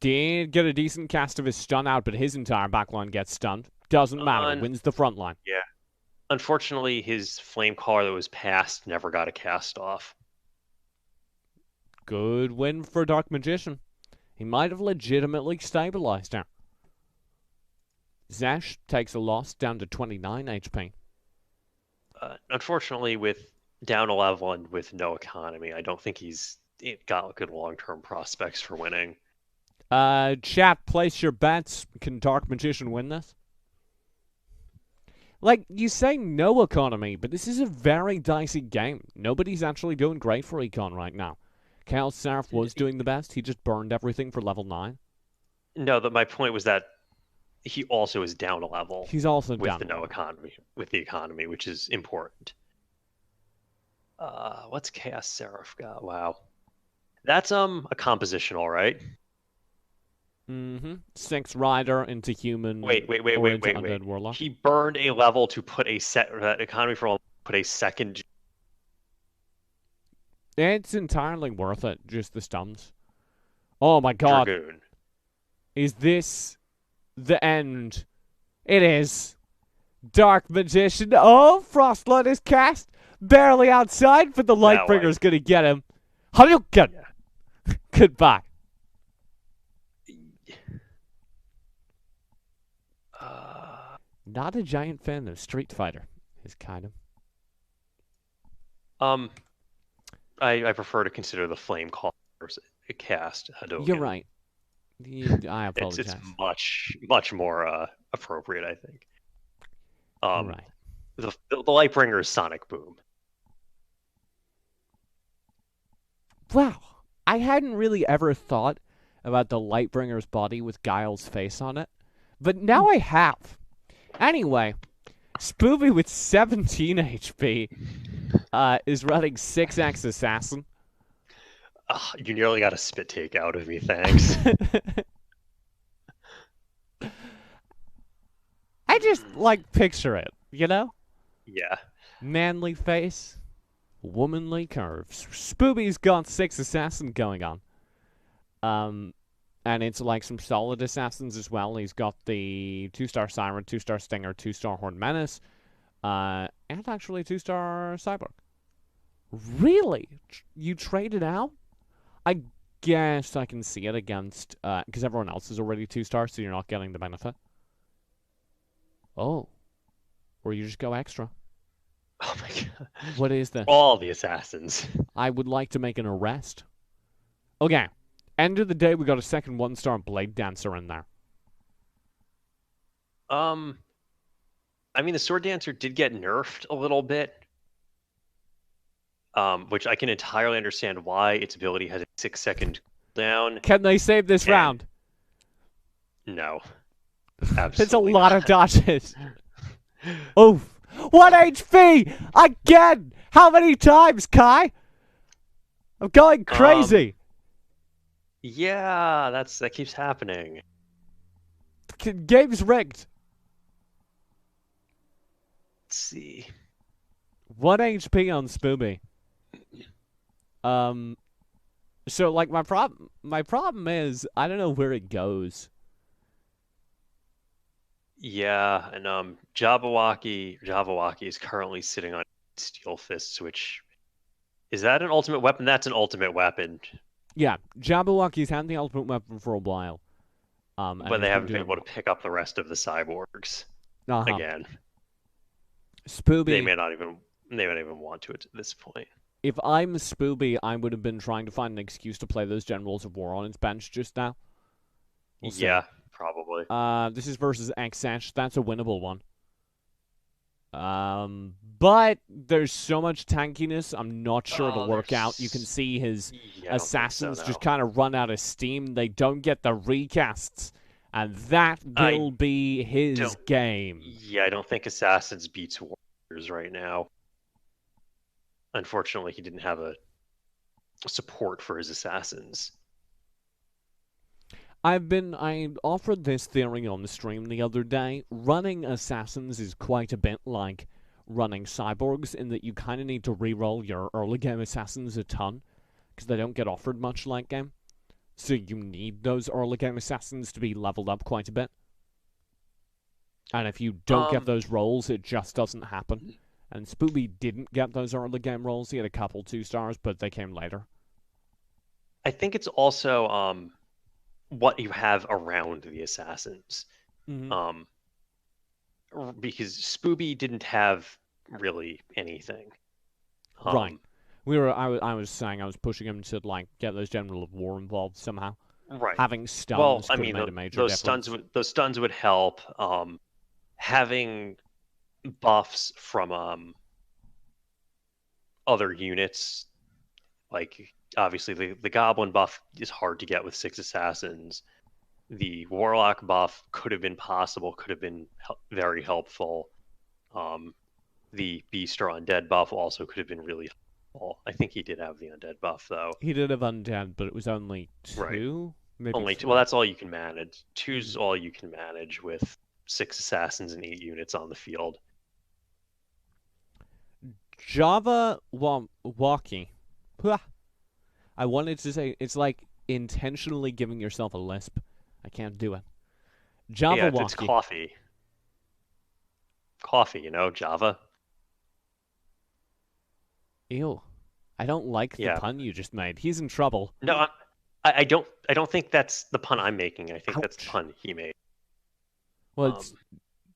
Speaker 2: did get a decent cast of his stun out, but his entire backline gets stunned. Doesn't matter. Wins the front line.
Speaker 3: Yeah. Unfortunately, his flame caller that was passed never got a cast off.
Speaker 2: Good win for Dark Magician. He might have legitimately stabilized her. Zesh takes a loss down to 29 HP.
Speaker 3: Unfortunately, with down a level and with no economy, I don't think he's got good long-term prospects for winning.
Speaker 2: Chat, place your bets. Can Dark Magician win this? Like, you say no economy, but this is a very dicey game. Nobody's actually doing great for econ right now. Chaos Seraph was doing the best. He just burned everything for level 9.
Speaker 3: No, my point was that he also is down a level.
Speaker 2: He's also
Speaker 3: with
Speaker 2: down
Speaker 3: the no economy, which is important. What's Chaos Seraph got? Wow, that's a composition, all right.
Speaker 2: 6 rider into human.
Speaker 3: Wait.
Speaker 2: Undead Warlock.
Speaker 3: He burned a level to put a economy for a put a second.
Speaker 2: It's entirely worth it. Just the stuns. Oh my god!
Speaker 3: Dragoon.
Speaker 2: Is this the end? It is. Dark Magician. Oh, Frostblood is cast. Barely outside, but the Lightbringer's going to get him. Hadouken! Goodbye. Not a giant fan of Street Fighter. Is kind of.
Speaker 3: I prefer to consider the flame callers a cast Hadouken.
Speaker 2: You're right. I apologize.
Speaker 3: It's much more appropriate, I think.
Speaker 2: You're right.
Speaker 3: The Lightbringer is Sonic Boom.
Speaker 2: Wow. I hadn't really ever thought about the Lightbringer's body with Guile's face on it, but now I have. Anyway, Spoopy with 17 HP is running 6x Assassin.
Speaker 3: You nearly got a spit take out of me, thanks.
Speaker 2: I just, picture it, you know?
Speaker 3: Yeah.
Speaker 2: Manly face, womanly curves. Spoopy's got 6 Assassin going on. And it's some solid Assassins as well. He's got the 2-star Siren, 2-star Stinger, 2-star Horn Menace, and actually 2-star Cyborg. Really? You traded out? I guess I can see it against, because everyone else is already 2-star, so you're not getting the benefit. Oh. Or you just go extra.
Speaker 3: Oh my god.
Speaker 2: What is this?
Speaker 3: All the Assassins.
Speaker 2: I would like to make an arrest. Okay. End of the day, we got a second 1-star Blade Dancer in there.
Speaker 3: I mean, the Sword Dancer did get nerfed a little bit. Which I can entirely understand why its ability has a 6-second cooldown.
Speaker 2: Can they save this round?
Speaker 3: No. Absolutely.
Speaker 2: It's a lot of dodges. Oof. 1 HP! Again! How many times, Kai? I'm going crazy.
Speaker 3: Yeah, that keeps happening.
Speaker 2: Game's rigged.
Speaker 3: Let's see.
Speaker 2: 1 HP on Spoopy. So my problem is I don't know where it goes.
Speaker 3: Yeah, and Jabberwocky is currently sitting on Steel Fists, which is that an ultimate weapon? That's an ultimate weapon.
Speaker 2: Yeah, Jabberwocky's had the ultimate weapon for a while.
Speaker 3: But they haven't been able to pick up the rest of the cyborgs again.
Speaker 2: Spoopy.
Speaker 3: They may not even want to at this point.
Speaker 2: If I'm Spoopy, I would have been trying to find an excuse to play those Generals of War on his bench just now.
Speaker 3: Yeah, probably.
Speaker 2: This is versus XH. That's a winnable one. But there's so much tankiness, I'm not sure it'll work out. You can see his assassins just kind of run out of steam. They don't get the recasts, and that will be his game.
Speaker 3: Yeah, I don't think Assassins beats Warriors right now. Unfortunately, he didn't have a support for his Assassins.
Speaker 2: I offered this theory on the stream the other day. Running Assassins is quite a bit like running Cyborgs in that you kind of need to reroll your early game Assassins a ton because they don't get offered much late game. So you need those early game Assassins to be leveled up quite a bit. And if you don't get those rolls, it just doesn't happen. And Spoopy didn't get those early game rolls. He had a couple 2-stars, but they came later.
Speaker 3: I think it's also what you have around the Assassins.
Speaker 2: Mm-hmm.
Speaker 3: Because Spoopy didn't have really anything.
Speaker 2: Right. I was saying I was pushing him to get those General of War involved somehow.
Speaker 3: Right.
Speaker 2: Having stuns could have made a major
Speaker 3: those
Speaker 2: difference.
Speaker 3: Those stuns would help. Having buffs from other units, like obviously the Goblin buff is hard to get with 6 Assassins. The Warlock buff could have been possible, could have been very helpful. The Beast or Undead buff also could have been really helpful. I think he did have the Undead buff, though.
Speaker 2: He did have Undead, but it was only 2?
Speaker 3: Right.
Speaker 2: Maybe
Speaker 3: only
Speaker 2: 3.
Speaker 3: 2. Well, that's all you can manage. 2's all you can manage with 6 Assassins and 8 units on the field.
Speaker 2: Java Walkie. I wanted to say, it's like intentionally giving yourself a lisp. I can't do it. Java
Speaker 3: Yeah,
Speaker 2: Walkie.
Speaker 3: it's coffee. Coffee, Java.
Speaker 2: Ew. I don't like the
Speaker 3: Yeah.
Speaker 2: pun you just made. He's in trouble.
Speaker 3: No, I don't think that's the pun I'm making. I think that's the
Speaker 2: Ouch.
Speaker 3: pun he made.
Speaker 2: Well, it's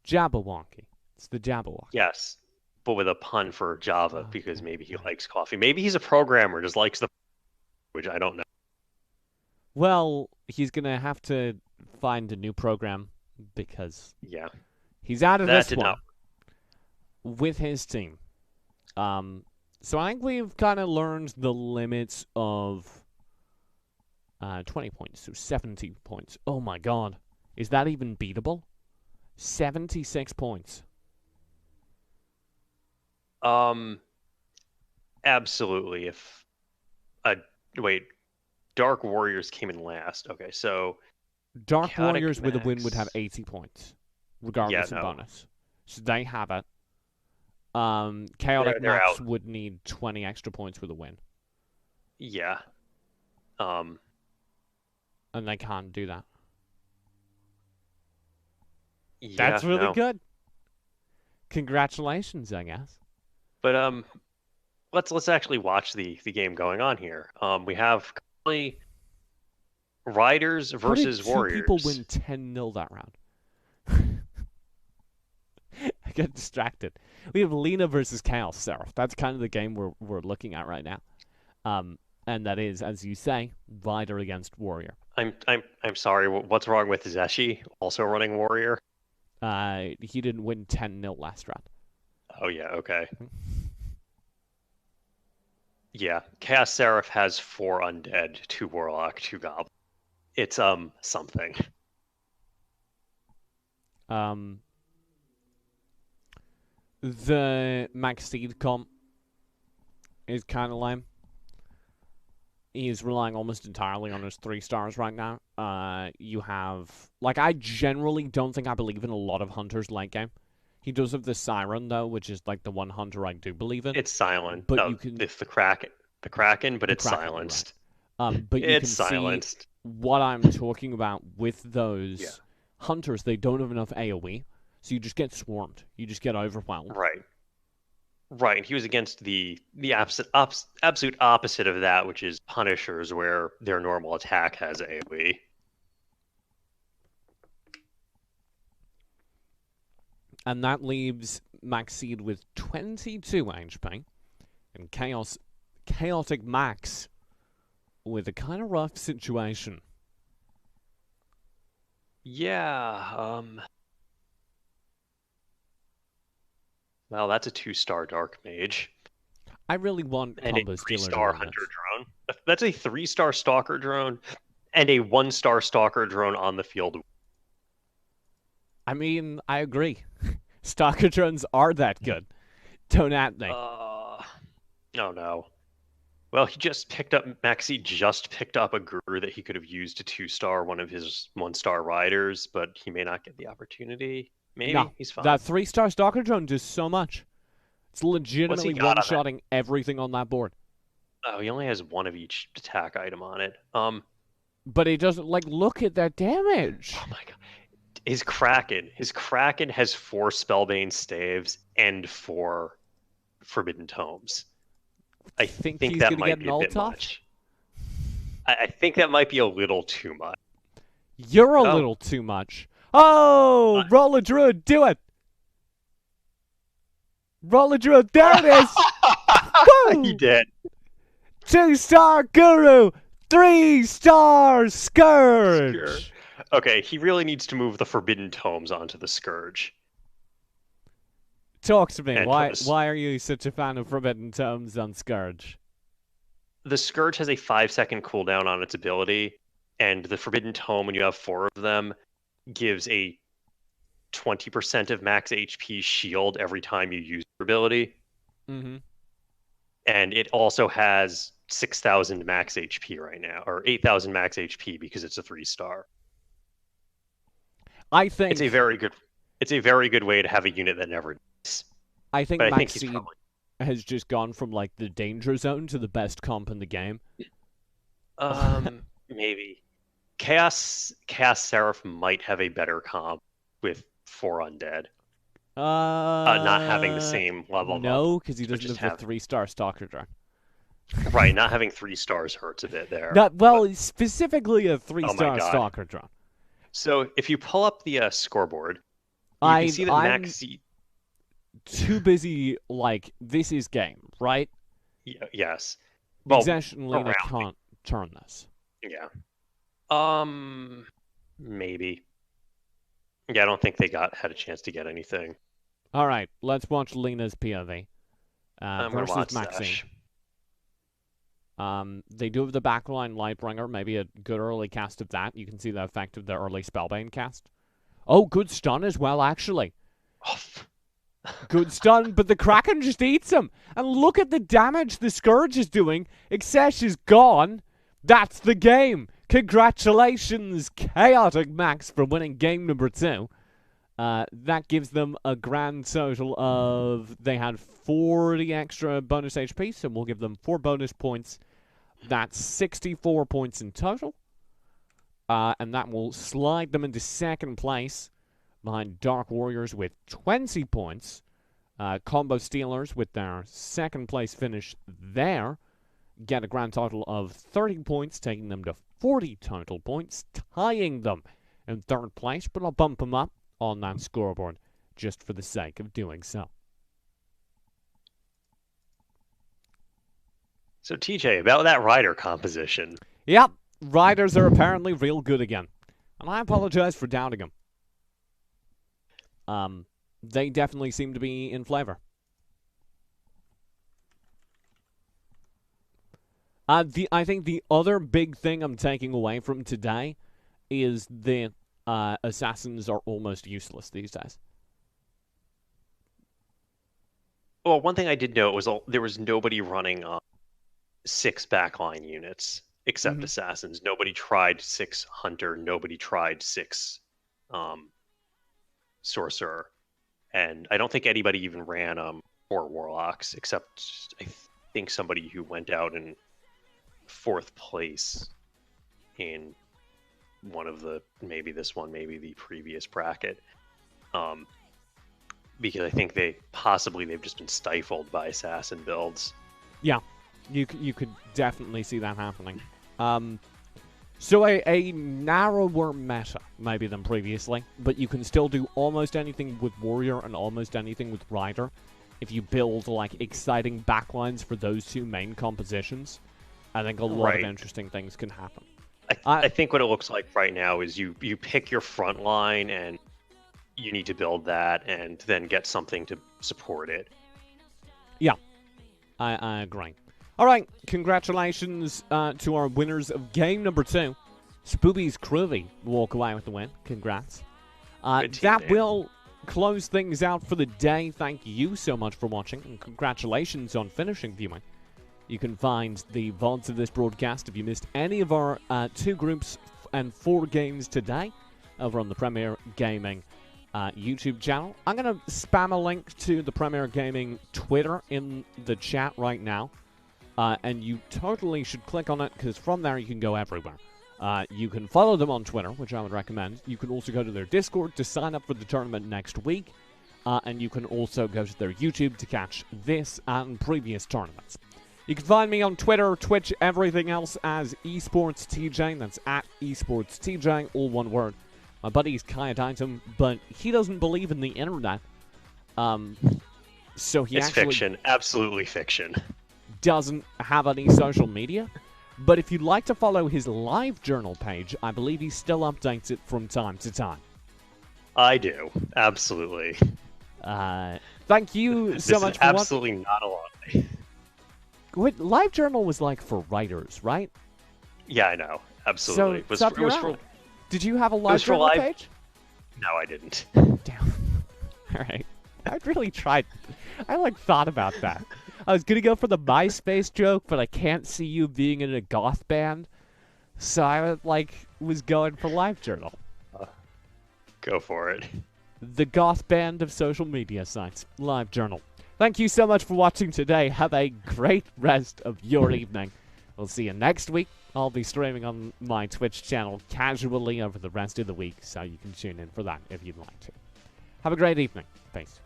Speaker 2: Jabberwocky. It's the Jabberwocky.
Speaker 3: Yes, but with a pun for Java
Speaker 2: Oh,
Speaker 3: because maybe he
Speaker 2: okay.
Speaker 3: likes coffee. Maybe he's a programmer, just likes the which I don't know.
Speaker 2: Well, he's gonna have to find a new program because
Speaker 3: Yeah,
Speaker 2: he's out of
Speaker 3: that
Speaker 2: this
Speaker 3: did
Speaker 2: one
Speaker 3: not.
Speaker 2: with his team. So I think we've kind of learned the limits of 20 points, so 70 points. Oh my god. Is that even beatable? 76 points.
Speaker 3: Absolutely. If wait, Dark Warriors came in last. Okay, so
Speaker 2: Dark
Speaker 3: Chaotic
Speaker 2: Warriors with a win would have
Speaker 3: Max.
Speaker 2: 80 points, regardless
Speaker 3: Yeah,
Speaker 2: of
Speaker 3: no.
Speaker 2: bonus. So they have it. Chaotic
Speaker 3: They're
Speaker 2: Max
Speaker 3: out.
Speaker 2: would need 20 extra points with a win,
Speaker 3: Yeah. Um,
Speaker 2: and they can't do that.
Speaker 3: yeah,
Speaker 2: That's really
Speaker 3: no.
Speaker 2: good. Congratulations, I guess.
Speaker 3: But let's actually watch the game going on here. We have currently Riders
Speaker 2: How did
Speaker 3: versus
Speaker 2: two
Speaker 3: Warriors.
Speaker 2: people win 10-0 that round? I get distracted. We have Lena versus Chaos Seraph. That's kind of the game we're looking at right now. And that is, as you say, Rider against Warrior.
Speaker 3: I'm sorry. What's wrong with Zeshi also running Warrior?
Speaker 2: He didn't win 10-0 last round.
Speaker 3: Oh yeah, okay. Yeah, Chaos Seraph has 4 undead, 2 warlock, 2 goblin. It's something.
Speaker 2: The Max Seed comp is kind of lame. He's relying almost entirely on his 3 stars right now. You have... Like, I generally don't think I believe in a lot of hunters late game. He does have the Siren, though, which is, like, the one hunter I do believe in.
Speaker 3: It's silent.
Speaker 2: But
Speaker 3: No,
Speaker 2: you can...
Speaker 3: it's the Kraken, but
Speaker 2: The
Speaker 3: it's
Speaker 2: Kraken, you're
Speaker 3: silenced.
Speaker 2: but you can
Speaker 3: It's silenced.
Speaker 2: see what I'm talking about with those
Speaker 3: Yeah.
Speaker 2: hunters. They don't have enough AoE, so you just get swarmed. You just get overwhelmed.
Speaker 3: Right. Right, and he was against the absolute opposite of that, which is Punishers, where their normal attack has AoE.
Speaker 2: And that leaves Maxeed with 22 HP, and Chaotic Max with a kind of rough situation.
Speaker 3: Yeah, well, that's a 2-star Dark Mage.
Speaker 2: I really want
Speaker 3: And a
Speaker 2: Combo Stealer to
Speaker 3: 3-star
Speaker 2: win
Speaker 3: Hunter
Speaker 2: this.
Speaker 3: drone. That's a 3-star Stalker drone and a 1-star Stalker drone on the field.
Speaker 2: I mean, I agree. Stalker drones are that good. Don't at me.
Speaker 3: Oh no. Well, Maxi just picked up a Guru that he could have used to 2-star one of his 1-star riders, but he may not get the opportunity. Maybe.
Speaker 2: No,
Speaker 3: He's fine.
Speaker 2: that 3-star Stalker drone does so much. It's legitimately
Speaker 3: got on that?
Speaker 2: one-shotting everything on that board.
Speaker 3: Oh, he only has 1 of each attack item on it.
Speaker 2: But he doesn't, like, look at that damage.
Speaker 3: Oh my god. His Kraken has 4 Spellbane Staves and 4 Forbidden Tomes. I
Speaker 2: Think
Speaker 3: think
Speaker 2: he's
Speaker 3: that
Speaker 2: gonna
Speaker 3: might
Speaker 2: get
Speaker 3: be a bit
Speaker 2: an ult-off?
Speaker 3: much. I think that might be a little too much.
Speaker 2: You're a
Speaker 3: Oh.
Speaker 2: little too much. Oh, roll a druid, do it. Roll a druid, there it is. Woo!
Speaker 3: He did.
Speaker 2: 2-star Guru, 3-star Scourge.
Speaker 3: Sure. Okay, he really needs to move the Forbidden Tomes onto the Scourge.
Speaker 2: Talk to me.
Speaker 3: And
Speaker 2: Why are you such a fan of Forbidden Tomes on Scourge?
Speaker 3: The Scourge has a 5-second cooldown on its ability, and the Forbidden Tome, when you have 4 of them, gives a 20% of max HP shield every time you use your ability.
Speaker 2: Mm-hmm.
Speaker 3: And it also has 6,000 max HP right now, or 8,000 max HP because it's a 3-star.
Speaker 2: I think
Speaker 3: It's a very good way to have a unit that never dies.
Speaker 2: I think
Speaker 3: But I think he's
Speaker 2: Maxine
Speaker 3: probably
Speaker 2: has just gone from like the danger zone to the best comp in the game.
Speaker 3: maybe Chaos Seraph might have a better comp with 4 undead. Not having the same level of
Speaker 2: No, because he
Speaker 3: but
Speaker 2: doesn't
Speaker 3: just
Speaker 2: have the
Speaker 3: have-
Speaker 2: 3-star Stalker drone.
Speaker 3: Right, not having 3 stars hurts a bit there.
Speaker 2: Not well, specifically a 3-star
Speaker 3: God.
Speaker 2: stalker drone.
Speaker 3: So if you pull up the scoreboard, you can see that
Speaker 2: I'm
Speaker 3: Max.
Speaker 2: too busy. Like, this is game, right?
Speaker 3: Yes. Well,
Speaker 2: Exesh and Lena
Speaker 3: around.
Speaker 2: can't turn this.
Speaker 3: Yeah. Maybe. Yeah, I don't think they had a chance to get anything.
Speaker 2: All right, let's watch Lena's POV
Speaker 3: I'm gonna
Speaker 2: versus
Speaker 3: watch
Speaker 2: Maxine.
Speaker 3: Sash.
Speaker 2: They do have the backline Lightbringer, maybe a good early cast of that. You can see the effect of the early Spellbane cast. Oh, good stun as well, actually. Good stun, but the Kraken just eats him. And look at the damage the Scourge is doing. Exesh is gone. That's the game. Congratulations, Kyadytim Max, for winning game number 2. That gives them a grand total of... They had 40 extra bonus HP, so we'll give them 4 bonus points. That's 64 points in total. And that will slide them into second place behind Dark Warriors with 20 points. Combo Stealers with their second place finish there get a grand total of 30 points, taking them to 40 total points, tying them in third place, but I'll bump them up on that scoreboard just for the sake of doing so.
Speaker 3: So TJ, about that rider composition.
Speaker 2: Yep, riders are apparently real good again. And I apologize for doubting them. They definitely seem to be in flavor. I think the other big thing I'm taking away from today is that assassins are almost useless these days.
Speaker 3: Well, one thing I did note was there was nobody running 6 backline units except assassins. Nobody tried 6 hunter. Nobody tried 6 sorcerer, and I don't think anybody even ran 4 warlocks except I think somebody who went out in 4th place in one of the, maybe this one, maybe the previous bracket, because I think they've just been stifled by assassin builds.
Speaker 2: Yeah, you could definitely see that happening. So a narrower meta maybe than previously, but you can still do almost anything with warrior and almost anything with rider if you build like exciting backlines for those 2 main compositions. I think a lot of interesting things can happen.
Speaker 3: I think what it looks like right now is you pick your front line and you need to build that and then get something to support it.
Speaker 2: Yeah, I agree. All right, congratulations to our winners of game number 2. Spooby's Cruvy walk away with the win. Congrats. That will close things out for the day. Thank you so much for watching, and congratulations on finishing viewing. You can find the VODs of this broadcast if you missed any of our 2 groups and 4 games today over on the Premier Gaming YouTube channel. I'm going to spam a link to the Premier Gaming Twitter in the chat right now. And you totally should click on it, because from there you can go everywhere. You can follow them on Twitter, which I would recommend. You can also go to their Discord to sign up for the tournament next week. And you can also go to their YouTube to catch this and previous tournaments. You can find me on Twitter, Twitch, everything else as eSportsTJ. That's at eSportsTJ, all one word. My buddy's Kyadytim, but he doesn't believe in the internet. So he
Speaker 3: It's
Speaker 2: actually
Speaker 3: fiction, absolutely fiction.
Speaker 2: Doesn't have any social media. But if you'd like to follow his live journal page, I believe he still updates it from time to time.
Speaker 3: I do, absolutely.
Speaker 2: Thank you so much for watching.
Speaker 3: Absolutely not a lie.
Speaker 2: Wait, live journal was like for writers, right?
Speaker 3: Yeah, I know, absolutely.
Speaker 2: So, it was for... Did you have a live journal page?
Speaker 3: No, I didn't.
Speaker 2: Damn. All right. I really tried. I thought about that. I was gonna go for the MySpace joke, but I can't see you being in a goth band, so I was going for LiveJournal.
Speaker 3: Go for it.
Speaker 2: The goth band of social media sites, LiveJournal. Thank you so much for watching today. Have a great rest of your evening. We'll see you next week. I'll be streaming on my Twitch channel casually over the rest of the week, so you can tune in for that if you'd like to. Have a great evening. Peace.